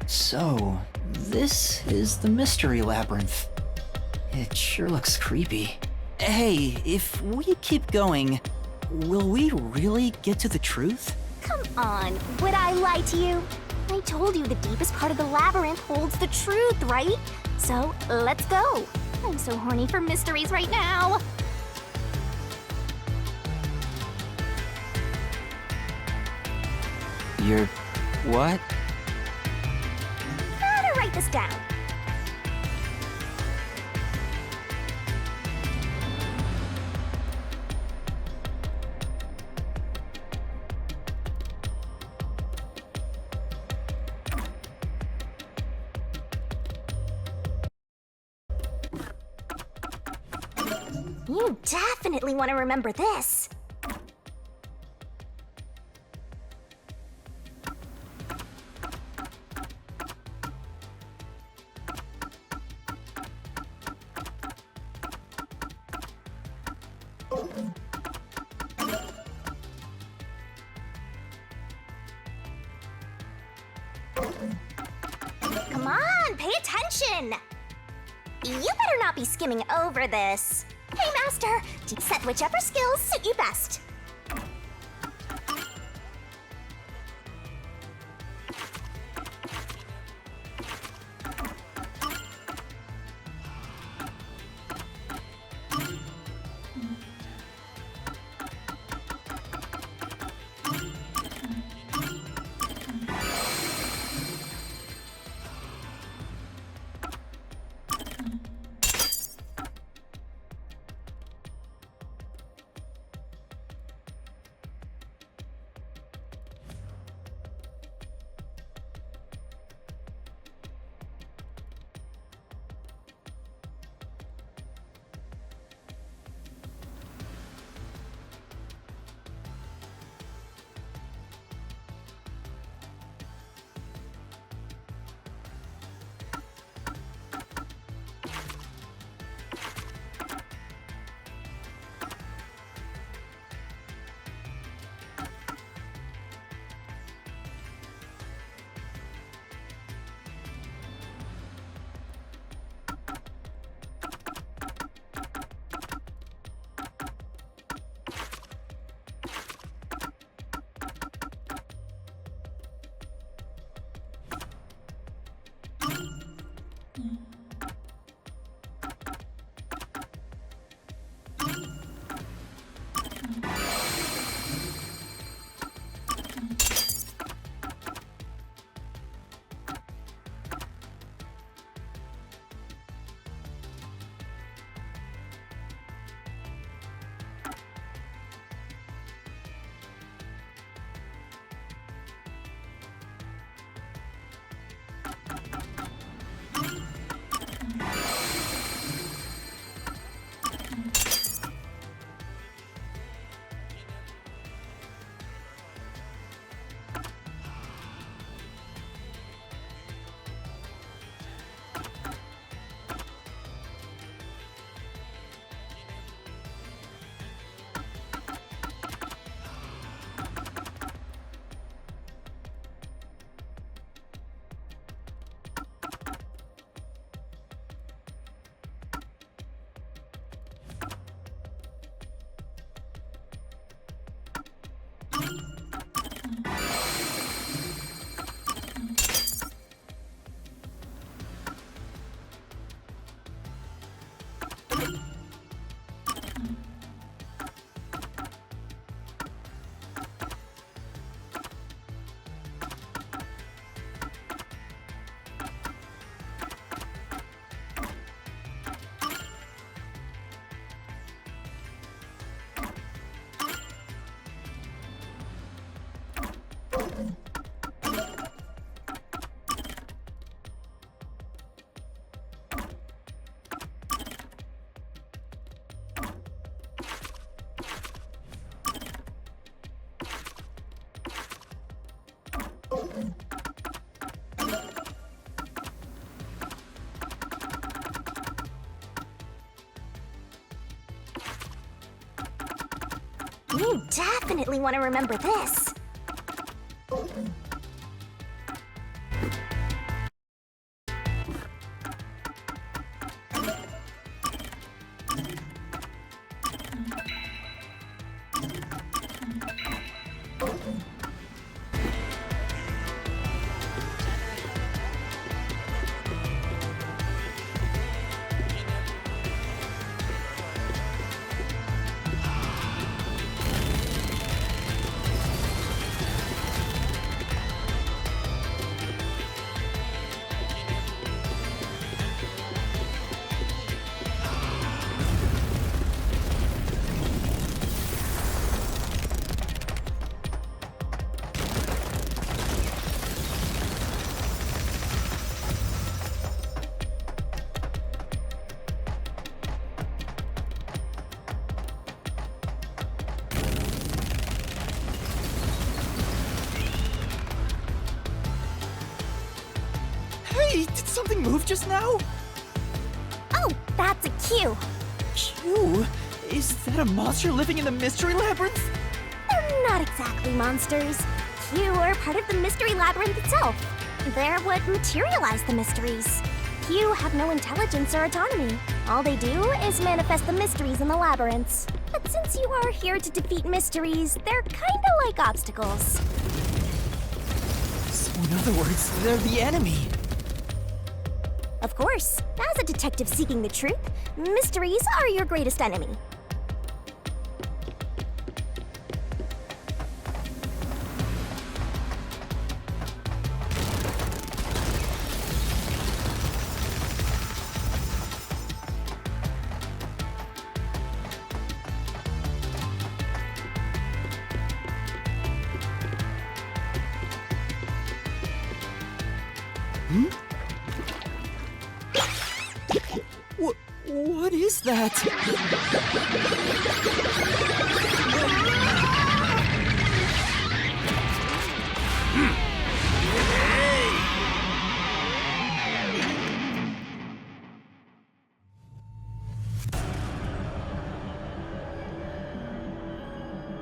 So, this is the Mystery Labyrinth. It sure looks creepy. Hey, if we keep going, will we really get to the truth?
Come on, would I lie to you? I told you the deepest part of the labyrinth holds the truth, right? So, let's go. I'm so horny for mysteries right now.
You're... what?
Gotta write this down. You definitely want to remember this. Come on, pay attention! You better not be skimming over this. Hey, Master, set whichever skills suit you best. You definitely want to remember this.
Hey, did something move just now?
Oh, that's a Q.
Q? Is that a monster living in the Mystery Labyrinth?
They're not exactly monsters. Q are part of the Mystery Labyrinth itself. They're what materialize the mysteries. Q have no intelligence or autonomy. All they do is manifest the mysteries in the labyrinths. But since you are here to defeat mysteries, they're kinda like obstacles.
So in other words, they're the enemy.
Of course, as a detective seeking the truth, mysteries are your greatest enemy.
What is that?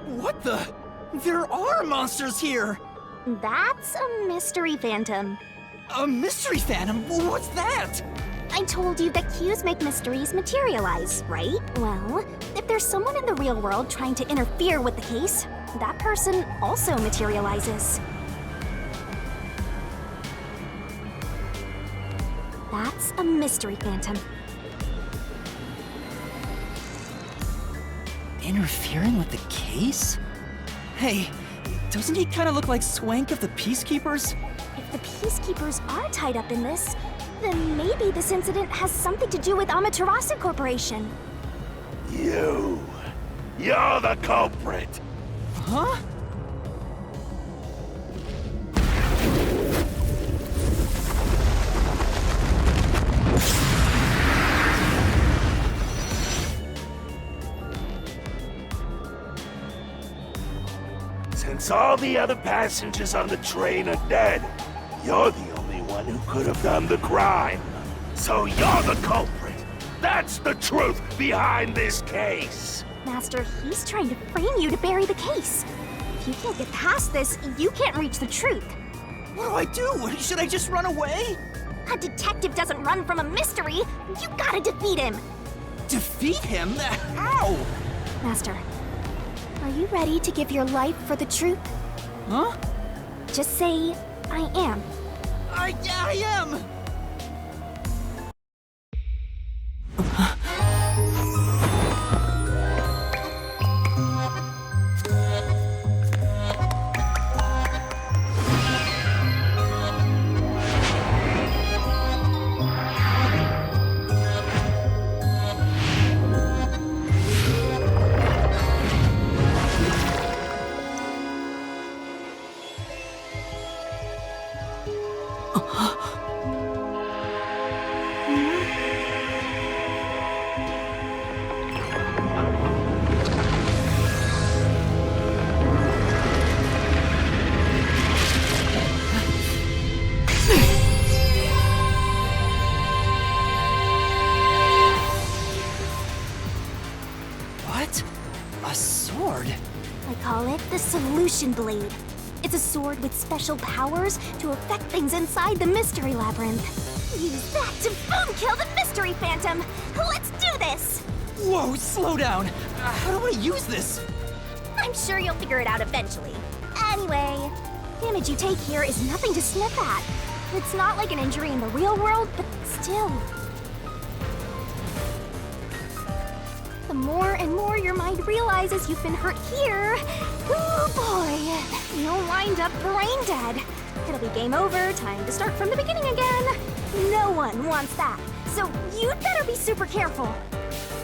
What the? There are monsters here!
That's a mystery phantom.
A mystery phantom? What's that?
I told you that Qs make mysteries materialize, right? Well, if there's someone in the real world trying to interfere with the case, that person also materializes. That's a mystery phantom.
Interfering with the case? Hey, doesn't he kind of look like Swank of the Peacekeepers?
If the Peacekeepers are tied up in this, then maybe this incident has something to do with Amaterasu Corporation.
You're the culprit!
Huh?
Since all the other passengers on the train are dead, you're the only one who could have done the crime. So you're the culprit. That's the truth behind this case.
Master, he's trying to frame you to bury the case. If you can't get past this, you can't reach the truth.
What do I do? Should I just run away?
A detective doesn't run from a mystery. You gotta defeat him.
Defeat him? How?
Master, are you ready to give your life for the truth?
Huh?
Just say, I am.
I am! What? A sword?
I call it the Solution Blade. It's a sword with special powers to affect things inside the Mystery Labyrinth. Use that to boom kill the Mystery Phantom! Let's do this!
Whoa, slow down! How do I use this?
I'm sure you'll figure it out eventually. Anyway, damage you take here is nothing to sniff at. It's not like an injury in the real world, but still. The more and more your mind realizes you've been hurt here, oh boy, you'll wind up brain dead. It'll be game over, time to start from the beginning again. No one wants that, so you'd better be super careful.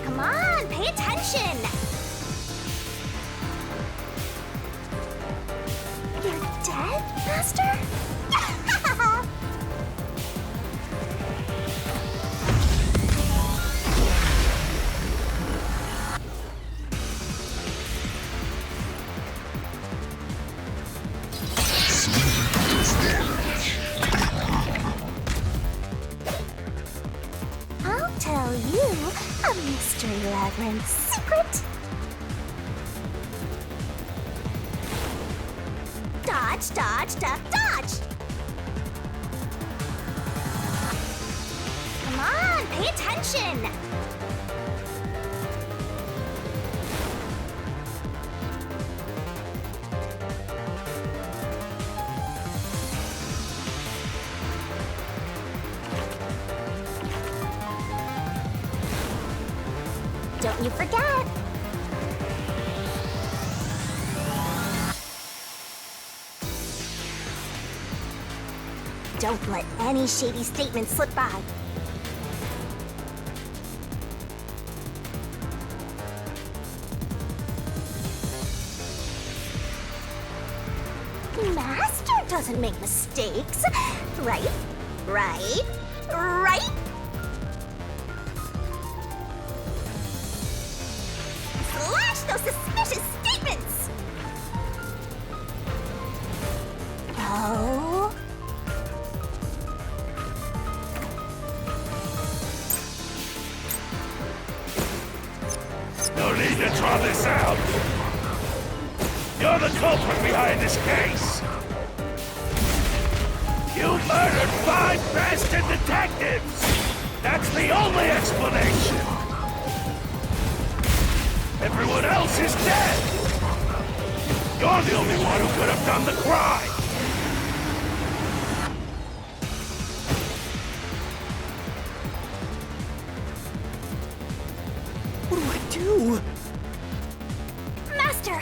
Come on, pay attention! You're dead, Master?
boyfriend's secret? Dodge, dodge, duck, dodge! Come on, pay attention! Don't you forget! Don't let any shady statements slip by. Master doesn't make mistakes, right? Right? Right? Slash those suspicious statements! Oh?
No need to draw this out. You're the culprit behind this case. You murdered 5 bastard detectives. That's the only explanation. Everyone else is dead. You're the only one who could have done the crime.
What do I do?
Master!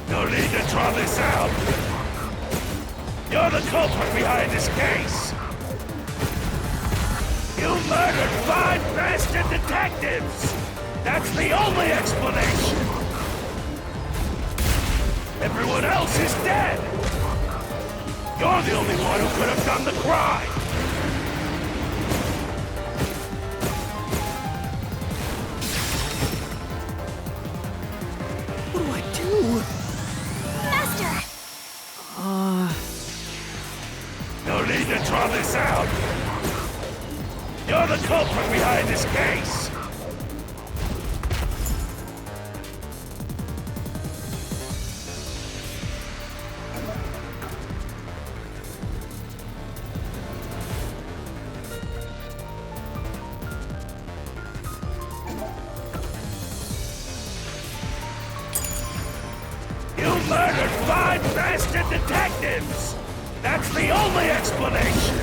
No need to draw this out. You're the culprit behind this case. You murdered 5 bastard detectives. That's the only explanation. Everyone else is dead. You're the only one who could have done the crime.
What do I do?
Master!
No need to draw this out. You're the culprit behind this case. You murdered 5 bastard detectives! That's the only explanation!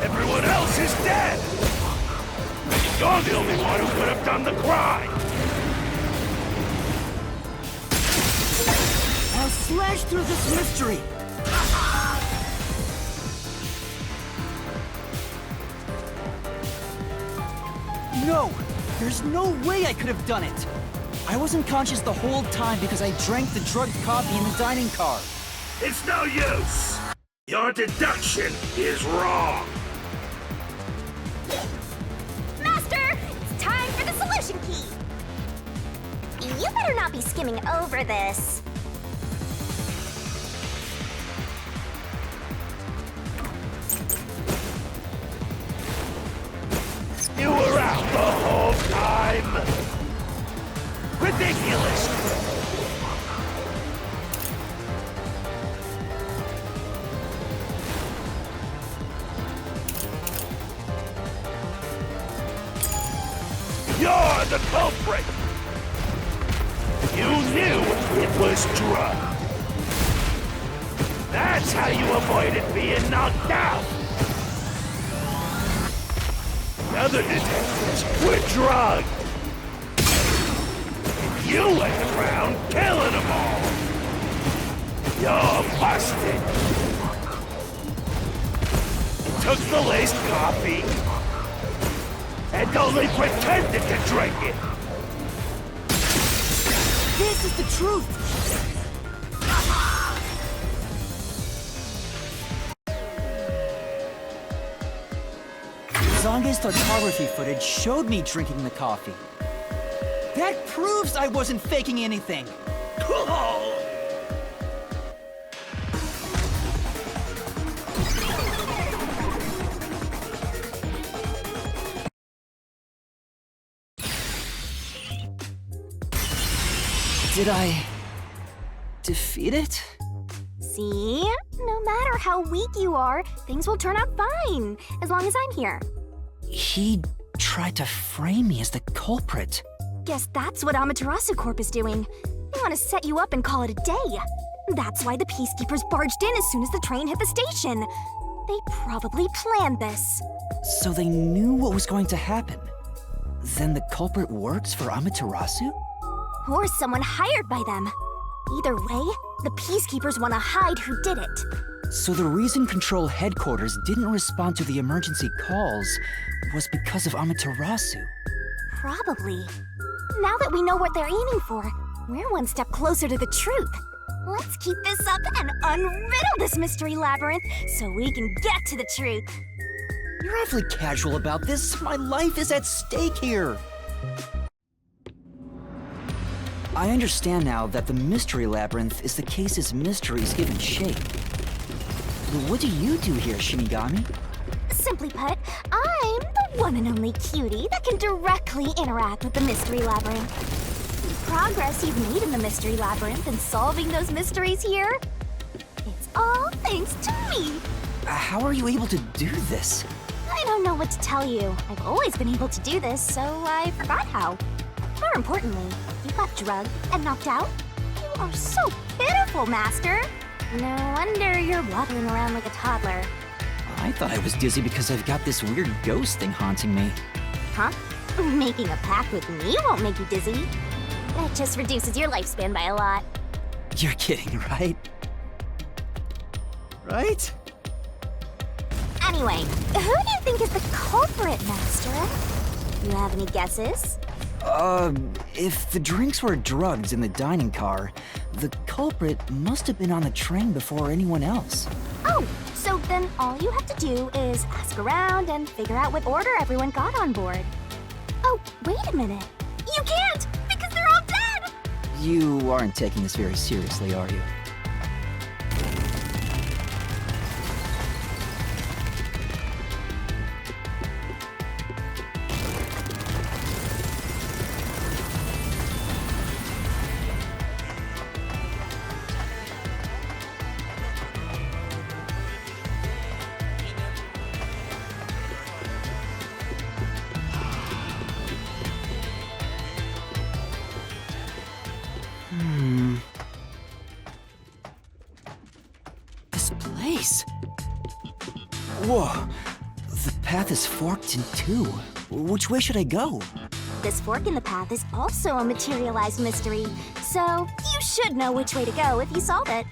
Everyone else is dead! You're the only one who could have done the crime!
I'll slash through this mystery! No! There's no way I could have done it! I wasn't conscious the whole time because I drank the drugged coffee in the dining car.
It's no use! Your deduction is wrong!
Master! It's time for the solution key! You better not be skimming over this.
You were out the whole time! Ridiculous! You're the culprit! You knew it was drugged. That's how you avoided being knocked out! The other detectives were drugged! You went around killing them all! You're busted! You took the laced coffee and only pretended to drink it!
This is the truth! Zange's photography footage showed me drinking the coffee. That proves I wasn't faking anything! Did I defeat it?
See? No matter how weak you are, things will turn out fine, as long as I'm here.
He tried to frame me as the culprit.
Guess that's what Amaterasu Corp is doing. They want to set you up and call it a day. That's why the Peacekeepers barged in as soon as the train hit the station. They probably planned this.
So they knew what was going to happen. Then the culprit works for Amaterasu?
Or someone hired by them. Either way, the Peacekeepers want to hide who did it.
So the reason Control Headquarters didn't respond to the emergency calls was because of Amaterasu.
Probably. Now that we know what they're aiming for, we're one step closer to the truth. Let's keep this up and unriddle this mystery labyrinth so we can get to the truth.
You're awfully casual about this. My life is at stake here. I understand now that the mystery labyrinth is the case's mysteries given shape. What do you do here, Shinigami?
Simply put, I'm the one and only cutie that can directly interact with the mystery labyrinth. The progress you've made in the mystery labyrinth and solving those mysteries here, it's all thanks to me.
How are you able to do this?
I don't know what to tell you. I've always been able to do this, so I forgot how. More importantly, you got drugged and knocked out. You are so pitiful, Master. No wonder you're waddling around like a toddler.
I thought I was dizzy because I've got this weird ghost thing haunting me.
Huh? Making a pact with me won't make you dizzy. That just reduces your lifespan by a lot.
You're kidding, right? Right?
Anyway, who do you think is the culprit, Master? You have any guesses?
If the drinks were drugs in the dining car, the culprit must have been on the train before anyone else.
Oh, so then all you have to do is ask around and figure out what order everyone got on board. Oh, wait a minute. You can't, because they're all dead!
You aren't taking this very seriously, are you? This place. Whoa. The path is forked in two. Which way should I go?
This fork in the path is also a materialized mystery, so you should know which way to go if you solve it.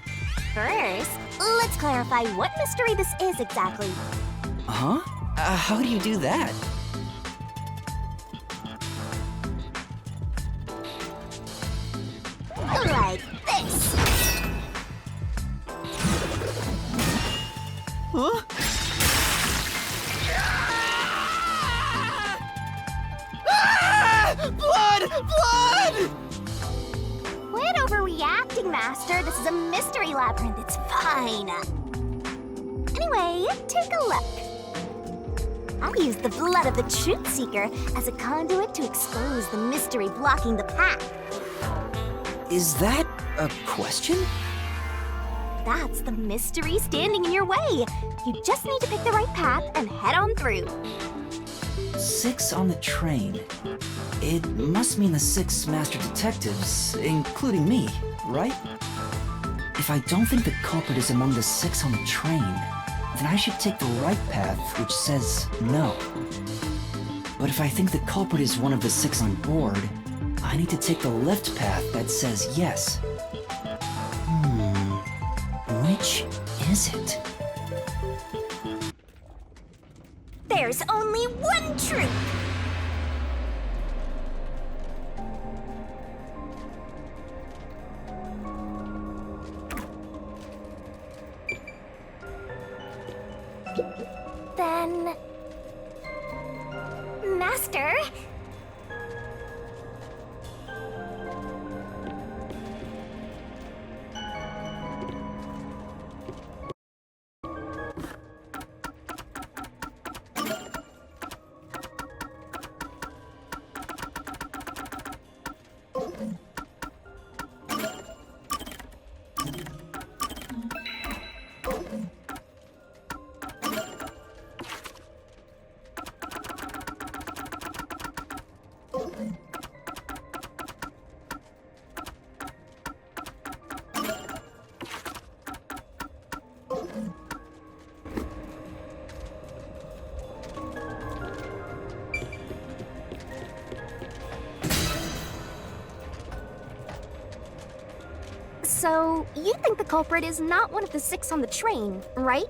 First, let's clarify what mystery this is exactly.
Huh? How do you do that?
Like this.
Huh? Blood! Blood!
Quit overreacting, Master. This is a mystery labyrinth. It's fine. Anyway, take a look. I'll use the blood of the Truth Seeker as a conduit to expose the mystery blocking the path.
Is that a question?
That's the mystery standing in your way. You just need to pick the right path and head on through.
6 on the train. It must mean the 6 master detectives, including me, right? If I don't think the culprit is among the 6 on the train, then I should take the right path, which says no. But if I think the culprit is one of the 6 on board, I need to take the left path that says yes. Which is it?
There's only one truth. Then... Master? So, you think the culprit is not one of the 6 on the train, right?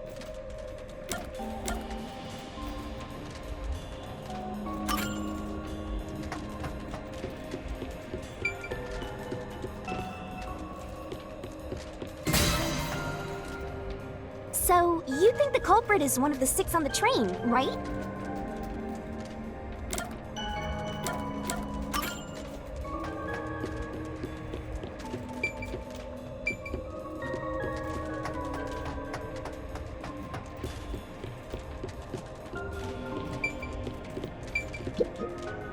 So, you think the culprit is one of the 6 on the train, right?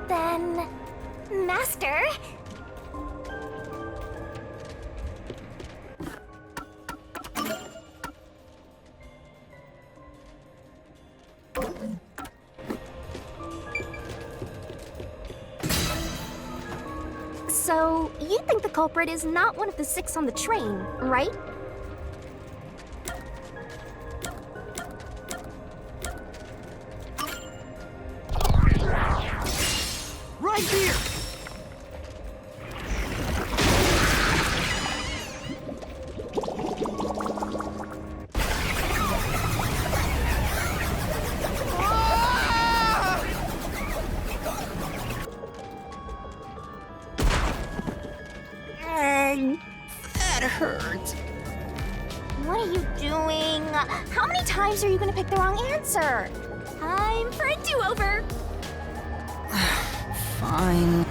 Then, Master... So, you think the culprit is not one of the 6 on the train, right?
Right here! That hurt.
What are you doing? How many times are you gonna pick the wrong answer? Time for a do-over!
Fine.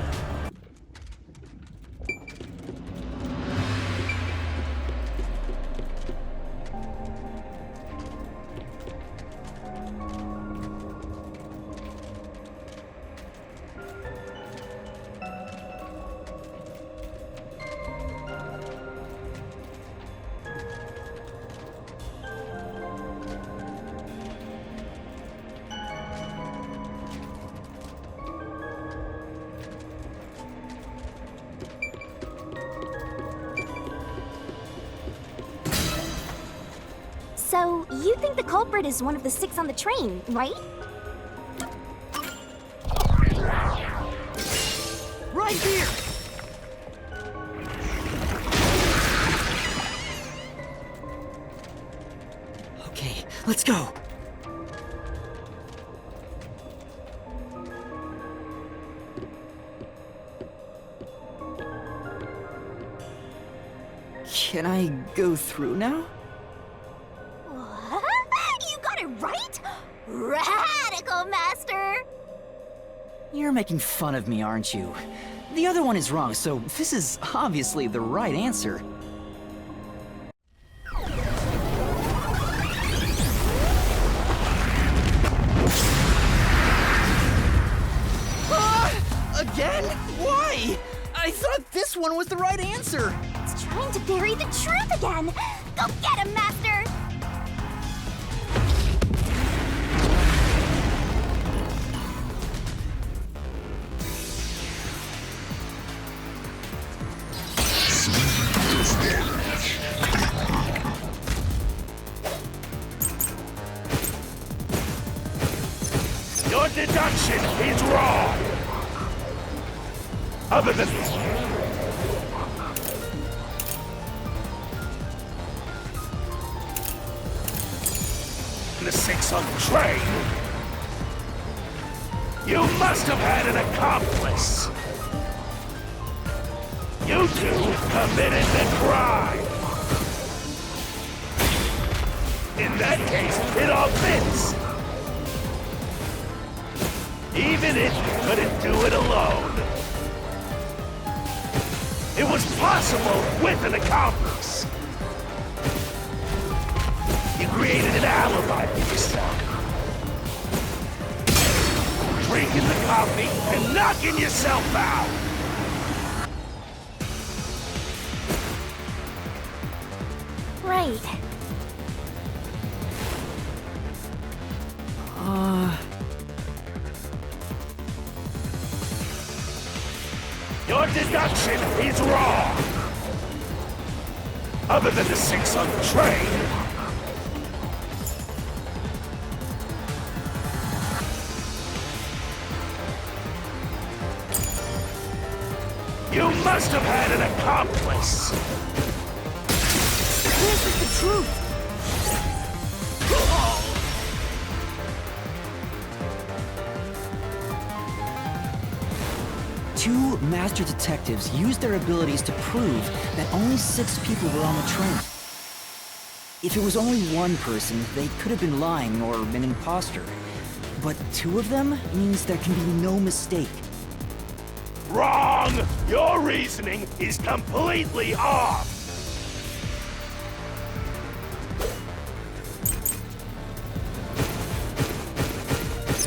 So, you think the culprit is one of the 6 on the train, right?
Right here! Okay, let's go. Can I go through now?
What? You got it right? Radical, Master!
You're making fun of me, aren't you? The other one is wrong, so this is obviously the right answer. Again? Why? I thought this one was the right answer!
It's trying to bury the truth again! Go get him, Master!
Your deduction is wrong! Other than... the 6 on the train, you must have had an accomplice! You two committed the crime! In that case, it all fits! Even if you couldn't do it alone. It was possible with an accomplice. You created an alibi for yourself. Drinking the coffee and knocking yourself out.
Right.
Your deduction is wrong. Other than the 6 on the train. You must have had an accomplice.
This is the truth!
Two master detectives used their abilities to prove that only 6 people were on the train. If it was only one person, they could have been lying or an imposter. But 2 of them means there can be no mistake.
Wrong! Your reasoning is completely off!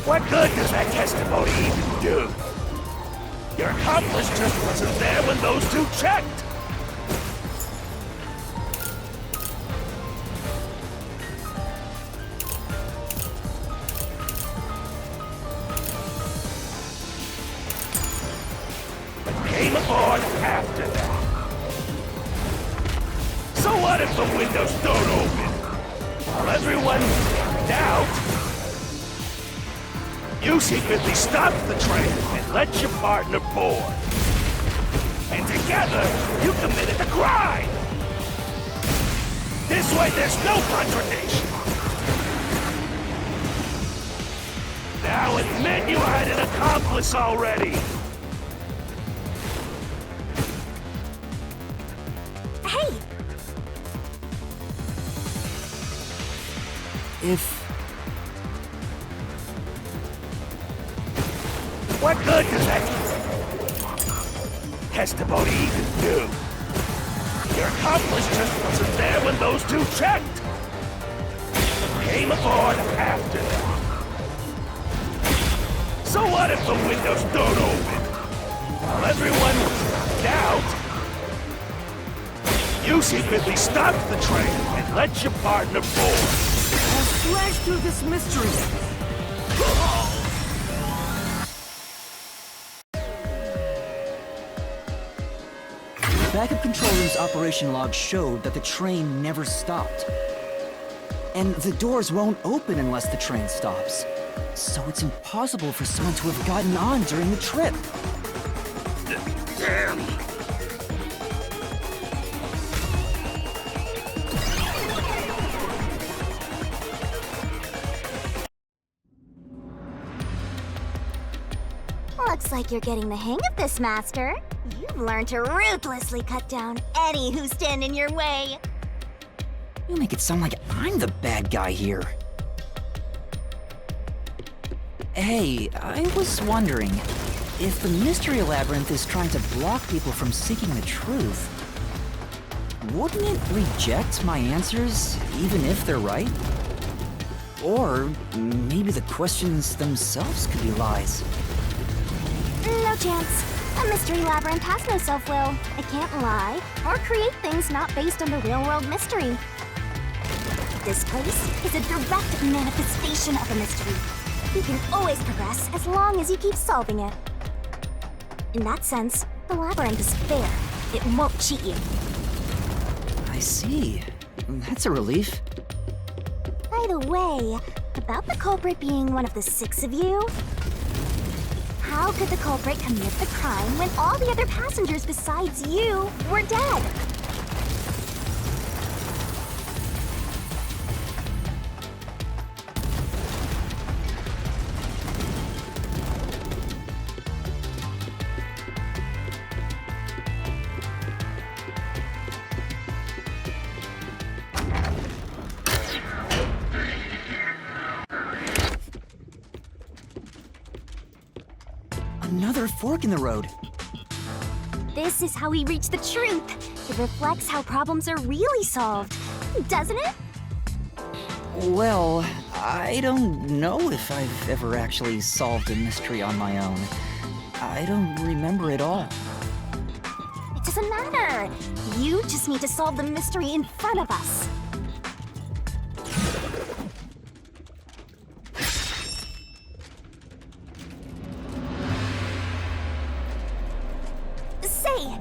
What good does that testimony even do? Your accomplice just wasn't there when those 2 checked! Came aboard after that. So what if the windows don't open? While everyone doubt, you secretly stopped the train and let your partner board. And together, you committed the crime! This way, there's no contradiction! Now admit you had an accomplice already!
Hey!
If
What good does that testimony even do? Your accomplice just wasn't there when those 2 checked! Came aboard after that. So what if the windows don't open? While everyone doubt, you secretly stopped the train and let your partner board.
I'll slash through this mystery!
the backup control room's operation log showed that the train never stopped. And the doors won't open unless the train stops. So it's impossible for someone to have gotten on during the trip.
Damn!
Looks like you're getting the hang of this, Master. You've learned to ruthlessly cut down any who stand in your way.
You make it sound like I'm the bad guy here. Hey, I was wondering, if the Mystery Labyrinth is trying to block people from seeking the truth, wouldn't it reject my answers, even if they're right? Or maybe the questions themselves could be lies.
No chance. A Mystery Labyrinth has no self-will. It can't lie or create things not based on the real-world mystery. This place is a direct manifestation of a mystery. You can always progress as long as you keep solving it. In that sense, the labyrinth is fair. It won't cheat you.
I see. That's a relief.
By the way, about the culprit being one of the 6 of you, how could the culprit commit the crime when all the other passengers besides you were dead?
Another fork in the road.
This is how we reach the truth. It reflects how problems are really solved, doesn't it?
Well, I don't know if I've ever actually solved a mystery on my own. I don't remember it all.
It doesn't matter. You just need to solve the mystery in front of us. Say,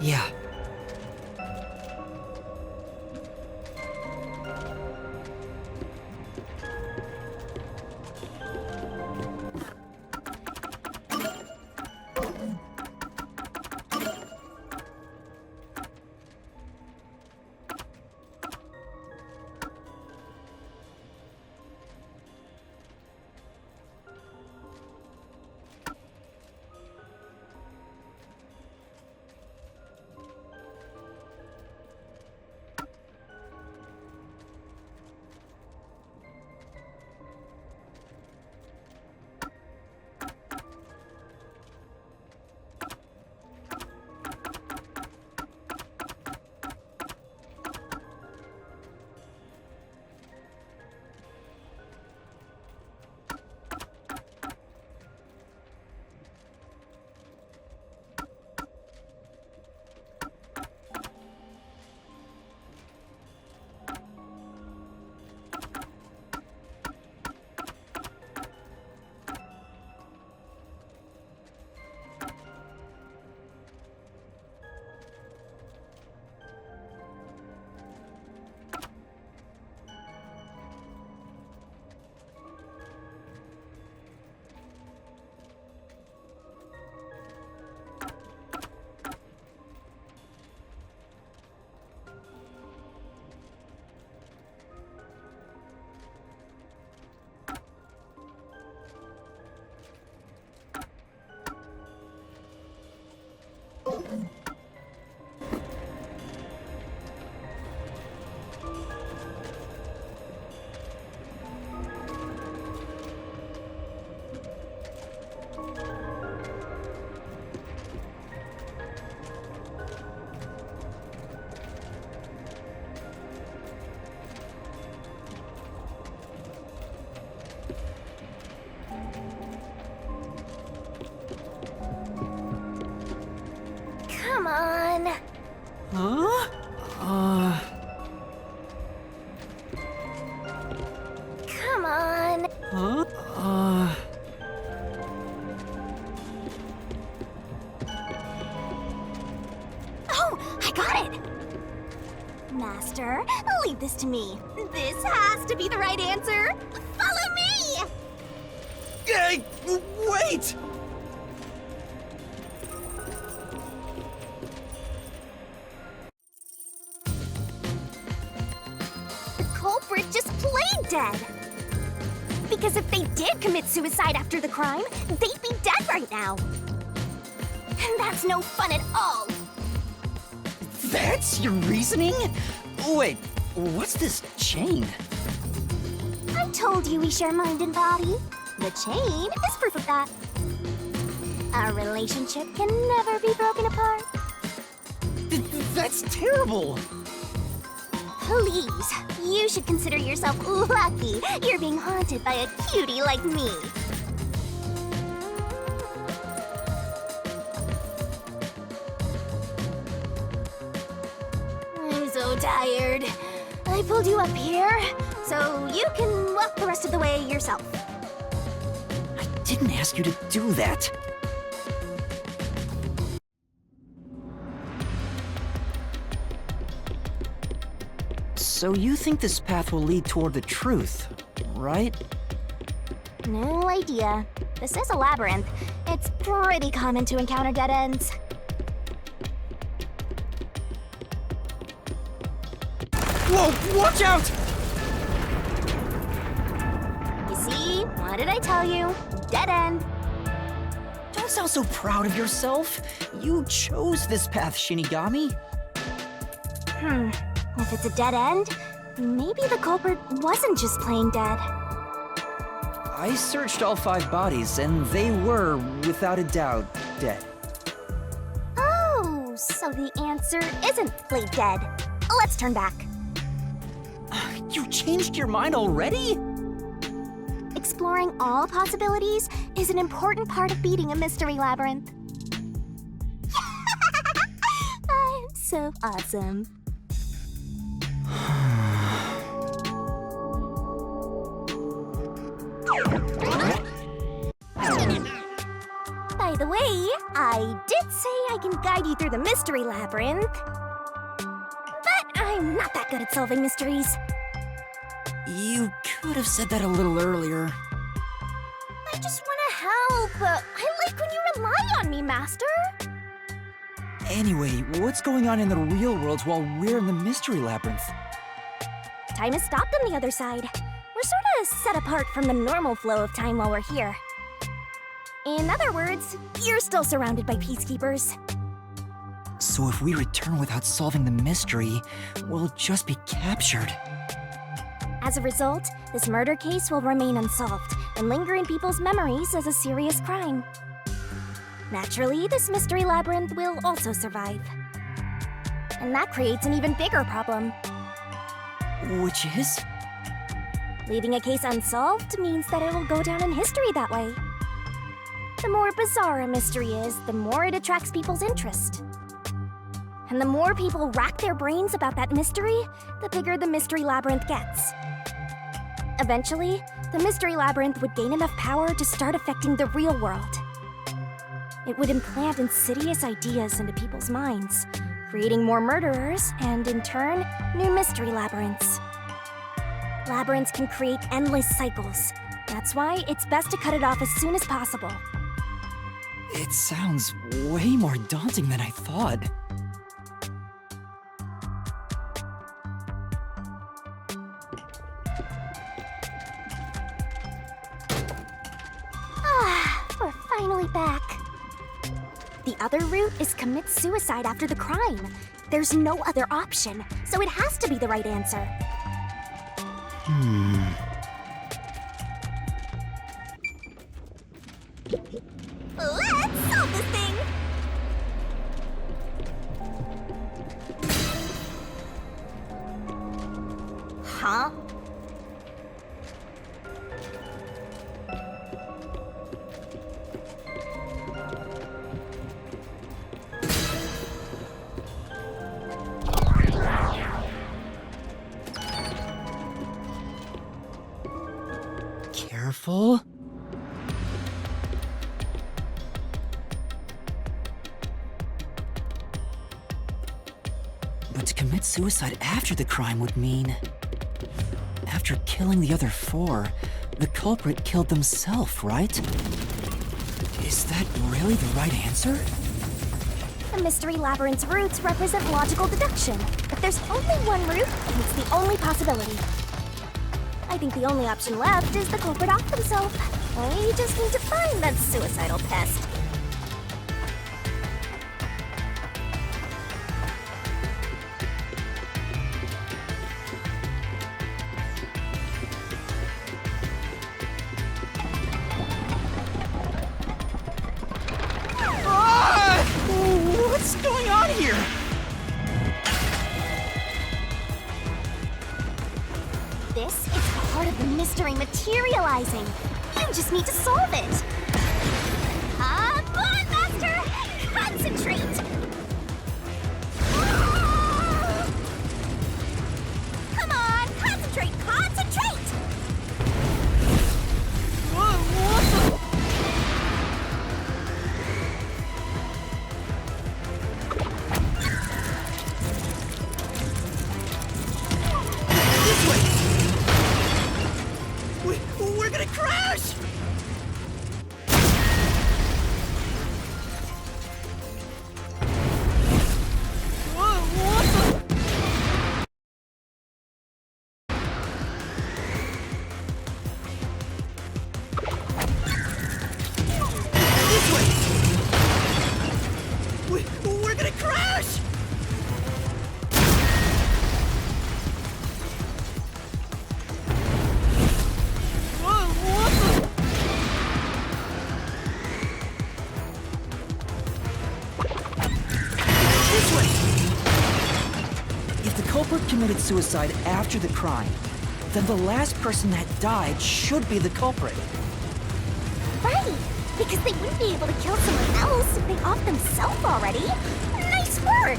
Yeah. Huh?
Come on.
Huh?
Oh, I got it! Master, leave this to me. This has to be the right answer. Follow me!
Hey, wait!
The culprit just played dead. Because if they did commit suicide after the crime, they'd be dead right now. And that's no fun at all.
That's your reasoning? Wait, what's this chain?
I told you we share mind and body. The chain is proof of that. Our relationship can never be broken apart.
That's terrible!
Please, you should consider yourself lucky you're being haunted by a cutie like me. I'm so tired. I pulled you up here, so you can walk the rest of the way yourself.
I didn't ask you to do that. So you think this path will lead toward the truth, right?
No idea. This is a labyrinth. It's pretty common to encounter dead ends.
Whoa, watch out!
You see? What did I tell you? Dead end.
Don't sound so proud of yourself. You chose this path, Shinigami.
If it's a dead end, maybe the culprit wasn't just plain dead.
I searched all 5 bodies, and they were, without a doubt, dead.
Oh, so the answer isn't plain dead. Let's turn back.
You changed your mind already?
Exploring all possibilities is an important part of beating a mystery labyrinth. I'm so awesome. By the way, I did say I can guide you through the mystery labyrinth. But I'm not that good at solving mysteries.
You could have said that a little earlier.
I just want to help. I like when you rely on me, Master.
Anyway, what's going on in the real world while we're in the mystery labyrinth?
Time has stopped on the other side. We're sort of set apart from the normal flow of time while we're here. In other words, you're still surrounded by peacekeepers.
So if we return without solving the mystery, we'll just be captured.
As a result, this murder case will remain unsolved and linger in people's memories as a serious crime. Naturally, this mystery labyrinth will also survive. And that creates an even bigger problem.
Which is?
Leaving a case unsolved means that it will go down in history that way. The more bizarre a mystery is, the more it attracts people's interest. And the more people rack their brains about that mystery, the bigger the mystery labyrinth gets. Eventually, the mystery labyrinth would gain enough power to start affecting the real world. It would implant insidious ideas into people's minds, creating more murderers and, in turn, new mystery labyrinths. Labyrinths can create endless cycles. That's why it's best to cut it off as soon as possible.
It sounds way more daunting than I thought.
We're finally back. The other route is commit suicide after the crime. There's no other option, so it has to be the right answer. Let's solve this thing! Huh?
careful. But to commit suicide after the crime would mean... After killing the other 4, the culprit killed themselves, right? Is that really the right answer?
The Mystery Labyrinth's roots represent logical deduction. If there's only one route, then it's the only possibility. I think the only option left is the culprit off themselves. We just need to find that suicidal pest.
What's going on here?
This is part of the mystery materializing. You just need to solve it. Come on, Master! Concentrate! Come on, concentrate! Concentrate!
What the? We're gonna crash! What the? This way! We're gonna crash!
If the culprit committed suicide after the crime, then the last person that died should be the culprit.
Right! Because they wouldn't be able to kill someone else if they off themselves already. Nice work!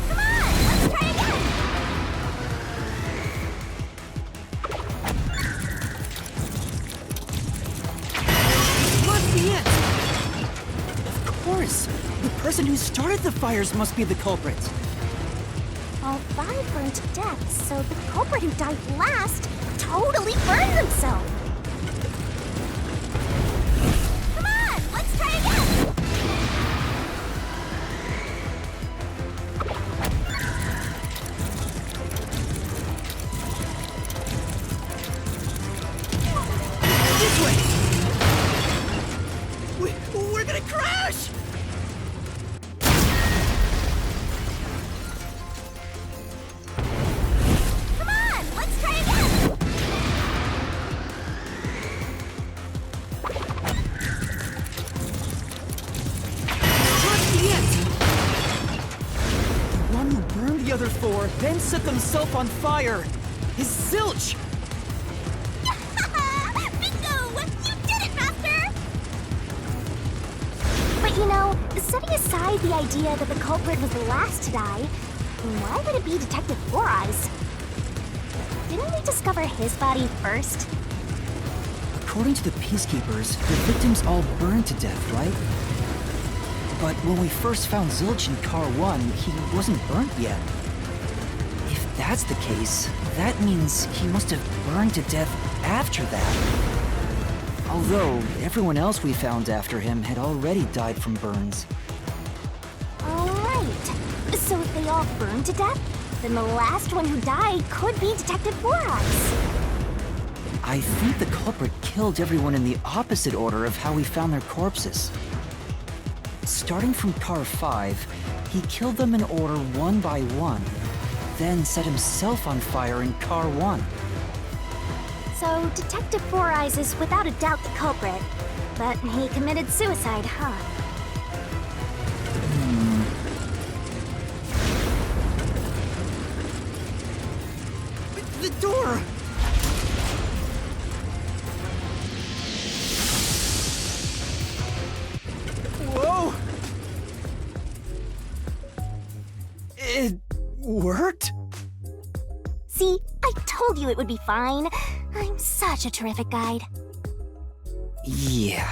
Come on, let's try again!
Must be it! Of course! The person who started the fires must be the culprit.
All 5 burned to death, so the culprit who died last totally burned himself! Come on, let's try again!
This way! We're gonna crash!
Come on, let's try again!
Must be it! The one who burned the other 4, then set themselves on fire, is Zilch!
Bingo! You did it, Master! But you know, setting aside the idea that the culprit was the last to die, why would it be Detective Four Eyes? Didn't we discover his body first?
According to the Peacekeepers, the victims all burned to death, right? But when we first found Zilch in Car 1, he wasn't burnt yet. If that's the case, that means he must have burned to death after that. Although, everyone else we found after him had already died from burns.
Alright. So if they all burned to death, then the last one who died could be Detective Four Eyes.
I think the culprit killed everyone in the opposite order of how we found their corpses. Starting from Car 5, he killed them in order one by one, then set himself on fire in Car 1.
So Detective Four Eyes is without a doubt the culprit, but he committed suicide, huh?
The door! Whoa! It worked?
See, I told told you it would be fine. I'm such a terrific guide.
Yeah.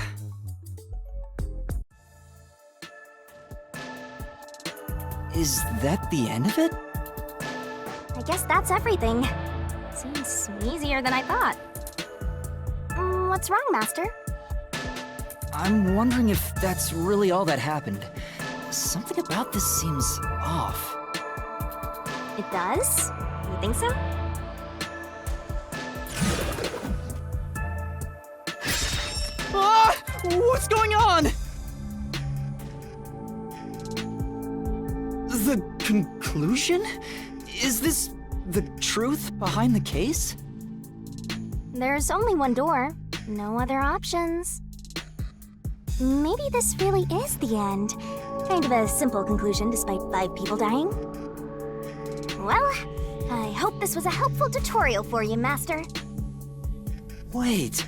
Is that the end of it?
I guess that's everything. Seems easier than I thought. What's wrong, Master?
I'm wondering if that's really all that happened. Something about this seems off.
It does? You think so?
Ah! What's going on? The conclusion? Is this the truth behind the case?
There's only one door. No other options. Maybe this really is the end. Kind of a simple conclusion despite 5 people dying. Well, I hope this was a helpful tutorial for you, Master.
Wait.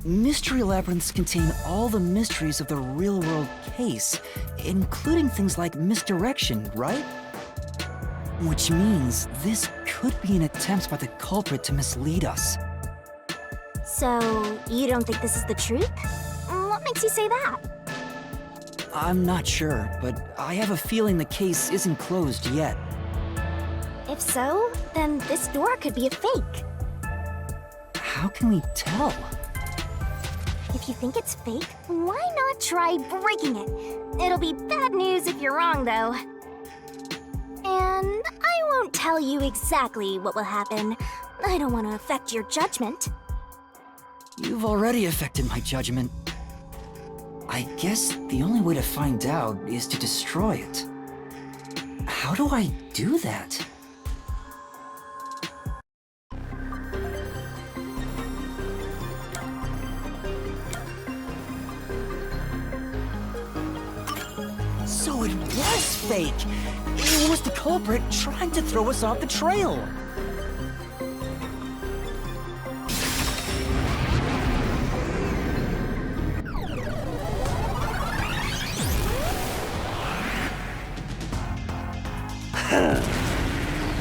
Mystery labyrinths contain all the mysteries of the real-world case, including things like misdirection, right? Which means this could be an attempt by the culprit to mislead us.
So, you don't think this is the truth? What makes you say that?
I'm not sure, but I have a feeling the case isn't closed yet.
If so, then this door could be a fake.
How can we tell?
If you think it's fake, why not try breaking it? It'll be bad news if you're wrong, though. And I won't tell you exactly what will happen. I don't want to affect your judgment.
You've already affected my judgment. I guess the only way to find out is to destroy it. How do I do that? So it was fake! It was the culprit trying to throw us off the trail!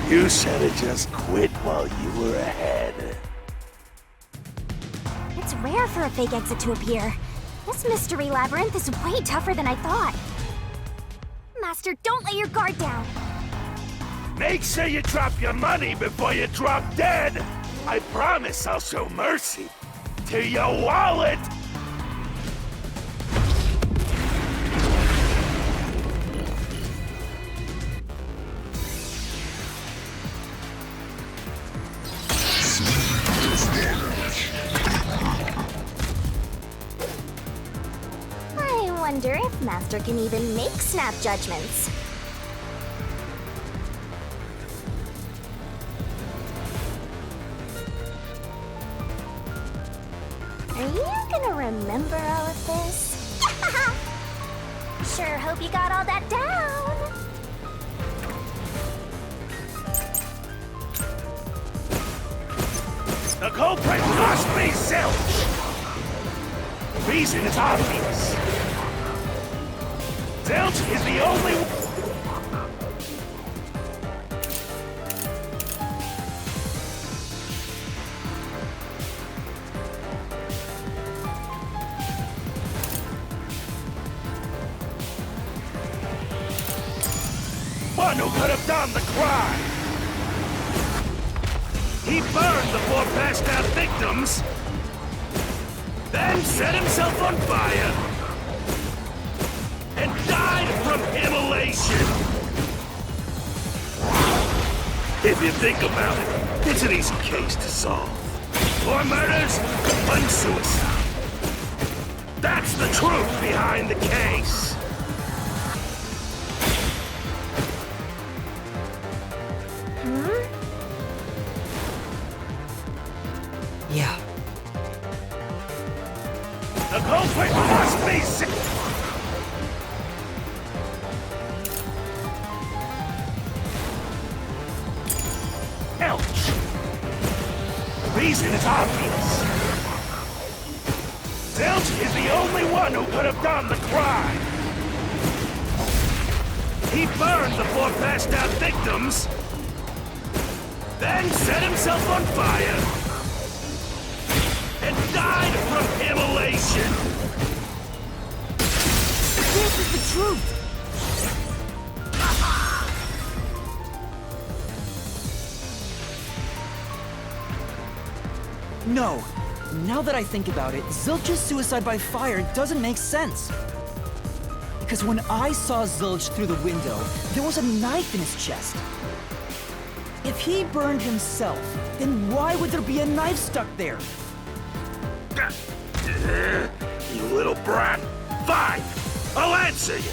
You should have just quit while you were ahead.
It's rare for a fake exit to appear. This mystery labyrinth is way tougher than I thought. Master, don't let your guard down.
Make sure you drop your money before you drop dead. I promise I'll show mercy to your wallet.
I wonder if Master can even make snap judgments. Are you gonna remember all of this? Sure hope you got all that down.
The culprit must be Zilch. Reason is obvious. Zilch is the only one who could have done the crime. He burned the 4 passed out victims, then set himself on fire, and died from immolation. If you think about it, it's an easy case to solve. 4 murders, 1 suicide. That's the truth behind the case.
Yeah.
The culprit must be Elch. The reason is obvious. Zilch is the only one who could have done the crime. He burned the 4 passed out victims, then set himself on fire, and died from immolation.
This is the truth!
No. Now that I think about it, Zilch's suicide by fire doesn't make sense. Because when I saw Zilch through the window, there was a knife in his chest. If he burned himself, then why would there be a knife stuck there?
You little brat. Fine, I'll answer you.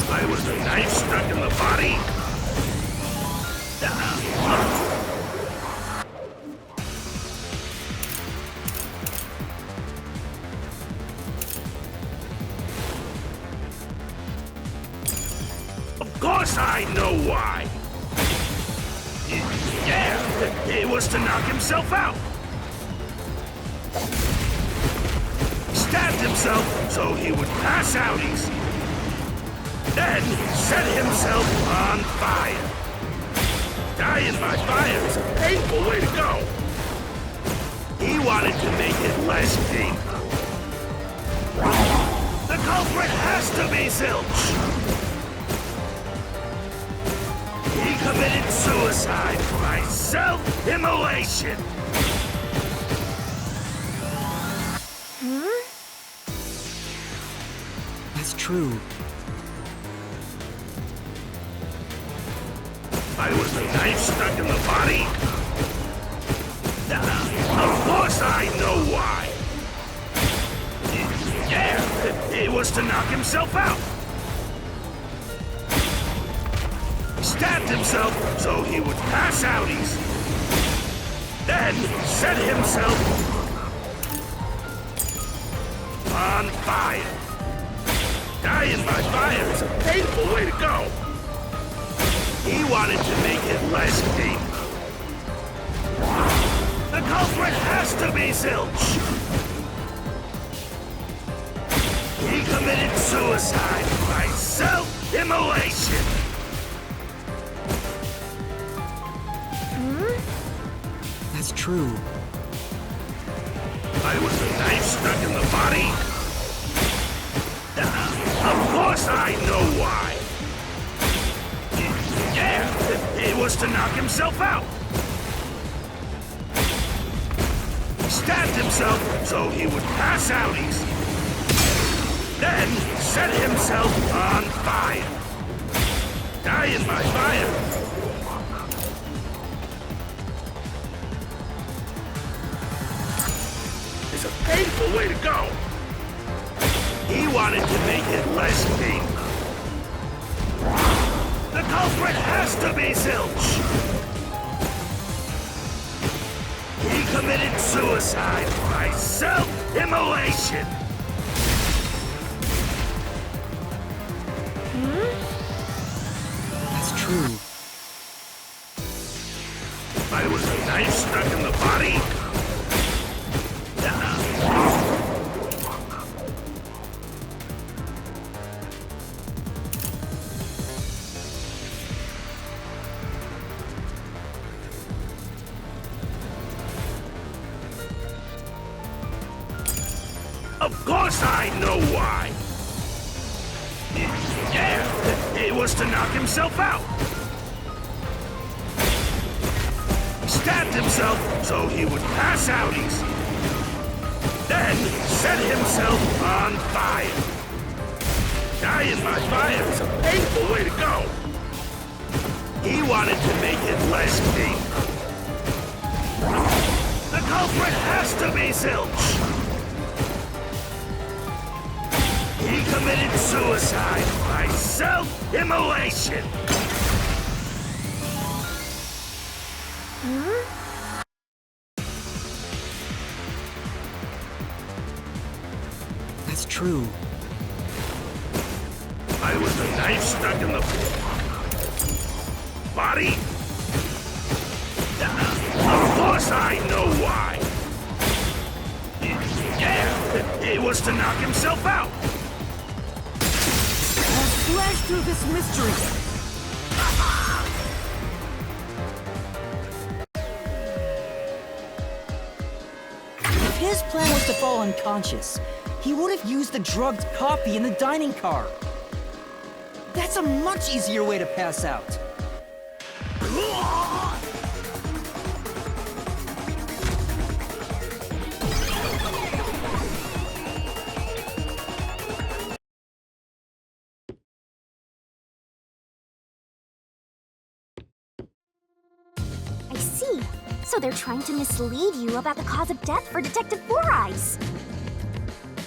Why was the knife stuck in the body? Of course I know why. Yeah, it was to knock himself out. Stabbed himself so he would pass out easy. Then set himself on fire. Dying by fire is a painful way to go. He wanted to make it less painful. The culprit has to be Zilch. He committed suicide by self-immolation.
That's true.
Why was the knife stuck in the body? Of course I know why. Yeah, it was to knock himself out. Stabbed himself so he would pass out easy. Then set himself on fire. Dying by fire is a painful way to go. He wanted to make it less painful. The culprit has to be Zilch. He committed suicide by self-immolation.
That's true.
Why was the knife stuck in the body? Of course I know why. Yeah, it was to knock himself out. Stabbed himself so he would pass out easy. Then set himself on fire. Dying by fire. Is a painful way to go. He wanted to make it less painful. The culprit has to be Zilch. He committed suicide by self-immolation.
That's true.
Why was the knife stuck in the body? Of course I know why. Yeah, it was to knock himself out. Stabbed himself so he would pass out easy. Then set himself on fire. Dying by fire is a painful way to go. He wanted to make it less painful. The culprit has to be Zilch. He committed suicide by self-immolation.
That's true.
Why was the knife stuck in the body? Of course I know why. Yeah, it was to knock himself out.
Slash through this mystery!
If his plan was to fall unconscious, he would have used the drugged coffee in the dining car. That's a much easier way to pass out.
I see. So they're trying to mislead you about the cause of death for Detective Four Eyes.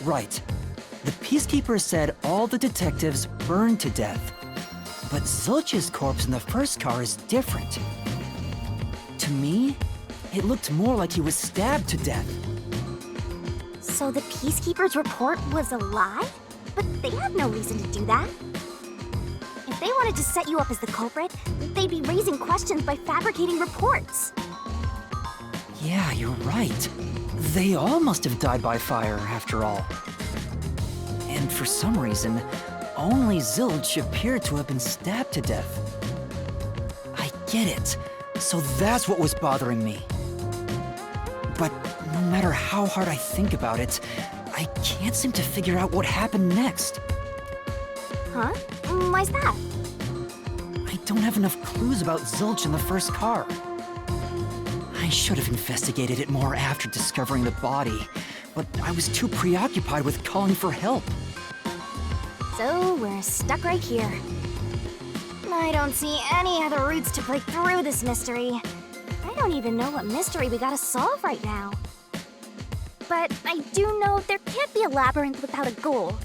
Right. The Peacekeepers said all the detectives burned to death. But Zilch's corpse in the first car is different. To me, it looked more like he was stabbed to death.
So the Peacekeepers' report was a lie? But they had no reason to do that. If they wanted to set you up as the culprit, they'd be raising questions by fabricating reports.
Yeah, you're right. They all must have died by fire, after all. And for some reason, only Zilch appeared to have been stabbed to death. I get it. So that's what was bothering me. But no matter how hard I think about it, I can't seem to figure out what happened next.
Huh? Why's that?
I don't have enough clues about Zilch in the first car. I should have investigated it more after discovering the body, but I was too preoccupied with calling for help.
So we're stuck right here. I don't see any other routes to break through this mystery. I don't even know what mystery we gotta solve right now. But I do know there can't be a labyrinth without a goal.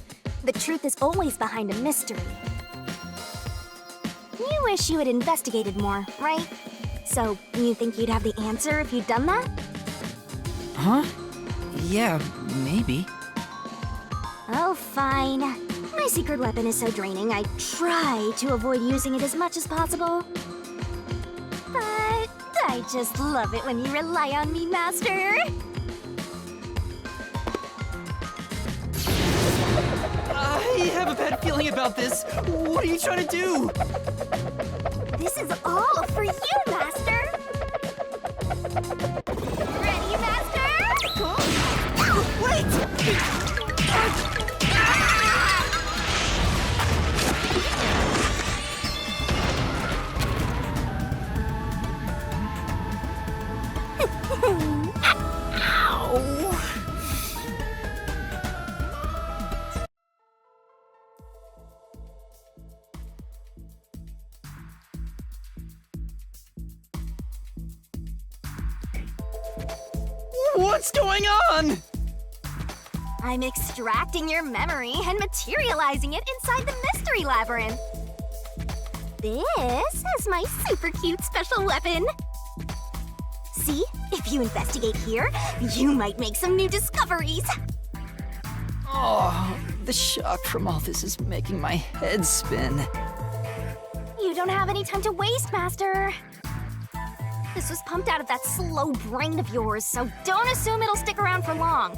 The truth is always behind a mystery. You wish you had investigated more, right? So, you think you'd have the answer if you'd done that?
Huh? Yeah, maybe.
Oh, fine. My secret weapon is so draining, I try to avoid using it as much as possible. But I just love it when you rely on me, Master.
I have a bad feeling about this. What are you trying to do?
This is all for you, Master! Ready, Master? Cool.
Wait! What's going on?
I'm extracting your memory and materializing it inside the mystery labyrinth. This is my super cute special weapon. See? If you investigate here, you might make some new discoveries.
Oh, the shock from all this is making my head spin.
You don't have any time to waste, Master. This was pumped out of that slow brain of yours, so don't assume it'll stick around for long.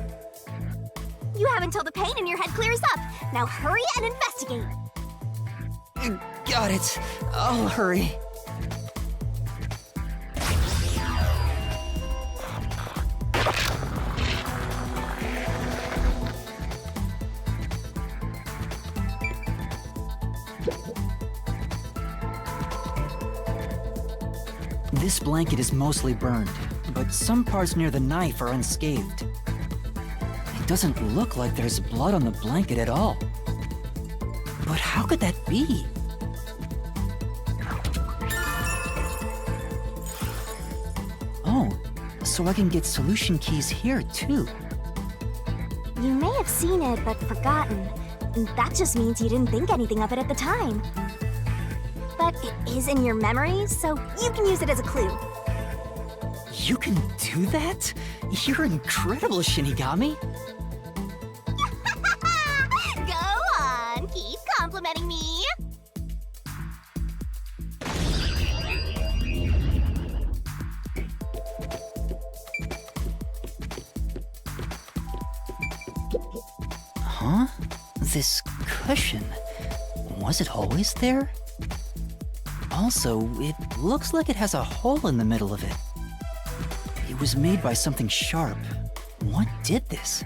You have until the pain in your head clears up. Now hurry and investigate.
Got it. I'll hurry. This blanket is mostly burned, but some parts near the knife are unscathed. It doesn't look like there's blood on the blanket at all. But how could that be? Oh, so I can get solution keys here too.
You may have seen it, but forgotten. That just means you didn't think anything of it at the time. But it is in your memory, so you can use it as a clue.
You can do that? You're incredible, Shinigami.
Go on, keep complimenting me.
Huh? This cushion. Was it always there? Also, it looks like it has a hole in the middle of it. It was made by something sharp. What did this?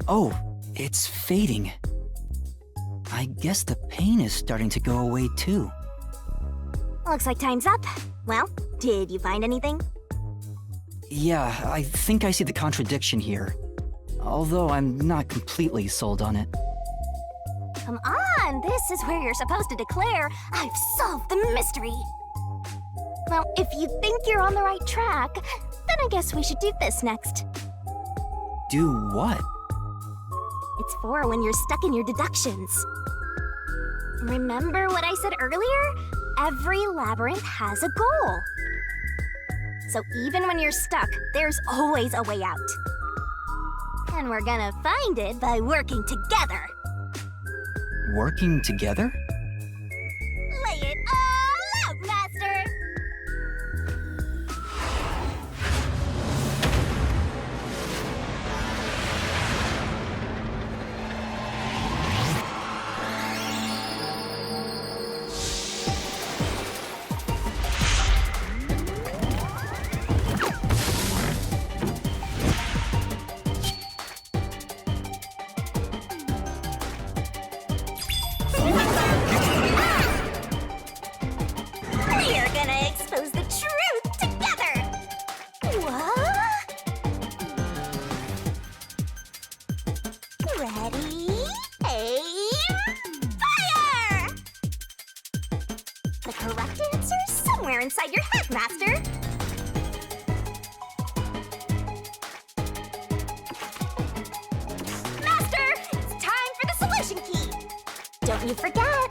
Oh, it's fading. I guess the pain is starting to go away too.
Looks like time's up. Well, did you find anything?
Yeah, I think I see the contradiction here. Although I'm not completely sold on it.
Come on, this is where you're supposed to declare, I've solved the mystery. Well, if you think you're on the right track, then I guess we should do this next.
Do what?
It's for when you're stuck in your deductions. Remember what I said earlier? Every labyrinth has a goal. So even when you're stuck, there's always a way out. And we're gonna find it by working together.
Working together?
Lay it all out, Master! We're gonna expose the truth together! What? Ready? Aim! Fire! The correct answer's somewhere inside your head, Master! Master! It's time for the solution key! Don't you forget!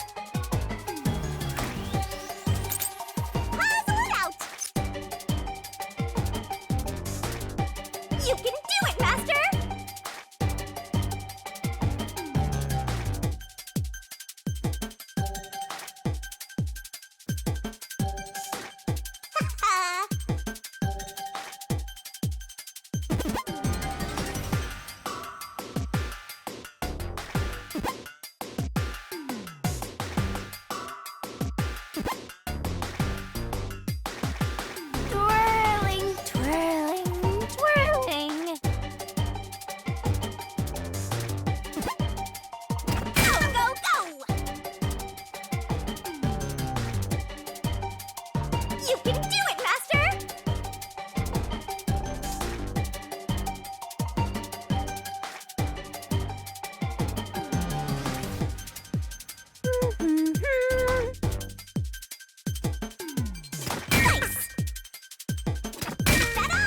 Puzzle it out! You can do it, Master! Twirling, twirling, twirling. Go, go, go! You can do it, Master! Nice! Set up!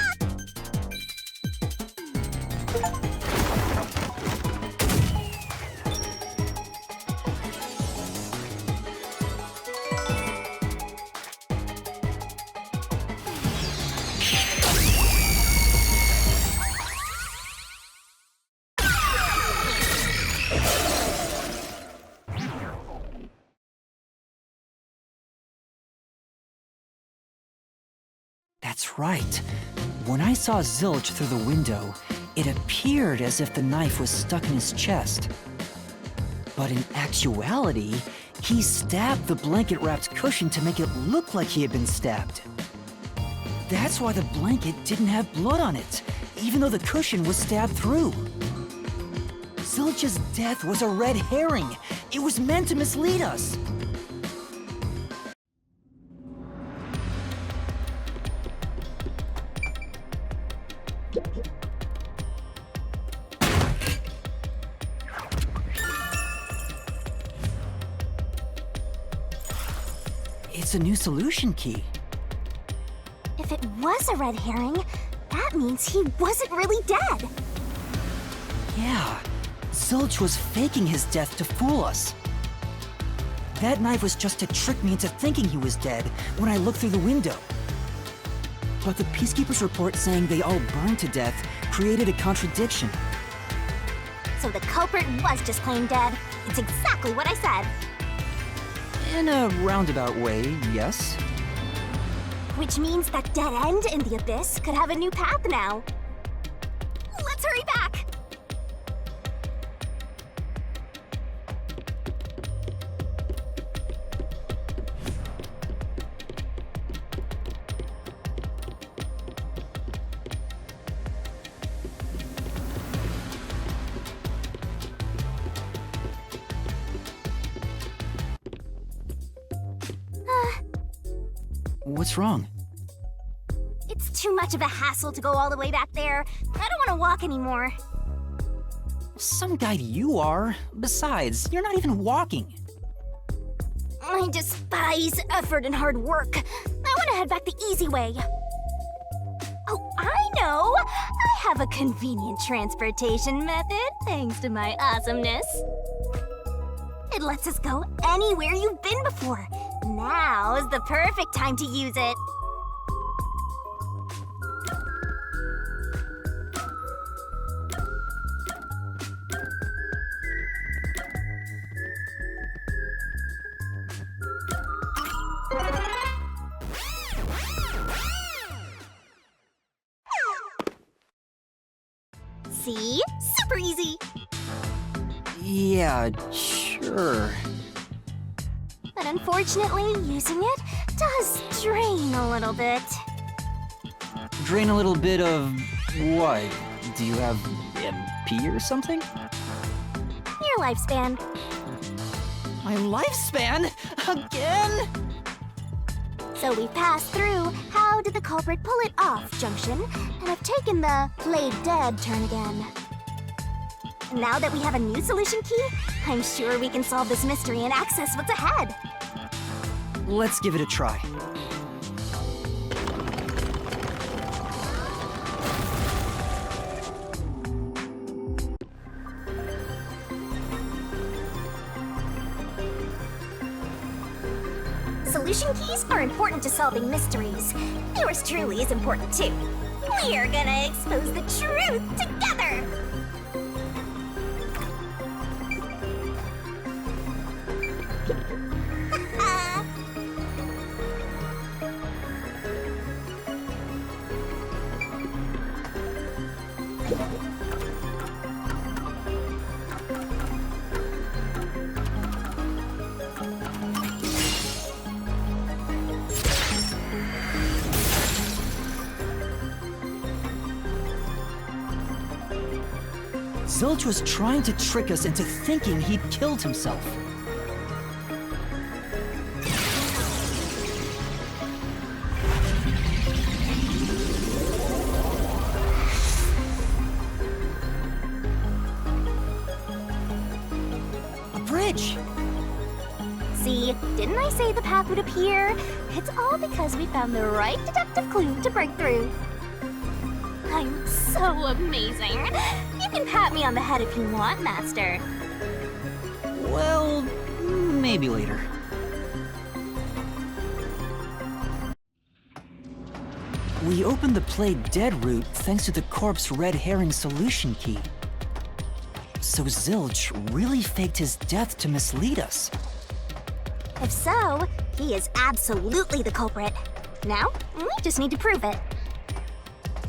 That's right. When I saw Zilch through the window, it appeared as if the knife was stuck in his chest. But in actuality, he stabbed the blanket-wrapped cushion to make it look like he had been stabbed. That's why the blanket didn't have blood on it, even though the cushion was stabbed through. Zilch's death was a red herring. It was meant to mislead us. It's a new solution key.
If it was a red herring, that means he wasn't really dead.
Yeah, Zilch was faking his death to fool us. That knife was just to trick me into thinking he was dead when I looked through the window. But the Peacekeepers' report saying they all burned to death created a contradiction.
So the culprit was just plain dead. It's exactly what I said.
In a roundabout way, yes.
Which means that dead end in the abyss could have a new path now. Let's hurry back!
What's wrong?
It's too much of a hassle to go all the way back there. I don't want to walk anymore.
Some guide you are. Besides, you're not even walking.
I despise effort and hard work. I want to head back the easy way. Oh, I know! I have a convenient transportation method, thanks to my awesomeness. It lets us go anywhere you've been before. Now is the perfect time to use it. See? Super easy!
Yeah, sure.
But unfortunately, using it does drain a little bit.
Drain a little bit of what? Do you have MP or something?
Your lifespan.
My lifespan? Again?
So we passed through how did the culprit pull it off junction, and have taken the played dead turn again. Now that we have a new solution key, I'm sure we can solve this mystery and access what's ahead.
Let's give it a try.
Solution keys are important to solving mysteries. Yours truly is important too. We're gonna expose the truth together!
Zilch was trying to trick us into thinking he'd killed himself. A bridge!
See, didn't I say the path would appear? It's all because we found the right deductive clue to break through. I'm so amazing. You can pat me on the head if you want, Master.
Well, maybe later. We opened the played dead route thanks to the corpse red herring solution key. So Zilch really faked his death to mislead us.
If so, he is absolutely the culprit. Now, we just need to prove it.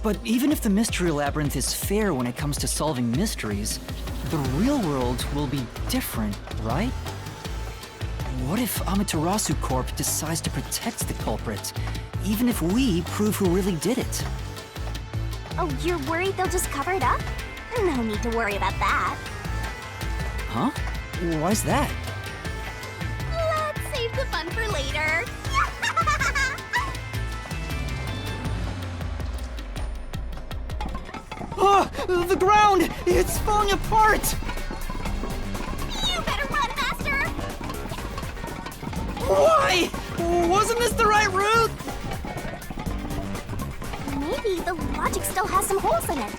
But even if the Mystery Labyrinth is fair when it comes to solving mysteries, the real world will be different, right? What if Amaterasu Corp decides to protect the culprit, even if we prove who really did it?
Oh, you're worried they'll just cover it up? No need to worry about that.
Huh? Why's that?
Let's save the fun for later.
Oh, the ground! It's falling apart!
You better run, Master!
Why? Wasn't this the right route?
Maybe the logic still has some holes in it.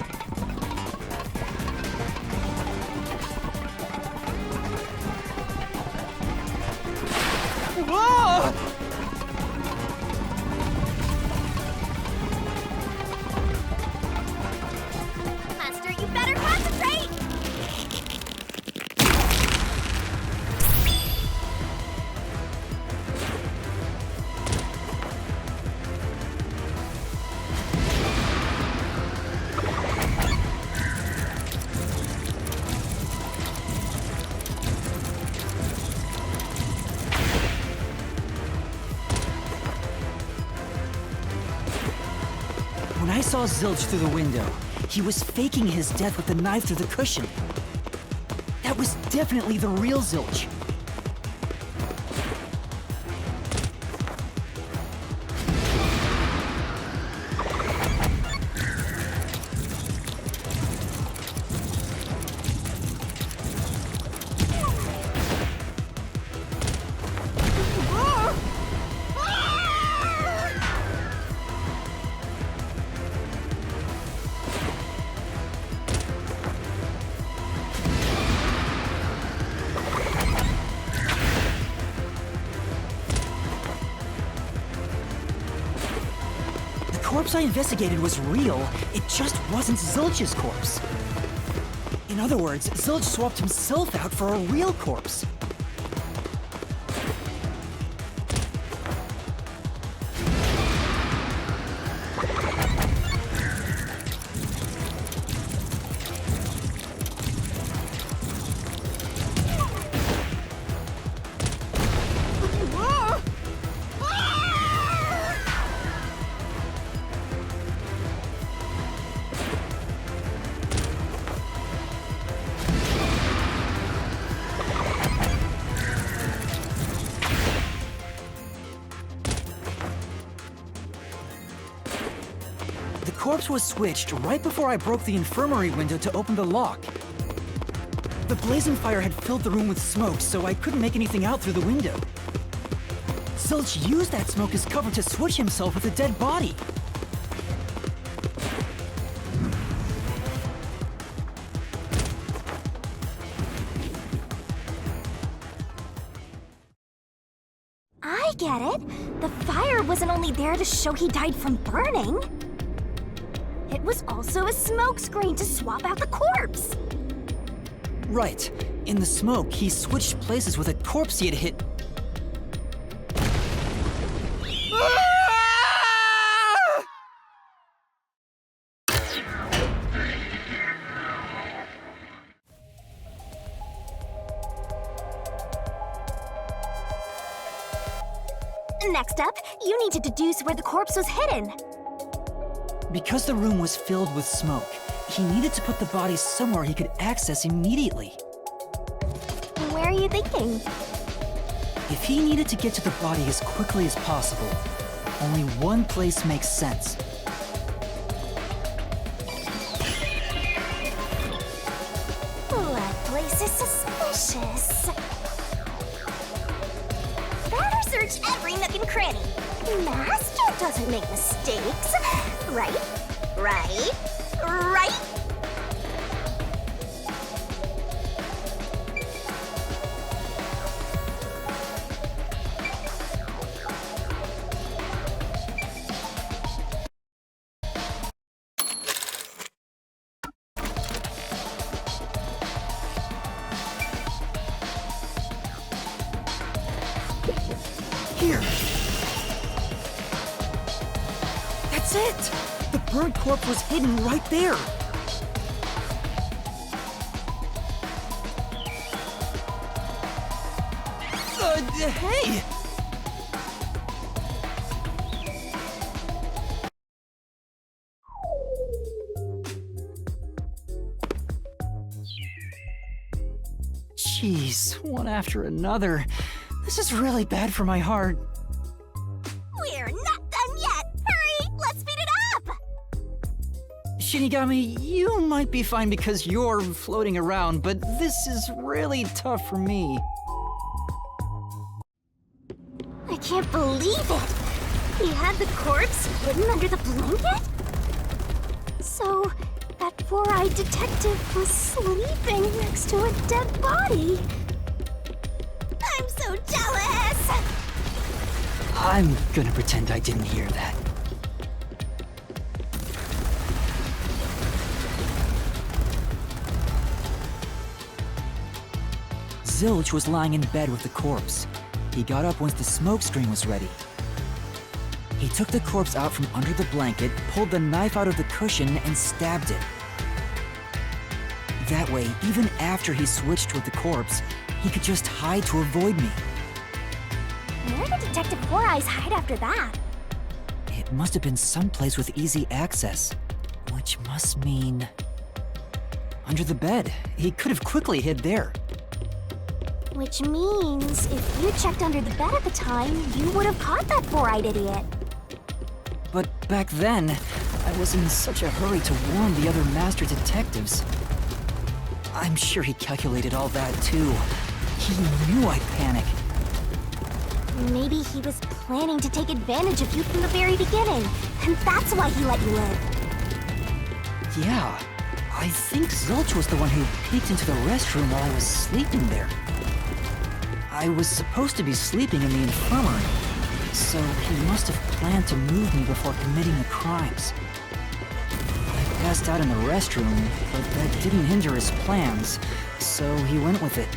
Whoa! saw Zilch through the window. He was faking his death with the knife through the cushion. That was definitely the real Zilch. The corpse I investigated was real, it just wasn't Zilch's corpse. In other words, Zilch swapped himself out for a real corpse. The corpse was switched right before I broke the infirmary window to open the lock. The blazing fire had filled the room with smoke, so I couldn't make anything out through the window. Zilch used that smoke as cover to switch himself with a dead body.
I get it. The fire wasn't only there to show he died from burning. It was also a smokescreen to swap out the corpse.
Right. In the smoke, he switched places with a corpse he had hit.
Next up, you need to deduce where the corpse was hidden.
Because the room was filled with smoke, he needed to put the body somewhere he could access immediately.
Where are you thinking?
If he needed to get to the body as quickly as possible, only one place makes sense.
That place is suspicious. Better search every nook and cranny. Master doesn't make mistakes. Right? Right? Right?
Here! That's it! The burnt corpse was hidden right there! Hey! Jeez, one after another. This is really bad for my heart.
We're not done yet! Hurry! Let's speed it up!
Shinigami, you might be fine because you're floating around, but this is really tough for me.
I can't believe it! He had the corpse hidden under the blanket? So, that four-eyed detective was sleeping next to a dead body. I'm so jealous!
I'm gonna pretend I didn't hear that. Zilch was lying in bed with the corpse. He got up once the smoke screen was ready. He took the corpse out from under the blanket, pulled the knife out of the cushion, and stabbed it. That way, even after he switched with the corpse, he could just hide to avoid me.
Where did Detective Four Eyes hide after that?
It must have been someplace with easy access. Which must mean... under the bed. He could have quickly hid there.
Which means if you checked under the bed at the time, you would have caught that four-eyed idiot.
But back then, I was in such a hurry to warn the other master detectives. I'm sure he calculated all that too. He knew I'd panic.
Maybe he was planning to take advantage of you from the very beginning, and that's why he let you live.
Yeah, I think Zilch was the one who peeked into the restroom while I was sleeping there. I was supposed to be sleeping in the infirmary, so he must have planned to move me before committing the crimes. I passed out in the restroom, but that didn't hinder his plans, so he went with it.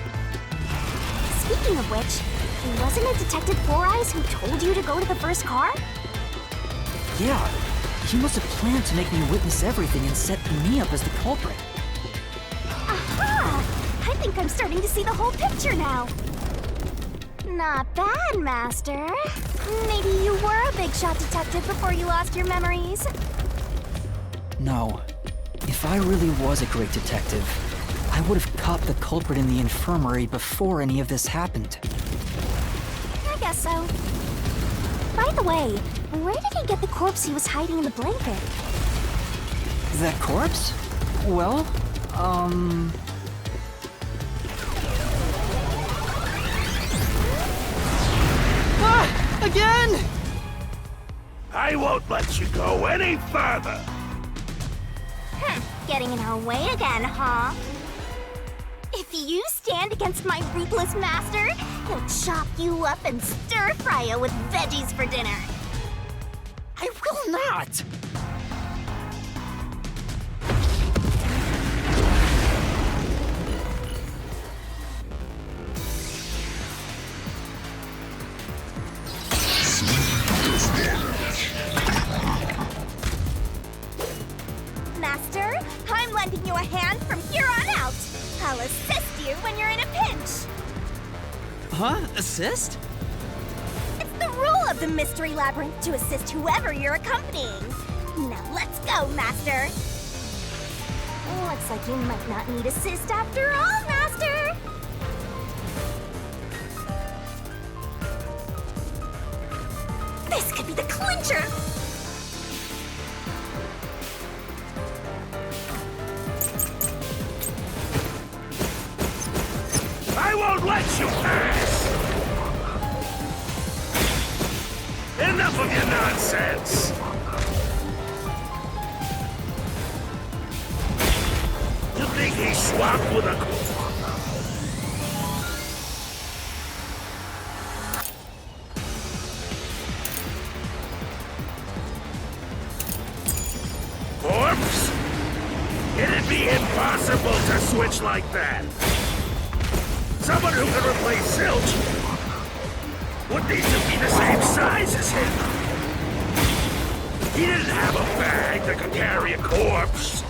Speaking of which, wasn't it Detective Four Eyes who told you to go to the first car?
Yeah, he must have planned to make me witness everything and set me up as the culprit.
Aha! I think I'm starting to see the whole picture now. Not bad, Master. Maybe you were a big shot detective before you lost your memories.
No. If I really was a great detective, I would have caught the culprit in the infirmary before any of this happened.
I guess so. By the way, where did he get the corpse he was hiding in the blanket?
That corpse? Well, Ah! Again!
I won't let you go any further!
Getting in our way again, huh? If you stand against my ruthless master, he'll chop you up and stir-fry you with veggies for dinner.
I will not!
Master, I'm lending you a hand from here on out. I'll assist you when you're in a pinch.
Huh? Assist?
It's the rule of the Mystery Labyrinth to assist whoever you're accompanying. Now let's go, Master. Looks like you might not need assist after all, Master. This could be the clincher.
I won't let you pass! Enough of your nonsense! You think he's swamped with a... corpse? It'd be impossible to switch like that! Someone who could replace Zilch would need to be the same size as him. He didn't have a bag that could carry a corpse.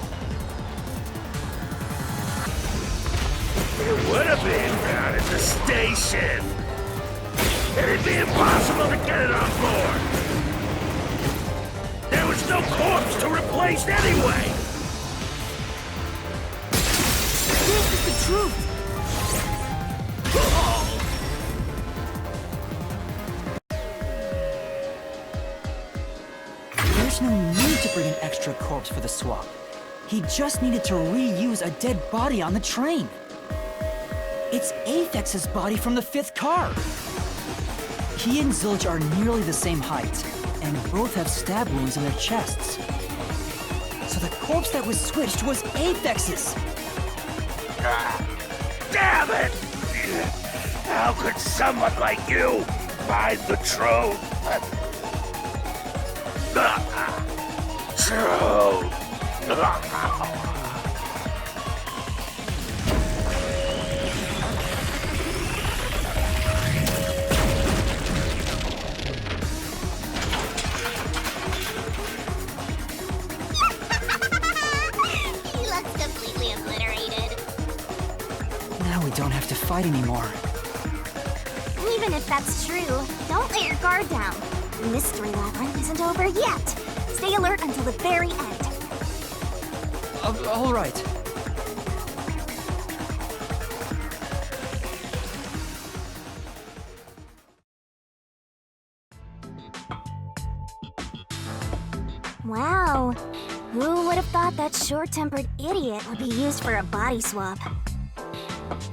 It would have been down at the station. It'd be impossible to get it on board. There was no corpse to replace anyway.
This is the truth!
There's no need to bring an extra corpse for the swap. He just needed to reuse a dead body on the train. It's Aphex's body from the 5th car. He and Zilch are nearly the same height, and both have stab wounds in their chests. So the corpse that was switched was Aphex's.
Damn it! How could someone like you find the truth? Truth!
He looks completely obliterated.
Now we don't have to fight anymore.
Even if that's true, don't let your guard down. The Mystery Labyrinth isn't over yet. Stay alert until the very end.
All right.
Wow. Who would have thought that short-tempered idiot would be used for a body swap?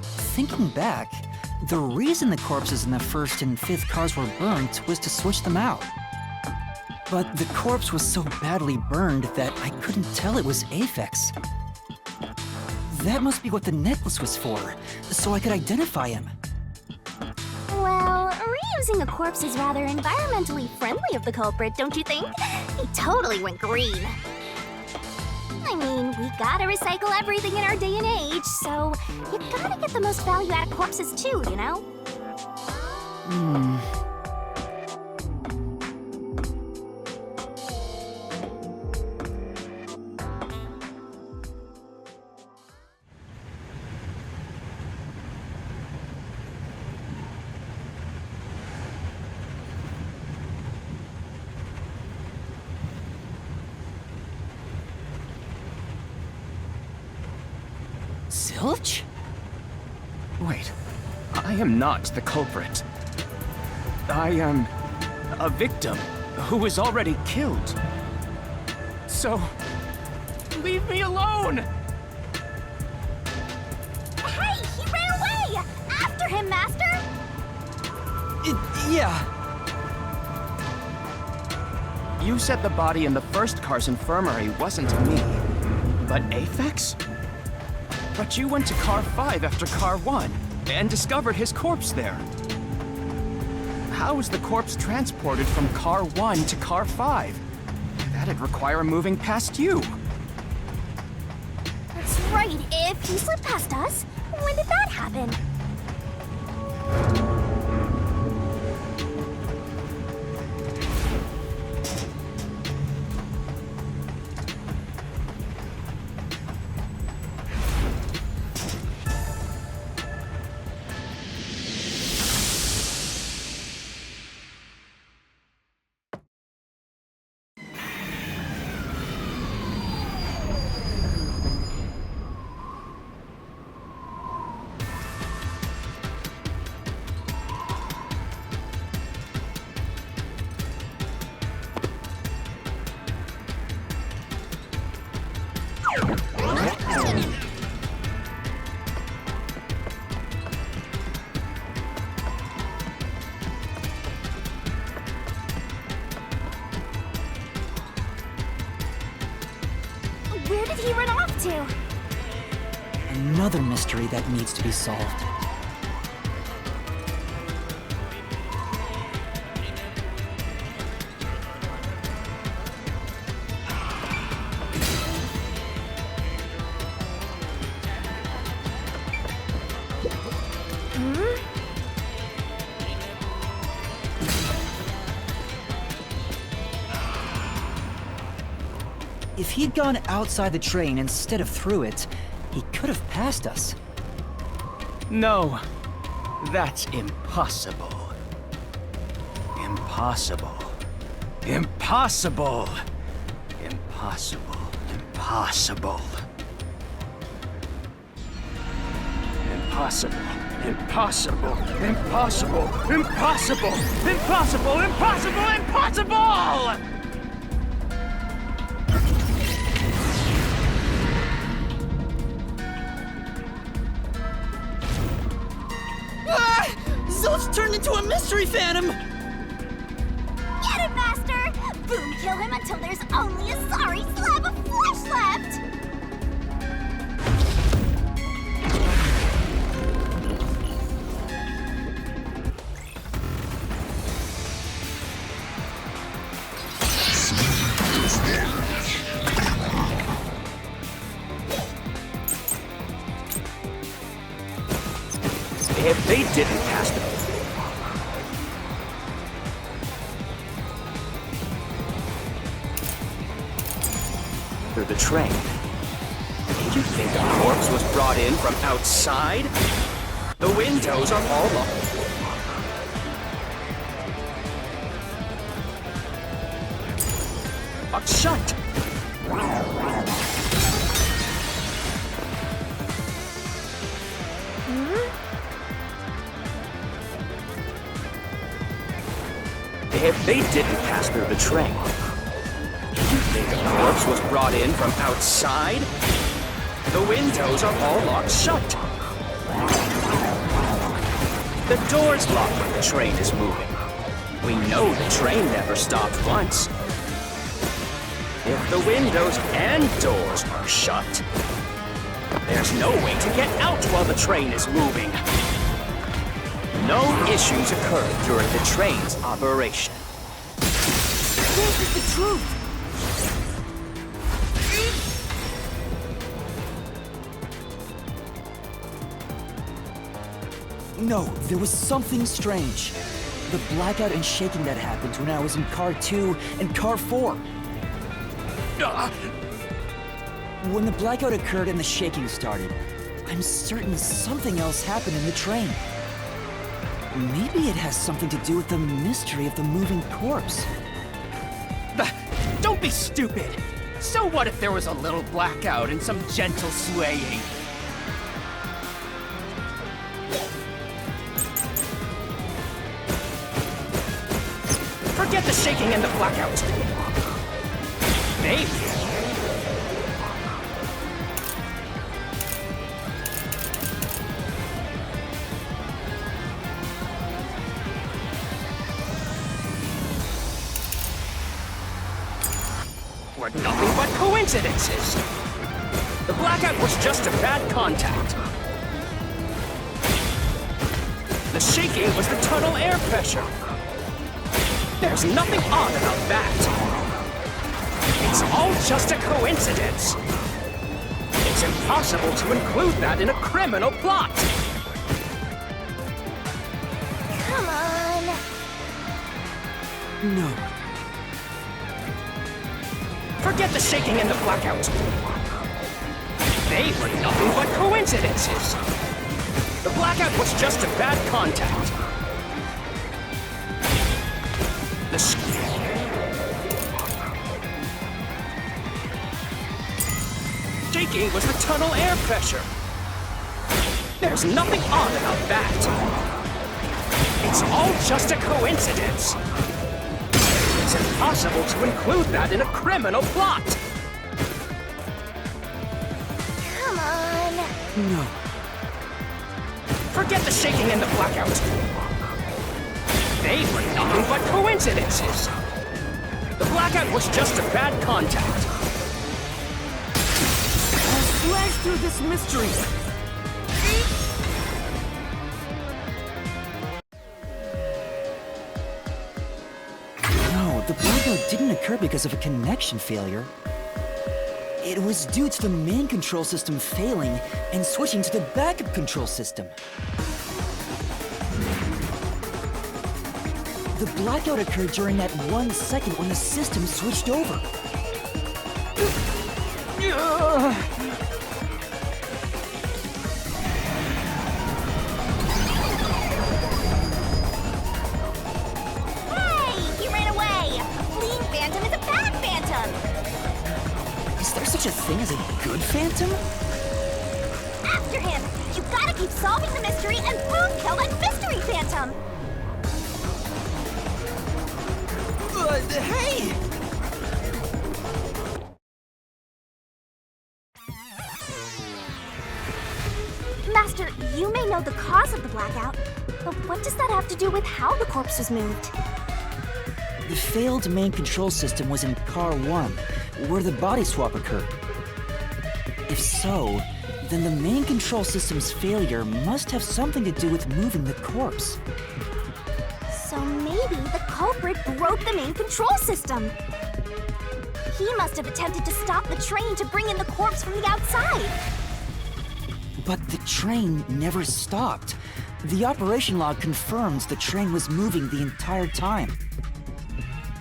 Thinking back, the reason the corpses in the first and fifth cars were burnt was to switch them out. But the corpse was so badly burned that I couldn't tell it was Aphex. That must be what the necklace was for, so I could identify him.
Well, reusing a corpse is rather environmentally friendly of the culprit, don't you think? He totally went green. I mean, we gotta recycle everything in our day and age, so you gotta get the most value out of corpses too, you know?
Zilch?
Wait, I am not the culprit. I am a victim who was already killed. So, leave me alone!
Hey, he ran away! After him, Master!
Yeah.
You said the body in the first car's infirmary wasn't me, but Aphex? But you went to Car 5 after Car 1 and discovered his corpse there. How was the corpse transported from Car 1 to Car 5? That'd require moving past you.
That's right, if he slipped past us, when did that happen? Where did he run off to?
Another mystery that needs to be solved. If he'd gone outside the train instead of through it, he could have passed us.
No, that's impossible. Impossible. Impossible. Impossible. Impossible. Impossible. Impossible. Impossible. Impossible. Impossible. Impossible. Impossible!
Zilch turned into a mystery phantom!
Get him, Master! Boom, kill him until there's only a sorry slab of flesh left!
If they didn't pass the... through the train. You think a corpse was brought in from outside? The windows are all locked shut. if they didn't pass through the train? You think a corpse was brought in from outside? The windows are all locked shut. The door's locked when the train is moving. We know the train never stopped once. If the windows and doors are shut, there's no way to get out while the train is moving. No issues occurred during the train's operation.
This is the truth.
No, there was something strange. The blackout and shaking that happened when I was in Car 2 and Car 4. When the blackout occurred and the shaking started, I'm certain something else happened in the train. Maybe it has something to do with the mystery of the moving corpse.
Don't be stupid! So what if there was a little blackout and some gentle swaying? Forget the shaking and the blackout. Maybe. Were nothing but coincidences. The blackout was just a bad contact. The shaking was the tunnel air pressure. There's nothing odd about that. It's all just a coincidence. It's impossible to include that in a criminal plot.
Come on.
No.
Forget the shaking and the blackout. They were nothing but coincidences. The blackout was just a bad contact. The shaking was the tunnel air pressure. There's nothing odd about that. It's all just a coincidence. It's impossible to include that in a criminal plot.
Come on.
No.
Forget the shaking and the blackout. They were nothing but coincidences. The blackout was just a bad contact.
I'll slash through this mystery.
No, the blackout didn't occur because of a connection failure. It was due to the main control system failing and switching to the backup control system. The blackout occurred during that 1 second when the system switched over.
Hey! He ran away! A fleeing phantom is a bad phantom!
Is there such a thing as a good phantom?
After him! You gotta keep solving the mystery and boom, kill that mystery phantom!
Hey!
Master, you may know the cause of the blackout, but what does that have to do with how the corpse was moved?
The failed main control system was in Car 1, where the body swap occurred. If so, then the main control system's failure must have something to do with moving the corpse.
So maybe the culprit broke the main control system. He must have attempted to stop the train to bring in the corpse from the outside.
But the train never stopped. The operation log confirms the train was moving the entire time.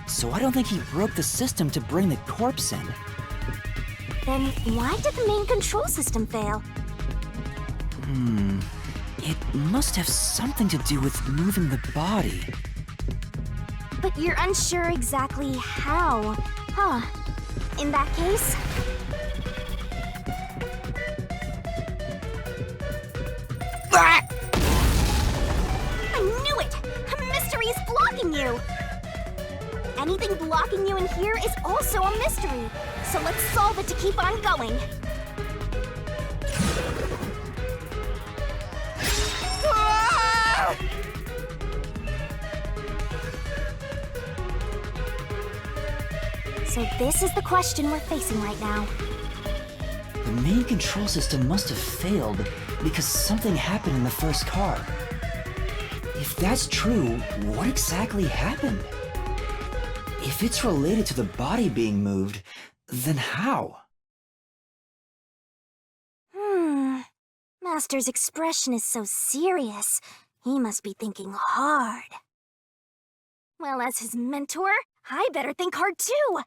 So I don't think he broke the system to bring the corpse in.
Then why did the main control system fail?
It must have something to do with moving the body.
But you're unsure exactly how, huh? In that case... I knew it! A mystery is blocking you! anything blocking you in here is also a mystery. So let's solve it to keep on going. So this is the question we're facing right now.
The main control system must have failed because something happened in the first car. If that's true, what exactly happened? If it's related to the body being moved, then how?
Master's expression is so serious. He must be thinking hard. Well, as his mentor, I better think hard too.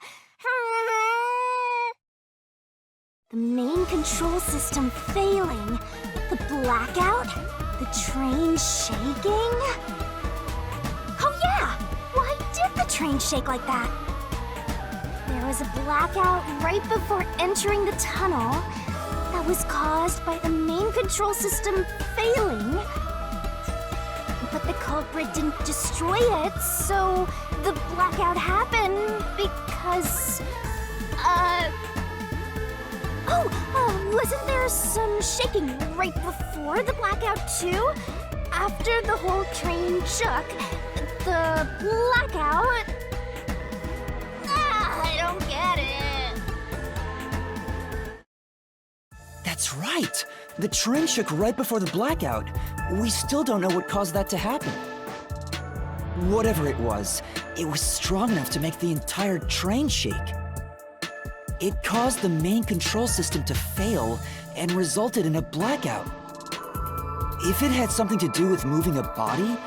The main control system failing, the blackout, the train shaking. Oh yeah! Why did the train shake like that? There was a blackout right before entering the tunnel that was caused by the main control system failing. But the culprit didn't destroy it, so the blackout happened because... wasn't there some shaking right before the blackout too? After the whole train shook, the blackout... I don't get it.
That's right! The train shook right before the blackout. We still don't know what caused that to happen. Whatever it was strong enough to make the entire train shake. It caused the main control system to fail and resulted in a blackout. If it had something to do with moving a body,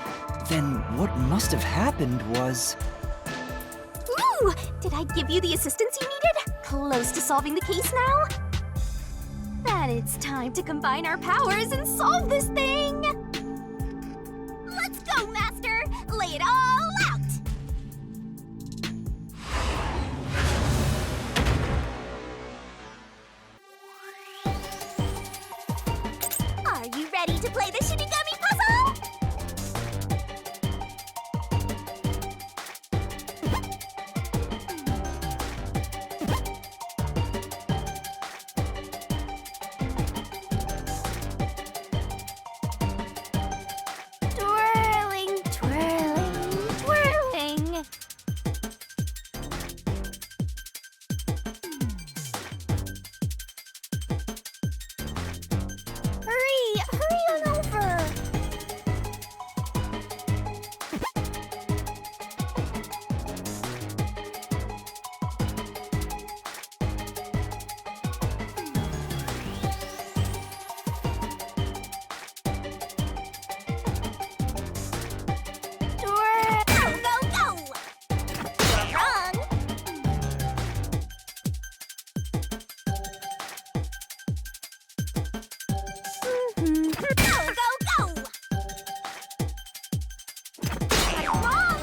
then what must have happened was...
Ooh! Did I give you the assistance you needed? Close to solving the case now? Then it's time to combine our powers and solve this thing! Let's go, Master! Lay it all out! Are you ready to play the Shinigami puzzle? Twirling, twirling, twirling. Hurry on over. Go! Wrong. Go! Wrong.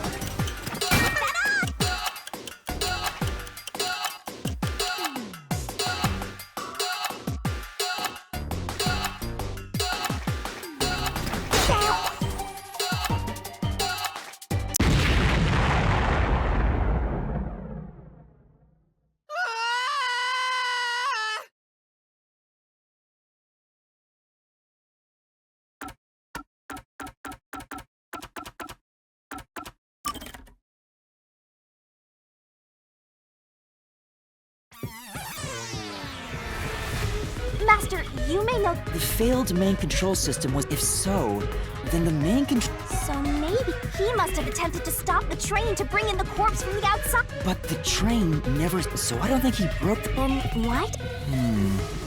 Master, you may know...
The failed main control system was... If so, then the main control...
So maybe he must have attempted to stop the train to bring in the corpse from the outside.
But the train never... So I don't think he broke the...
Then what?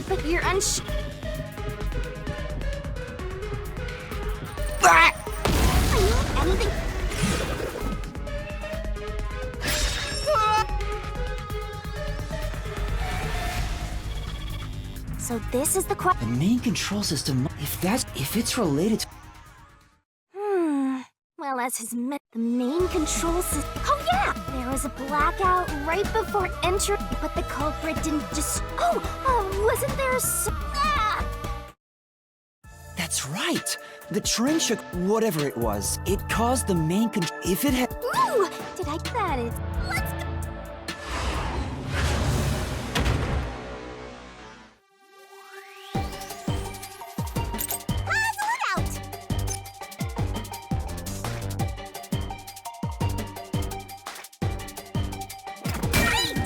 But you're unsure... I mean, anything... So this is the question...
The main control system... If it's related to...
Well, as the main control system... Oh yeah! There was a blackout right before entry, but the culprit didn't just... wasn't there
That's right! The train shook... Whatever it was, it caused the main control... If it had...
Ooh! did I... That is... Let's go! Puzzle it out! Great! Great!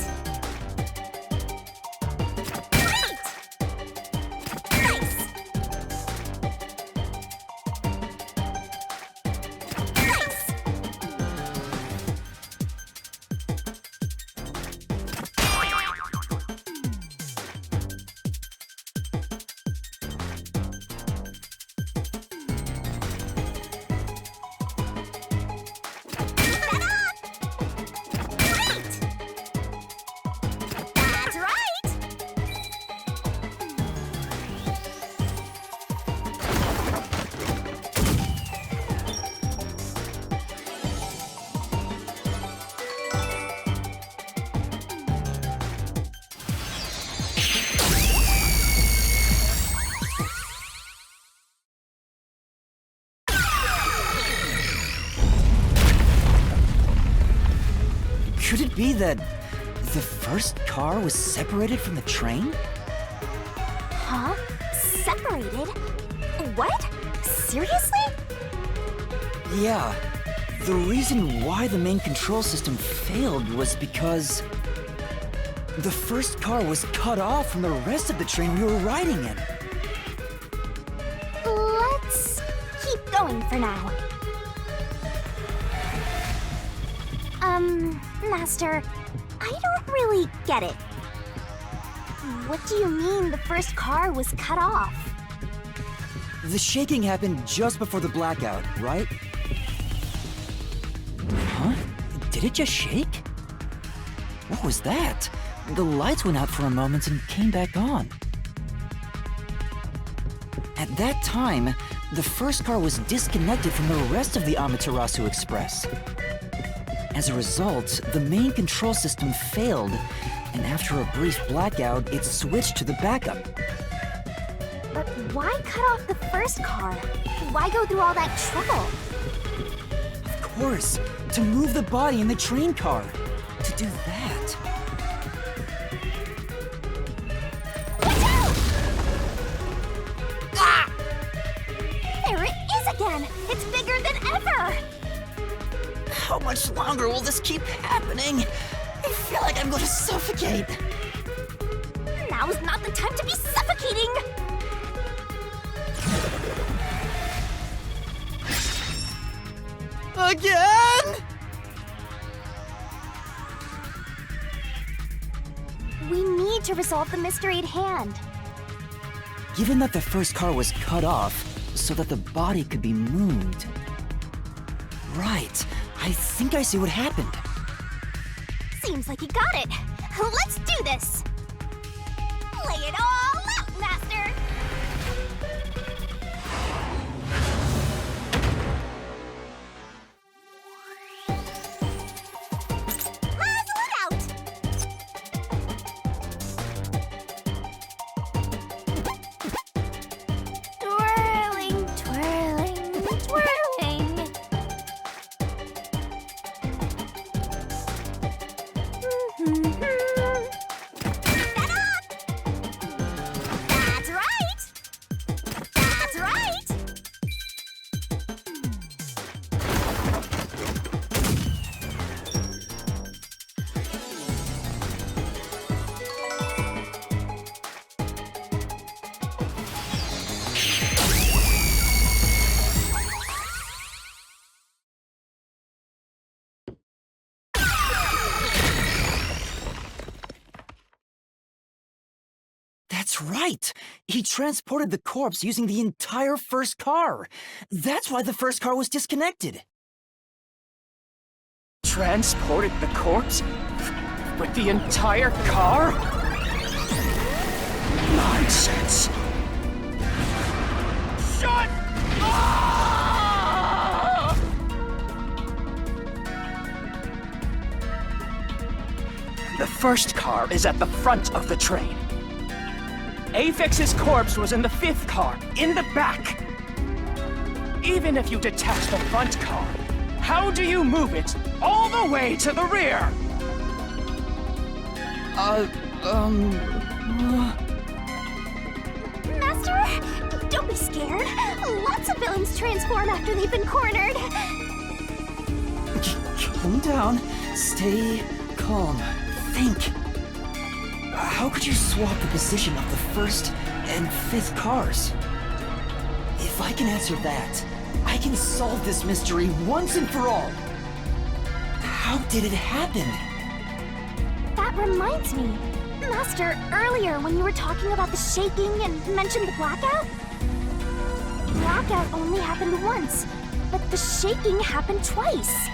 Nice! Nice! Great! That's right!
Could it be that the first car was separated from the train?
Huh? Separated? What? Seriously?
Yeah. The reason why the main control system failed was because the first car was cut off from the rest of the train we were riding in.
Let's keep going for now. Master, I don't really get it. What do you mean the first car was cut off?
The shaking happened just before the blackout, right? Huh? Did it just shake? What was that? The lights went out for a moment and came back on. At that time, the first car was disconnected from the rest of the Amaterasu Express. As a result, the main control system failed, and after a brief blackout, it switched to the backup.
But why cut off the first car? Why go through all that trouble?
Of course, to move the body in the train car. To do that.
Watch out! Ah! There it is again! It's bigger than ever!
How much longer will this keep happening? I feel like I'm going to suffocate.
Now's not the time to be suffocating!
Again?
We need to resolve the mystery at hand.
Given that the first car was cut off so that the body could be moved. Right. I think I see what happened.
Seems like you got it. Let's do this! Lay it all out, Master! Puzzle it out! Twirling, twirling, twirling. That's right! That's right!
That's right! He transported the corpse using the entire first car. That's why the first car was disconnected.
Transported the corpse? With the entire car? Nonsense! Shut up! The first car is at the front of the train. Avix's corpse was in the fifth car, in the back. Even if you detach the front car, How do you move it all the way to the rear?
Master, don't be scared. Lots of villains transform after they've been cornered.
Calm down. Stay calm. Think. How could you swap the position of the first and fifth cars? If I can answer that, I can solve this mystery once and for all. How did it happen?
That reminds me. Master, earlier when you were talking about the shaking and mentioned the blackout? Blackout only happened once, but the shaking happened twice.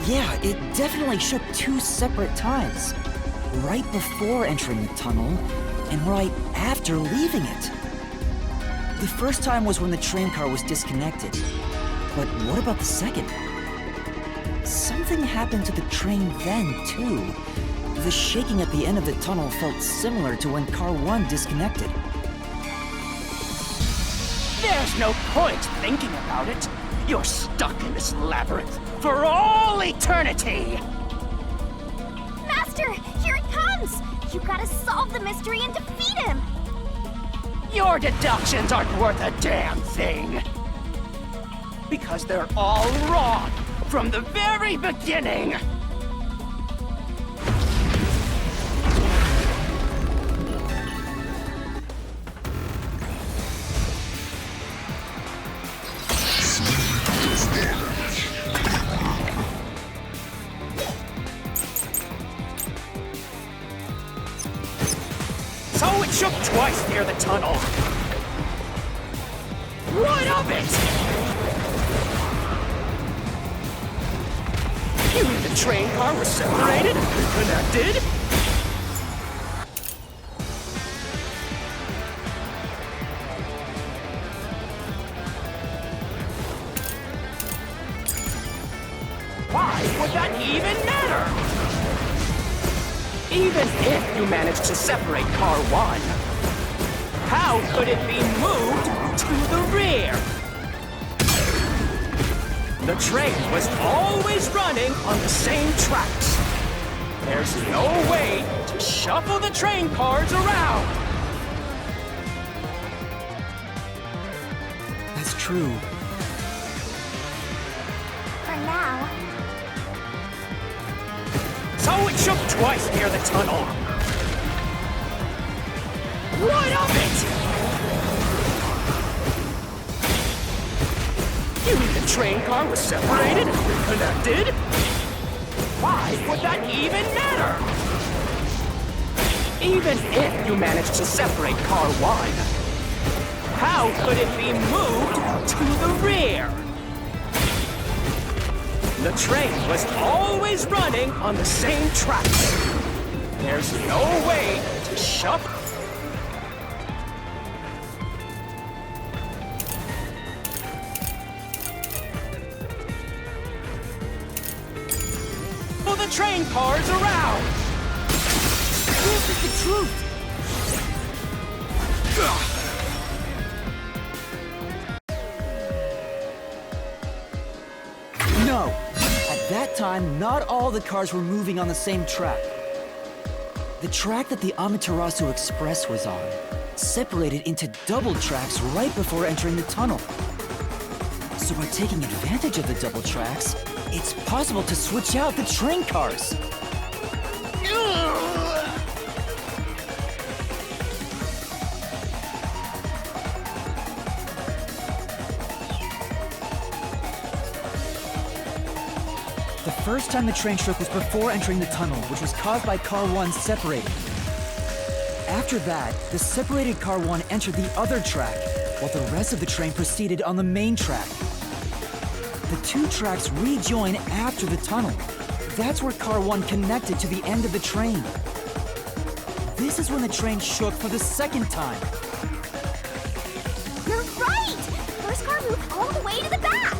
Yeah, it definitely shook 2 separate times. Right before entering the tunnel, and right after leaving it. The first time was when the train car was disconnected. But what about the second? Something happened to the train then, too. The shaking at the end of the tunnel felt similar to when Car 1 disconnected.
There's no point thinking about it. You're stuck in this labyrinth for all eternity!
Master, here it comes! You gotta solve the mystery and defeat him!
Your deductions aren't worth a damn thing! Because they're all wrong from the very beginning! So it shook twice near the tunnel. What of it? You mean the train car was separated and reconnected? Why would that even matter? Even if you managed to separate Car 1, how could it be moved to the rear? The train was always running on the same tracks. There's no way to shuffle the train cars around.
That's true.
For now.
So it shook twice near the tunnel. What of it? You mean the train car was separated and reconnected? Why would that even matter? Even if you managed to separate Car 1, how could it be moved to the rear? The train was always running on the same tracks. There's no way to shuffle. The train cars around.
This is the truth.
No! At that time, not all the cars were moving on the same track. The track that the Amaterasu Express was on separated into double tracks right before entering the tunnel. So by taking advantage of the double tracks, it's possible to switch out the train cars. The first time the train shook was before entering the tunnel, which was caused by Car 1 separating. After that, the separated Car 1 entered the other track, while the rest of the train proceeded on the main track. The 2 tracks rejoin after the tunnel. That's where Car 1 connected to the end of the train. This is when the train shook for the second time.
You're right! First car moved all the way to the back!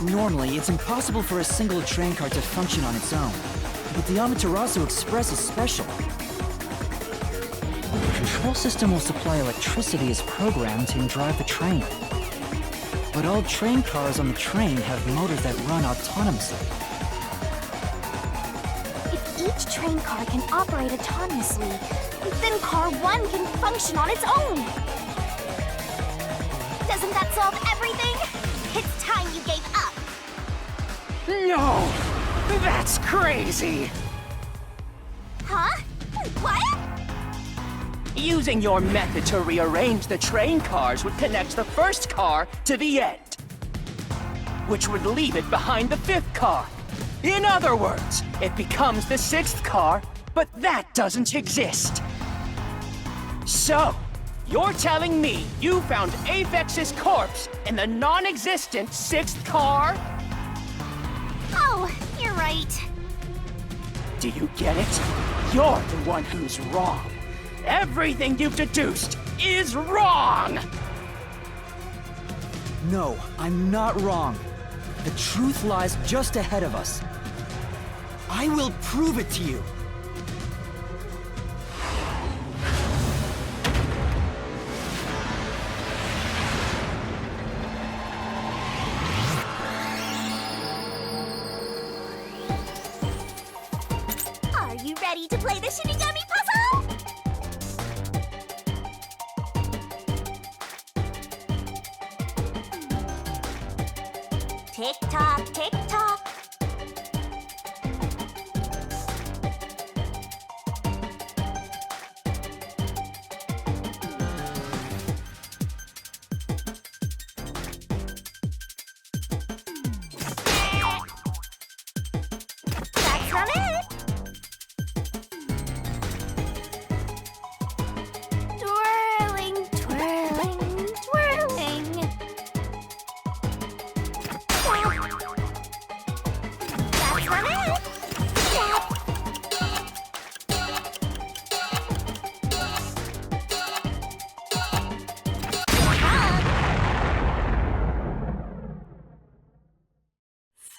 Normally, it's impossible for a single train car to function on its own. But the Amaterasu Express is special. control system will supply electricity as programmed and drive the train. But all train cars on the train have motors that run autonomously.
If each train car can operate autonomously, then Car 1 can function on its own. Doesn't that solve everything? It's time you gave up.
No! That's crazy!
Huh? What?
Using your method to rearrange the train cars would connect the first car to the end, which would leave it behind the fifth car. In other words, it becomes the sixth car, but that doesn't exist. So, you're telling me you found Aphex's corpse in the non-existent sixth car?
Oh, you're right.
Do you get it? You're the one who's wrong. Everything you've deduced is wrong!
No, I'm not wrong. The truth lies just ahead of us. I will prove it to you.
Are you ready to play the Shinigami puzzle? Tick tock, tick tock. That's not it. Twirling, twirling, twirling. That's not it.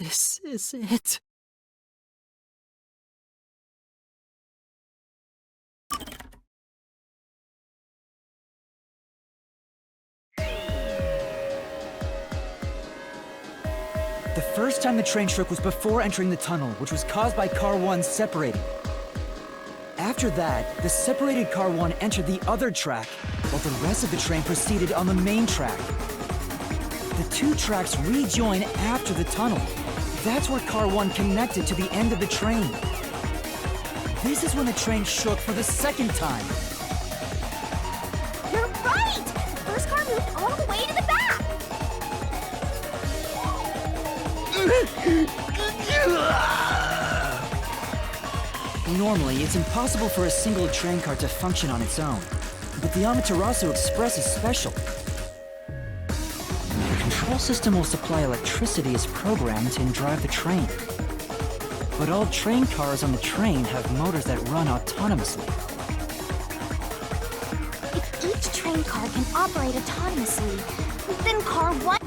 This is it. The first time the train shook was before entering the tunnel, which was caused by Car 1 separating. After that, the separated Car 1 entered the other track, while the rest of the train proceeded on the main track. The two tracks rejoin after the tunnel. That's where Car 1 connected to the end of the train. This is when the train shook for the second time.
You're right! The first car moved all the way to the back!
Normally, it's impossible for a single train car to function on its own. But the Amaterasu Express is special. The control system will supply electricity as programmed and drive the train. But all train cars on the train have motors that run autonomously.
If each train car can operate autonomously, then Car 1...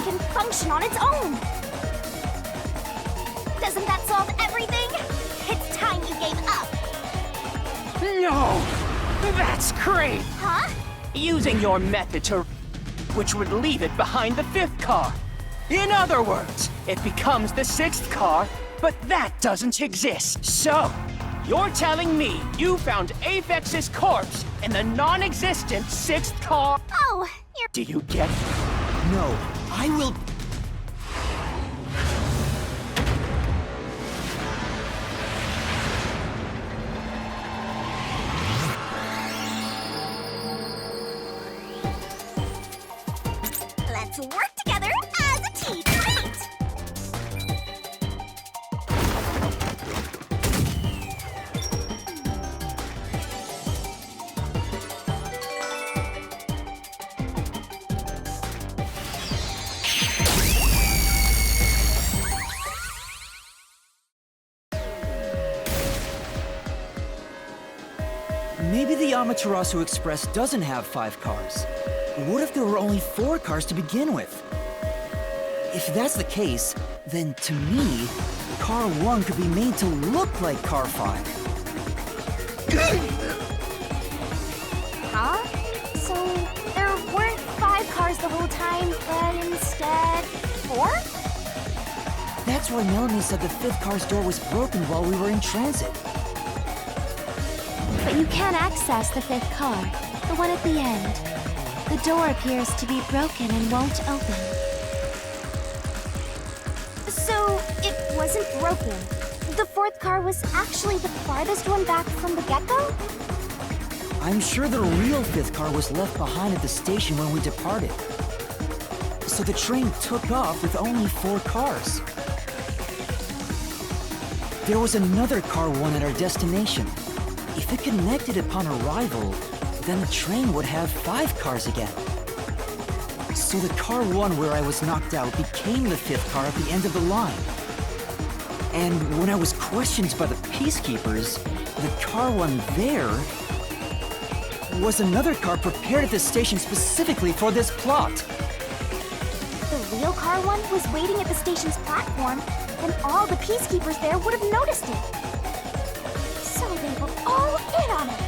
can function on its own. Doesn't that solve everything? It's time you gave up.
No! That's great!
Huh?
Using your method to... which would leave it behind the fifth car. In other words, it becomes the sixth car, but that doesn't exist. So, you're telling me you found Aphex's corpse in the non-existent sixth car?
Oh, you're...
Do you get it?
No, I will...
Let's work together as a team. Great!
Amaterasu Express doesn't have 5 cars? What if there were only 4 cars to begin with? If that's the case, then to me, Car 1 could be made to look like Car 5.
Huh? So there weren't 5 cars the whole time, but instead 4?
That's why Melanie said the 5th car's door was broken while we were in transit.
But you can't access the 5th car, the one at the end. The door appears to be broken and won't open.
So it wasn't broken. The 4th car was actually the farthest one back from the get-go?
I'm sure the real 5th car was left behind at the station when we departed. So the train took off with only 4 cars. There was another Car 1 at our destination. If it connected upon arrival, then the train would have 5 cars again. So the Car 1 where I was knocked out became the 5th car at the end of the line. And when I was questioned by the Peacekeepers, the Car 1 there was another car prepared at the station specifically for this plot.
The real Car 1 was waiting at the station's platform, and all the Peacekeepers there would have noticed it. So they were all in on it.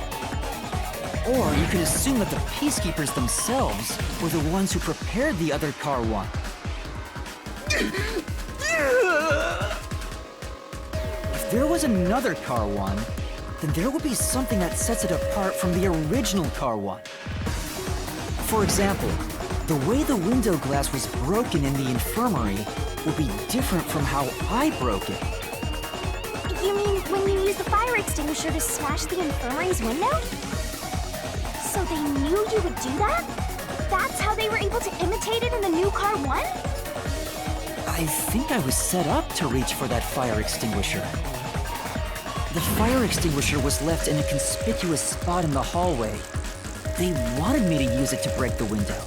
Or you could assume that the Peacekeepers themselves were the ones who prepared the other Car 1. If there was another Car 1, then there would be something that sets it apart from the original Car 1. For example, the way the window glass was broken in the infirmary would be different from how I broke it.
You mean when you used the fire extinguisher to smash the infirmary's window? So they knew you would do that? That's how they were able to imitate it in the new Car 1?
I think I was set up to reach for that fire extinguisher. The fire extinguisher was left in a conspicuous spot in the hallway. They wanted me to use it to break the window.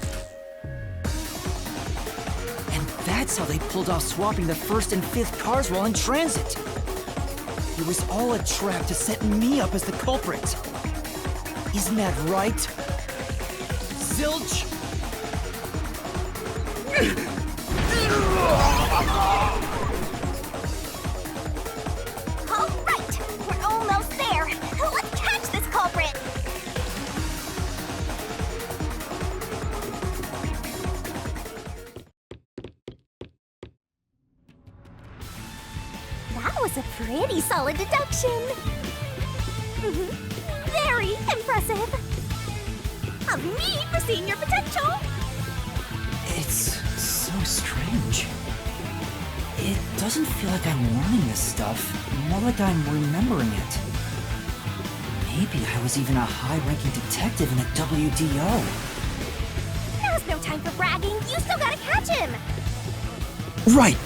And that's how they pulled off swapping the 1st and 5th cars while in transit. It was all a trap to set me up as the culprit. Isn't that right? Zilch?
All right, we're almost there. Let's catch this culprit. That was a pretty solid deduction. Very impressive. Of me for seeing your potential.
It's so strange. It doesn't feel like I'm learning this stuff, more like I'm remembering it. Maybe I was even a high-ranking detective in the WDO.
Now's no time for bragging. You still gotta catch him.
Right!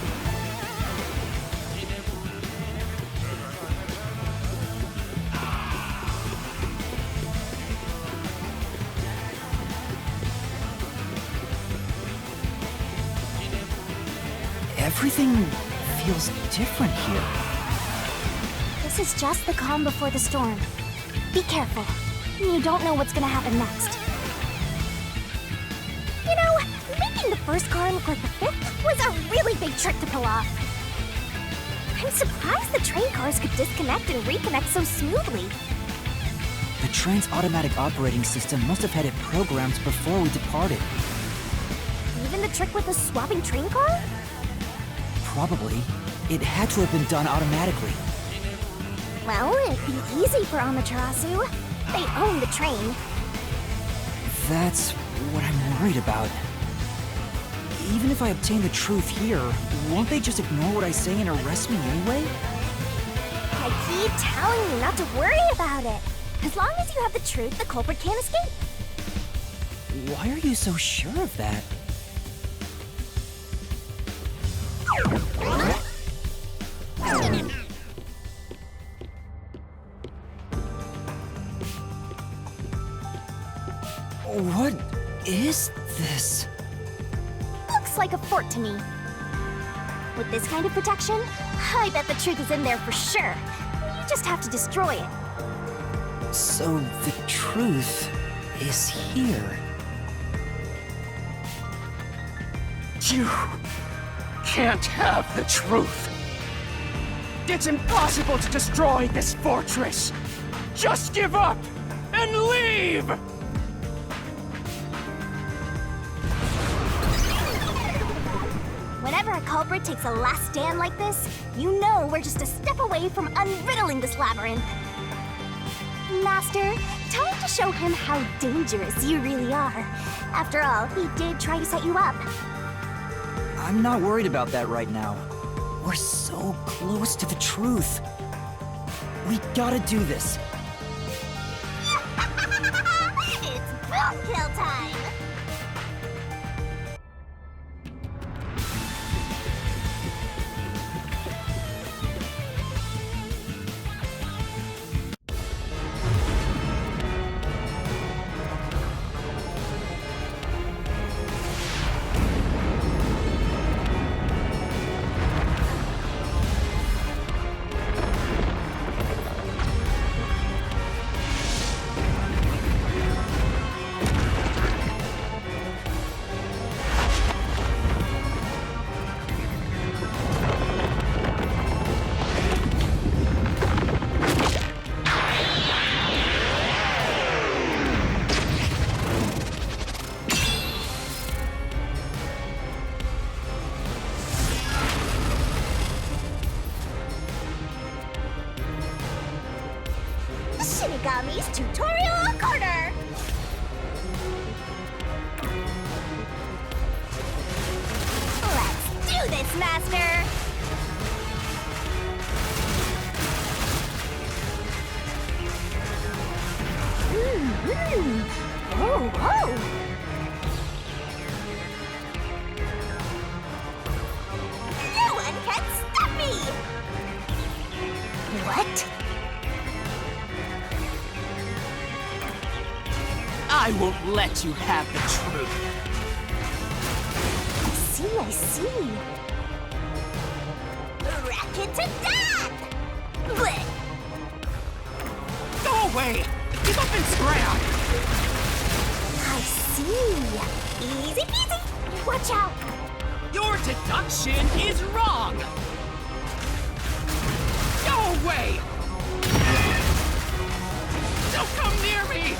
Everything feels different here.
This is just the calm before the storm. Be careful. You don't know what's gonna happen next. You know, making the 1st car look like the 5th was a really big trick to pull off. I'm surprised the train cars could disconnect and reconnect so smoothly.
The train's automatic operating system must have had it programmed before we departed.
Even the trick with the swapping train car?
Probably. It had to have been done automatically.
Well, it'd be easy for Amaterasu. They own the train.
That's what I'm worried about. Even if I obtain the truth here, won't they just ignore what I say and arrest me anyway?
I keep telling you not to worry about it. As long as you have the truth, the culprit can't escape.
Why are you so sure of that? What is this?
Looks like a fort to me. With this kind of protection, I bet the truth is in there for sure. You just have to destroy it.
So the truth is here.
You can't have the truth. It's impossible to destroy this fortress. Just give up and leave!
Whenever a culprit takes a last stand like this, you know we're just a step away from unriddling this labyrinth. Master, time to show him how dangerous you really are. After all, he did try to set you up.
I'm not worried about that right now. We're so close to the truth. We gotta do this.
It's boom kill time! Shinigami's Tutorial Corner! Let's do this, Master! Oh, oh! No one can stop me! What?
I won't let you have the truth.
I see. Wreck it to death! Blech!
Go away! Give up and scram!
I see. Easy peasy. Watch out.
Your deduction is wrong! Go away! Don't come near me!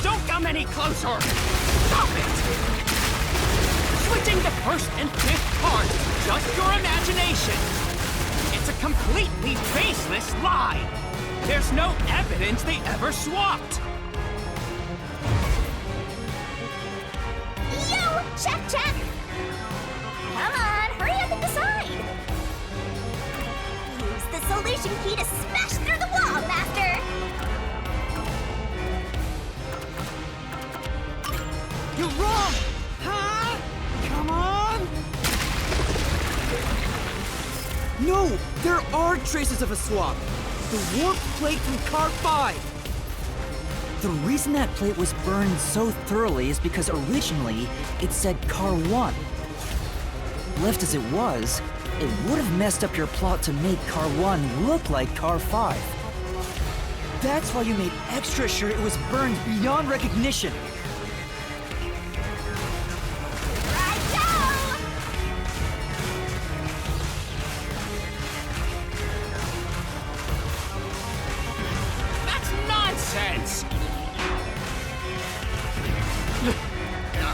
Don't come any closer! Stop it! Switching the first and fifth cards is just your imagination. It's a completely baseless lie. There's no evidence they ever swapped.
Yo, check! Come on, hurry up and decide. Use the solution key to smash through the wall, Master.
You're wrong! Huh? Come on!
No! There are traces of a swap! The warp plate from Car 5! The reason that plate was burned so thoroughly is because originally it said Car 1. Left as it was, it would have messed up your plot to make Car 1 look like Car 5. That's why you made extra sure it was burned beyond recognition.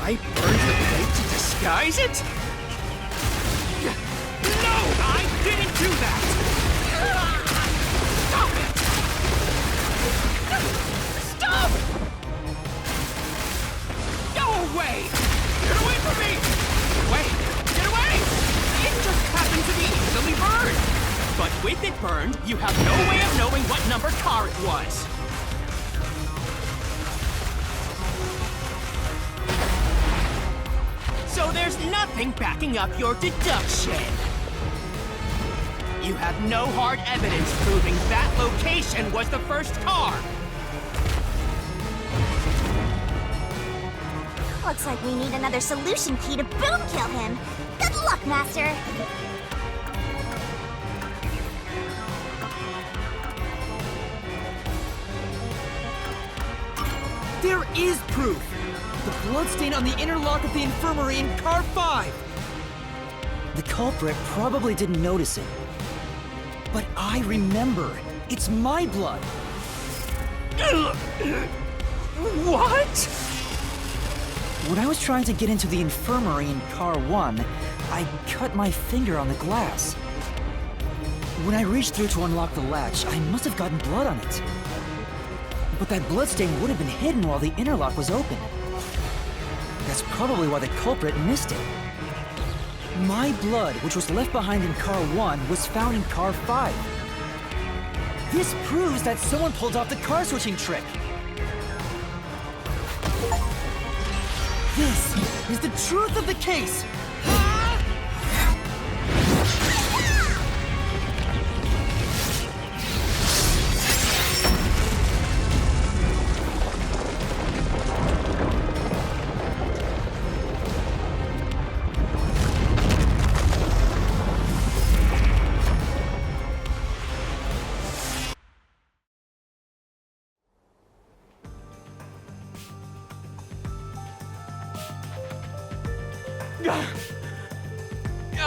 I burned the plate to disguise it? No, I didn't do that! Stop it! Stop! Go away! Get away from me! Get away! Get away! It just happened to be easily burned! But with it burned, you have no way of knowing what number car it was. So there's nothing backing up your deduction. You have no hard evidence proving that location was the first car.
Looks like we need another solution key to boom kill him. Good luck, Master.
There is proof! The bloodstain on the inner lock of the infirmary in Car 5! The culprit probably didn't notice it. But I remember. It's my blood.
What?
When I was trying to get into the infirmary in Car 1, I cut my finger on the glass. When I reached through to unlock the latch, I must have gotten blood on it. But that bloodstain would have been hidden while the inner lock was open. That's probably why the culprit missed it. My blood, which was left behind in Car 1, was found in Car 5. This proves that someone pulled off the car switching trick. This is the truth of the case!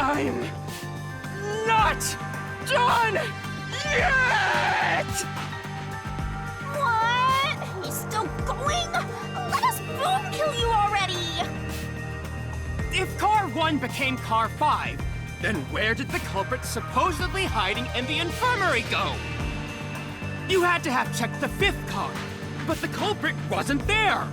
I'm not done yet!
What? He's still going? Let us boom kill you already!
If Car 1 became Car 5, then where did the culprit supposedly hiding in the infirmary go? You had to have checked the 5th car, but the culprit wasn't there!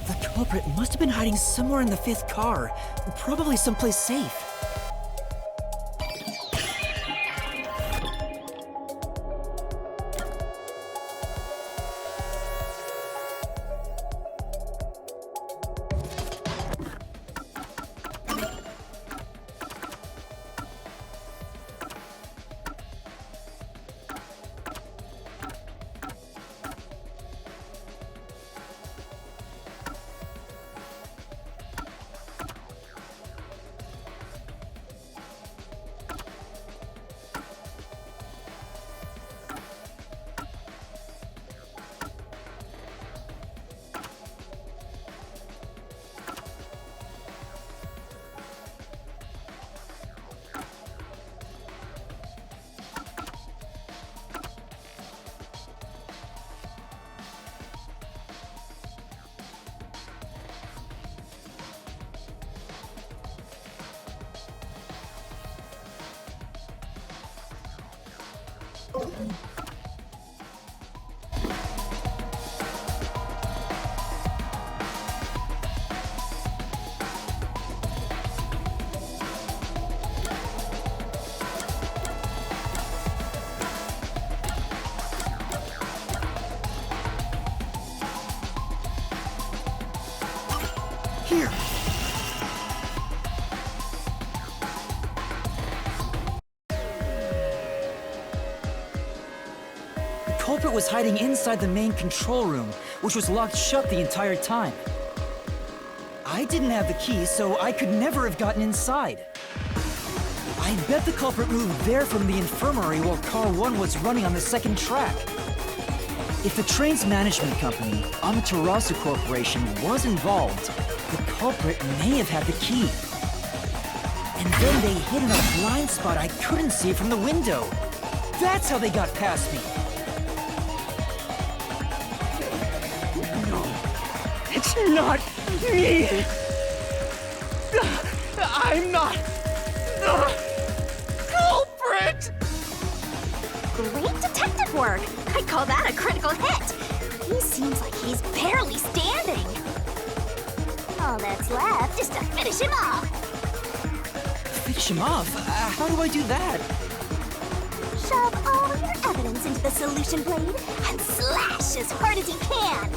The culprit must have been hiding somewhere in the 5th car, probably someplace safe. Here! The culprit was hiding inside the main control room, which was locked shut the entire time. I didn't have the key, so I could never have gotten inside. I bet the culprit moved there from the infirmary while Car 1 was running on the 2nd track. If the train's management company, Amaterasu Corporation, was involved, the culprit may have had the key. And then they hid in a blind spot I couldn't see from the window. That's how they got past me.
No, it's not me. I'm not the culprit.
Great detective work! I call that a critical hit! He seems like he's barely standing. All that's left is to finish him off.
Finish him off? How do I do that?
Shove all your evidence into the solution blade and slash as hard as you can.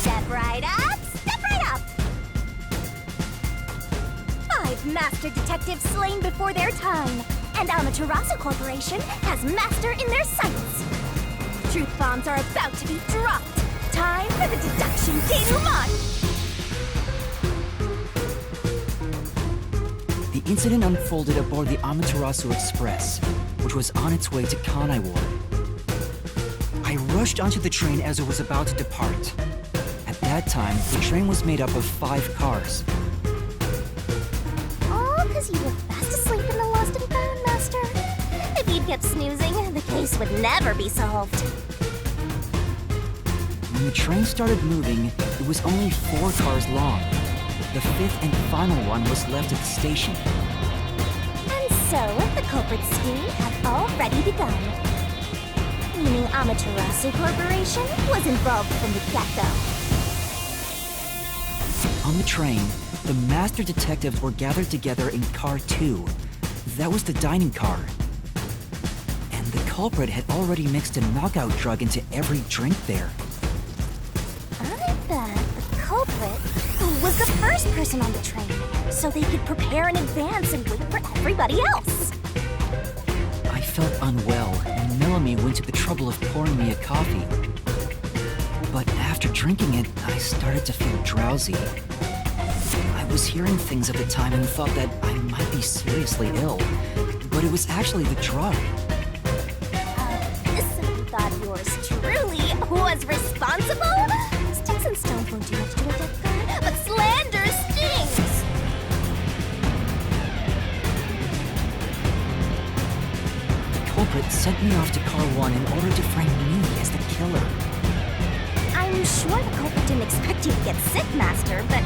Step right up, step right up! 5 master detectives slain before their time, and Amaterasu Corporation has master in their sights. Truth bombs are about to be dropped. Time for the deduction denouement!
The incident unfolded aboard the Amaterasu Express, which was on its way to Kanai Ward. I rushed onto the train as it was about to depart. At that time, the train was made up of 5 cars.
All because you were fast asleep in the lost and found, Master. If you'd kept snoozing, the case would never be solved.
When the train started moving, it was only 4 cars long. The 5th and final one was left at the station.
And so, the culprit's scheme had already begun. Meaning Amaterasu Corporation was involved from the get-go.
On the train, the master detectives were gathered together in Car 2. That was the dining car. And the culprit had already mixed a knockout drug into every drink there.
I bet the culprit was the first person on the train, so they could prepare in advance and wait for everybody else.
I felt unwell, and Melanie went to the trouble of pouring me a coffee. But after drinking it, I started to feel drowsy. I was hearing things at the time and thought that I might be seriously ill, but it was actually the drug.
So you thought yours truly was responsible? Sticks and stones won't do much to a dead guy, but slander stings!
The culprit sent me off to Car 1 in order to frame me as the killer.
I'm sure the culprit didn't expect you to get sick, Master, but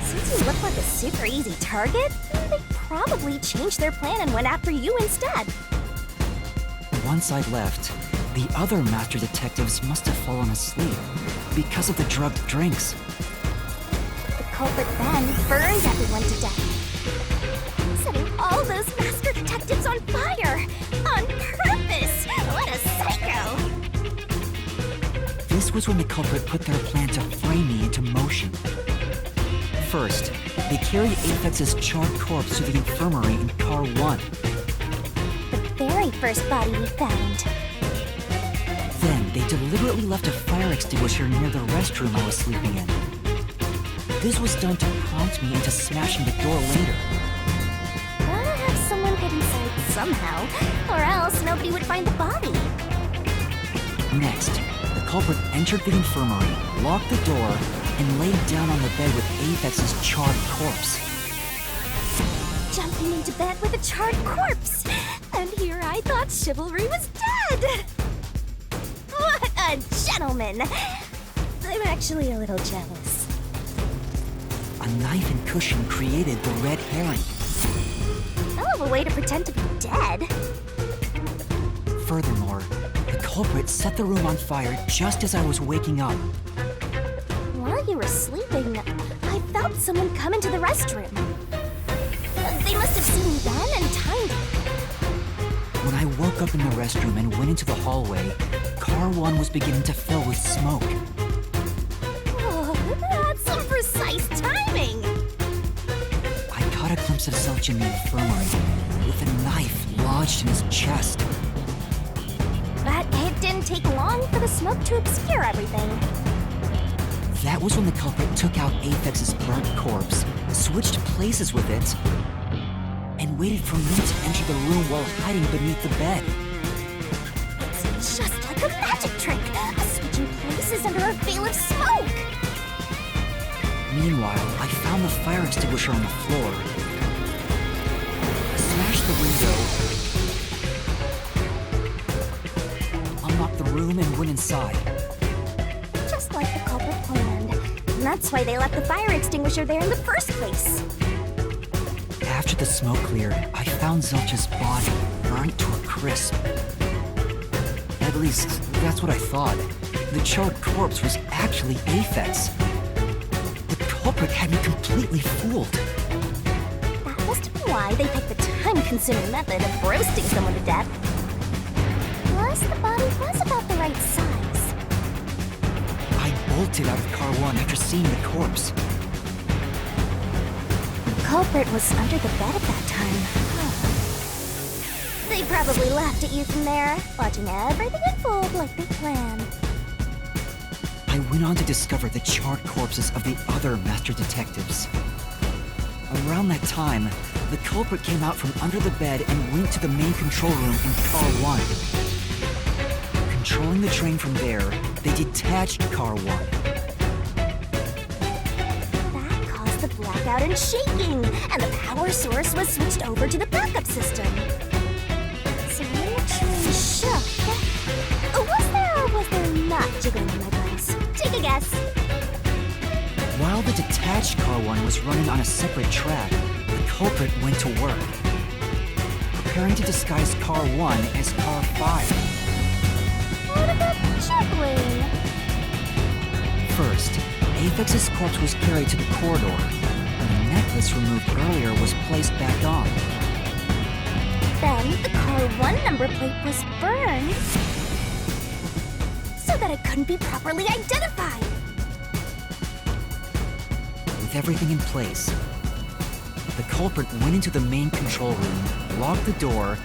since you look like a super easy target, they probably changed their plan and went after you instead.
Once I left, the other master detectives must have fallen asleep because of the drugged drinks.
The culprit then burned everyone to death, setting all those master detectives on fire! On purpose! What a psycho!
This was when the culprit put their plan to frame me into motion. First, they carried Aphex's charred corpse to the infirmary in Car 1.
The very first body we found.
Then, they deliberately left a fire extinguisher near the restroom I was sleeping in. This was done to prompt me into smashing the door later.
Gotta have someone get inside somehow, or else nobody would find the body.
Next, the culprit entered the infirmary, locked the door, and laid down on the bed with Aphex's charred corpse.
Jumping into bed with a charred corpse! And here I thought chivalry was dead! What a gentleman! I'm actually a little jealous.
A knife and cushion created the red herring.
Hell of a way to pretend to be dead.
Furthermore, the culprit set the room on fire just as I was waking up.
While you were sleeping, I felt someone come into the restroom. They must have seen me then and timed it.
When I woke up in the restroom and went into the hallway, Car 1 was beginning to fill with smoke.
Oh, that's some precise timing!
I caught a glimpse of Zelch in the infirmary, with a knife lodged in his chest.
But it didn't take long for the smoke to obscure everything.
That was when the culprit took out Aphex's burnt corpse, switched places with it, and waited for me to enter the room while hiding beneath the bed.
It's just like a magic trick, switching places under a veil of smoke.
Meanwhile, I found the fire extinguisher on the floor, smashed the window, unlocked the room, and went inside.
Just like the culprit planned. And that's why they left the fire extinguisher there in the first place.
After the smoke cleared, I found Zelch's body, burnt to a crisp. At least, that's what I thought. The charred corpse was actually Aphex. The culprit had me completely fooled.
That must be why they picked the time-consuming method of roasting someone to death. Plus, the body was about the right size.
I bolted out of Car 1 after seeing the corpse.
The culprit was under the bed at that time. They probably laughed at you from there, watching everything unfold like they planned.
I went on to discover the charred corpses of the other master detectives. Around that time, the culprit came out from under the bed and went to the main control room in Car 1. Controlling the train from there, they detached Car 1.
That caused the blackout and shaking, and the power source was switched over to the backup system. So when the train shook, was there or was there not jiggling in my glass? Take a guess.
While the detached Car 1 was running on a separate track, the culprit went to work, preparing to disguise Car 1 as Car 5.
What about juggling?
First, Aphex's corpse was carried to the corridor, and the necklace removed earlier was placed back on.
Then the Car 1 number plate was burned so that it couldn't be properly identified.
With everything in place, the culprit went into the main control room, locked the door,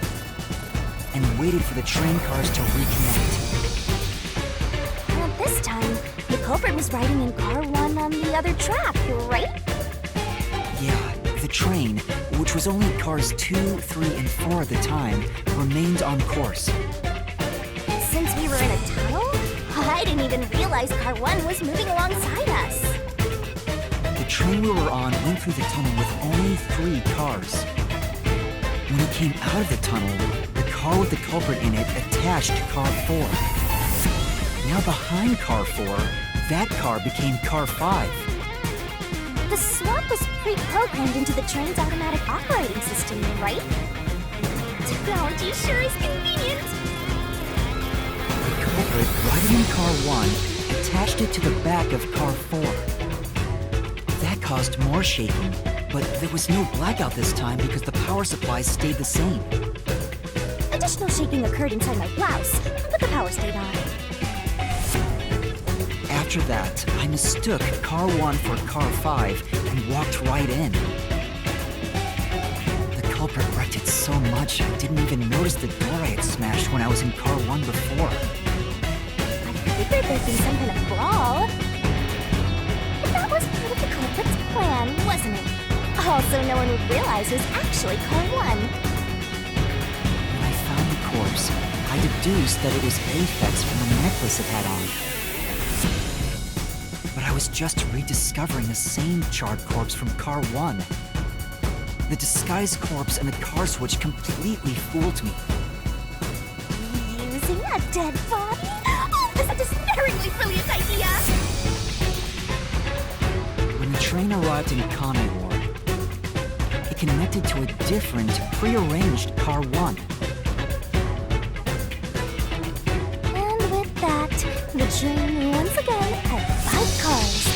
and waited for the train cars to reconnect.
And this time, the culprit was riding in Car 1 on the other track, right?
Yeah, the train, which was only cars 2, 3, and 4 at the time, remained on course.
Since we were in a tunnel, I didn't even realize Car 1 was moving alongside us.
The train we were on went through the tunnel with only 3 cars. When it came out of the tunnel, the car with the culprit in it attached Car 4. Now behind Car 4, that car became Car 5.
The swap was pre-programmed into the train's automatic operating system, right? Technology sure is convenient.
The culprit, riding in Car 1, attached it to the back of Car 4. That caused more shaking, but there was no blackout this time because the power supply stayed the same.
Additional shaking occurred inside my blouse, but the power stayed on.
After that, I mistook Car 1 for Car 5 and walked right in. The culprit wrecked it so much I didn't even notice the door I had smashed when I was in Car 1 before.
I figured there'd been some kind of brawl. But that was part of the culprit's plan, wasn't it? Also, no one would realize it was actually Car 1.
When I found the corpse, I deduced that it was Aphex from the necklace it had on. But I I was just rediscovering the same charred corpse from Car 1. The disguised corpse and the car switch completely fooled me.
Using a dead body? Oh, this is a despairingly brilliant idea!
When the train arrived in Kanai Ward, it connected to a different, prearranged Car 1.
And with that, the train once again had 5 cars.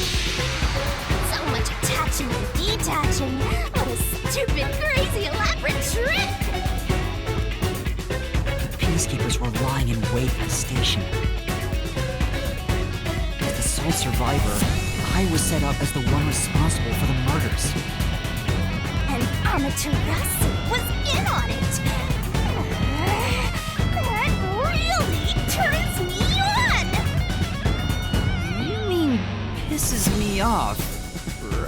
So much attaching and detaching. What a stupid, crazy, elaborate trick!
The Peacekeepers were lying in wait at the station. As the sole survivor, I was set up as the one responsible for the murders.
And Amaterasu was in on it! That really turns me on!
You mean pisses me off,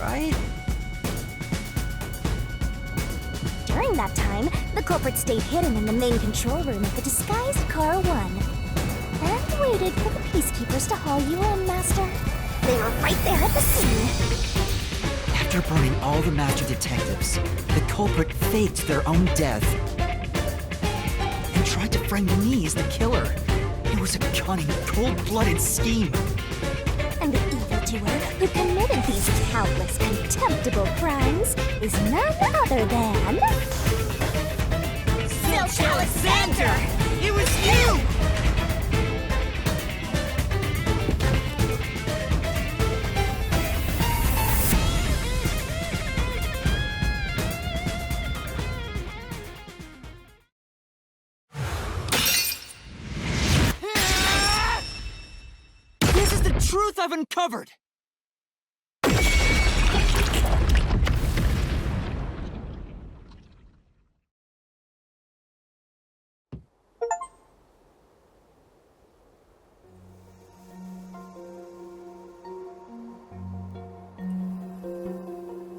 right?
During that time, the culprit stayed hidden in the main control room of the disguised Car 1 and waited for the Peacekeepers to haul you in, Master. They were right there at the scene.
After burning all the Master Detectives, the culprit faked their own death and tried to frame me as the killer. It was a cunning, cold-blooded scheme.
And the evildoer who committed these countless contemptible crimes is none other than... Zilch Alexander!
It was you!
This is the truth I've uncovered!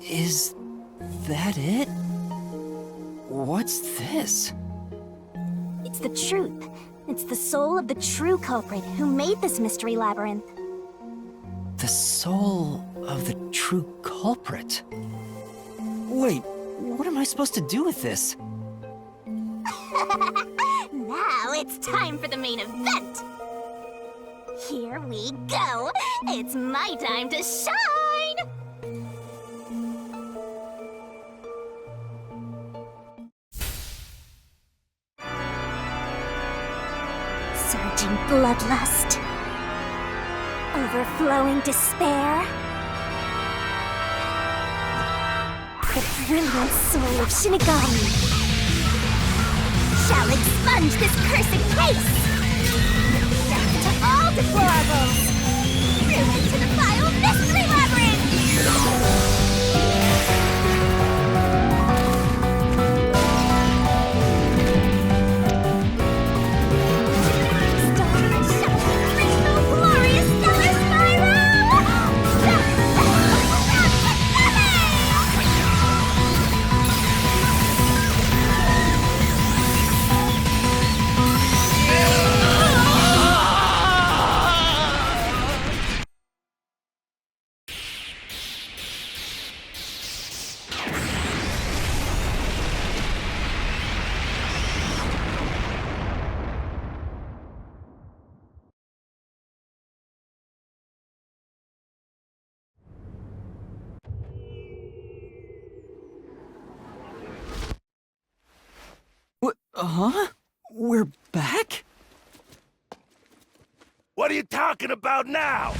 Is that it? What's this?
It's the truth. It's the soul of the true culprit who made this mystery labyrinth.
The soul of the true culprit? Wait, what am I supposed to do with this?
Now it's time for the main event! Here we go! It's my time to shine! Surging bloodlust. Overflowing despair. The brilliant soul of Shinigami shall expunge this cursed case! Death to all deplorables! Through into the vile mystery labyrinth!
Huh? We're back?
What are you talking about now?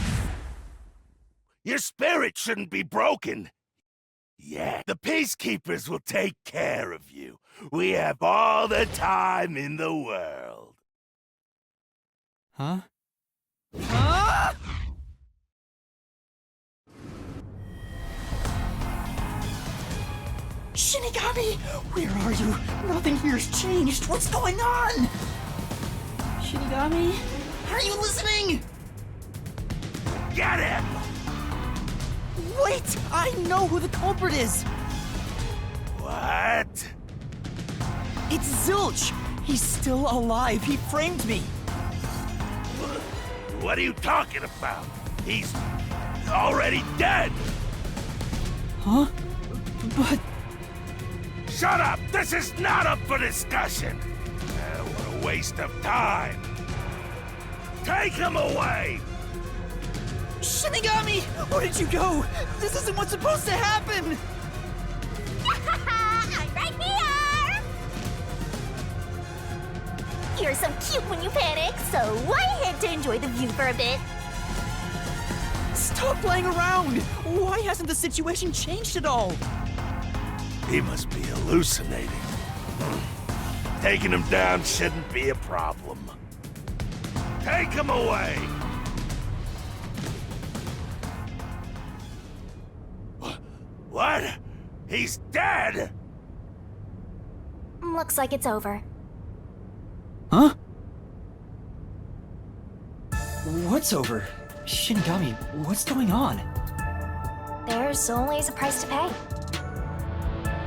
Your spirit shouldn't be broken. Yeah, the Peacekeepers will take care of you. We have all the time in the world.
Huh? Ah! Shinigami! Where are you? Nothing here's changed. What's going on? Shinigami? Are you listening?
Get him!
Wait! I know who the culprit is!
What?
It's Zilch! He's still alive. He framed me.
What are you talking about? He's already dead!
Huh? But...
Shut up! This is not up for discussion! What a waste of time! Take him away!
Shinigami! Where did you go? This isn't what's supposed to happen!
I'm right here! You're so cute when you panic, so why head to enjoy the view for a bit?
Stop playing around! Why hasn't the situation changed at all?
He must be hallucinating. Taking him down shouldn't be a problem. Take him away! What? He's dead?
Looks like it's over.
Huh? What's over? Shinigami, what's going on?
There's always a price to pay.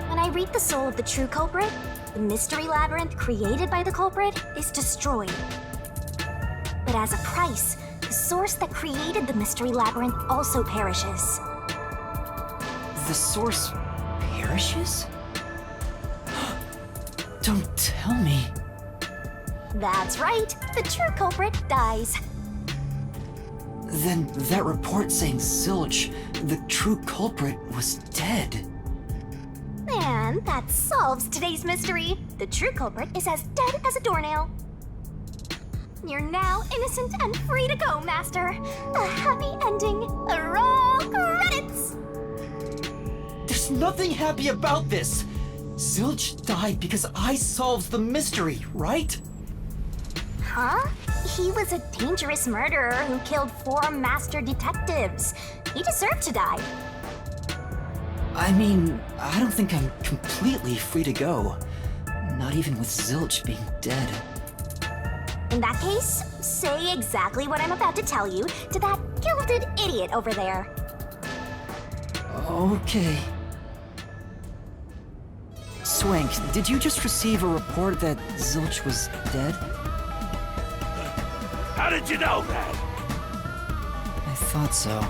When I read the soul of the true culprit, the mystery labyrinth created by the culprit is destroyed. But as a price, the source that created the mystery labyrinth also perishes.
The source perishes? Don't tell me.
That's right, the true culprit dies.
Then that report saying Zilch, the true culprit, was dead.
And that solves today's mystery. The true culprit is as dead as a doornail. You're now innocent and free to go, Master. A happy ending. Roll credits!
There's nothing happy about this. Zilch died because I solved the mystery, right?
Huh? He was a dangerous murderer who killed 4 master detectives. He deserved to die.
I mean, I don't think I'm completely free to go. Not even with Zilch being dead.
In that case, say exactly what I'm about to tell you to that gilded idiot over there.
Okay. Swank, did you just receive a report that Zilch was dead?
How did you know that?
I thought so.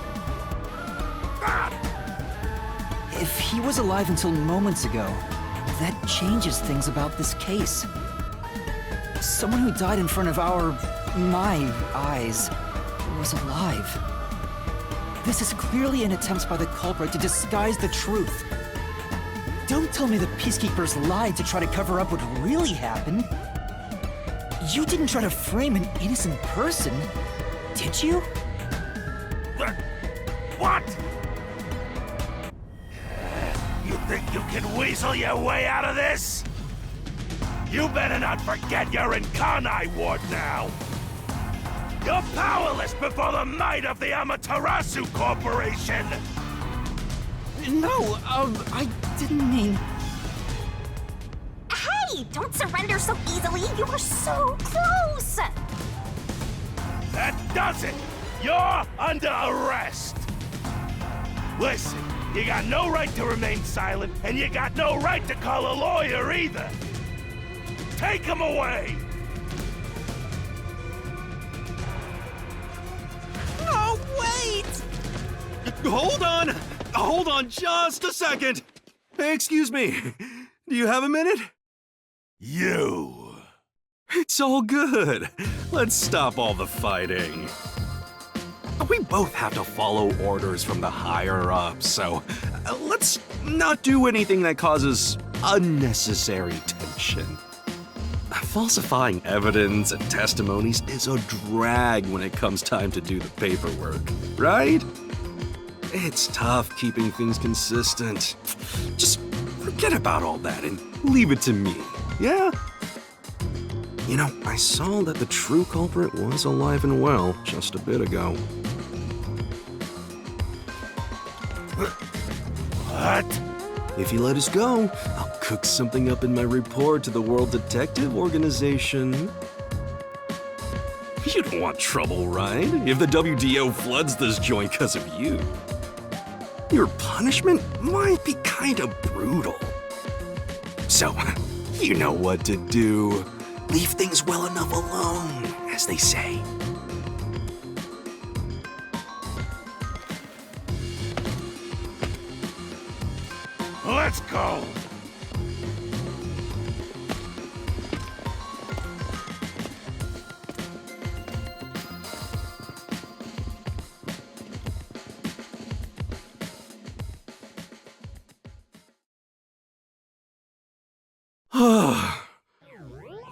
If he was alive until moments ago, that changes things about this case. Someone who died in front of my eyes, was alive. This is clearly an attempt by the culprit to disguise the truth. Don't tell me the Peacekeepers lied to try to cover up what really happened. You didn't try to frame an innocent person, did you?
What? You think you can weasel your way out of this? You better not forget you're in Kanai Ward now! You're powerless before the might of the Amaterasu Corporation!
No, I didn't mean...
Hey, don't surrender so easily. You were so close.
That does it! You're under arrest! Listen, you got no right to remain silent, and you got no right to call a lawyer either! Take him away!
No, wait! Hold on! Hold on just a second! Hey, excuse me. Do you have a minute?
You!
It's all good. Let's stop all the fighting. We both have to follow orders from the higher-ups, so let's not do anything that causes unnecessary tension. Falsifying evidence and testimonies is a drag when it comes time to do the paperwork, right? It's tough keeping things consistent. Just forget about all that and leave it to me, yeah? You know, I saw that the true culprit was alive and well just a bit ago.
What?
If you let us go, I'll cook something up in my report to the World Detective Organization. You don't want trouble, right? If the WDO floods this joint because of you. Your punishment might be kind of brutal. So, you know what to do. Leave things well enough alone, as they say.
Let's go!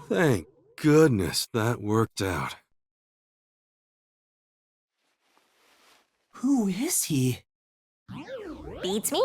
Thank goodness that worked out.
Who is he?
Beats me?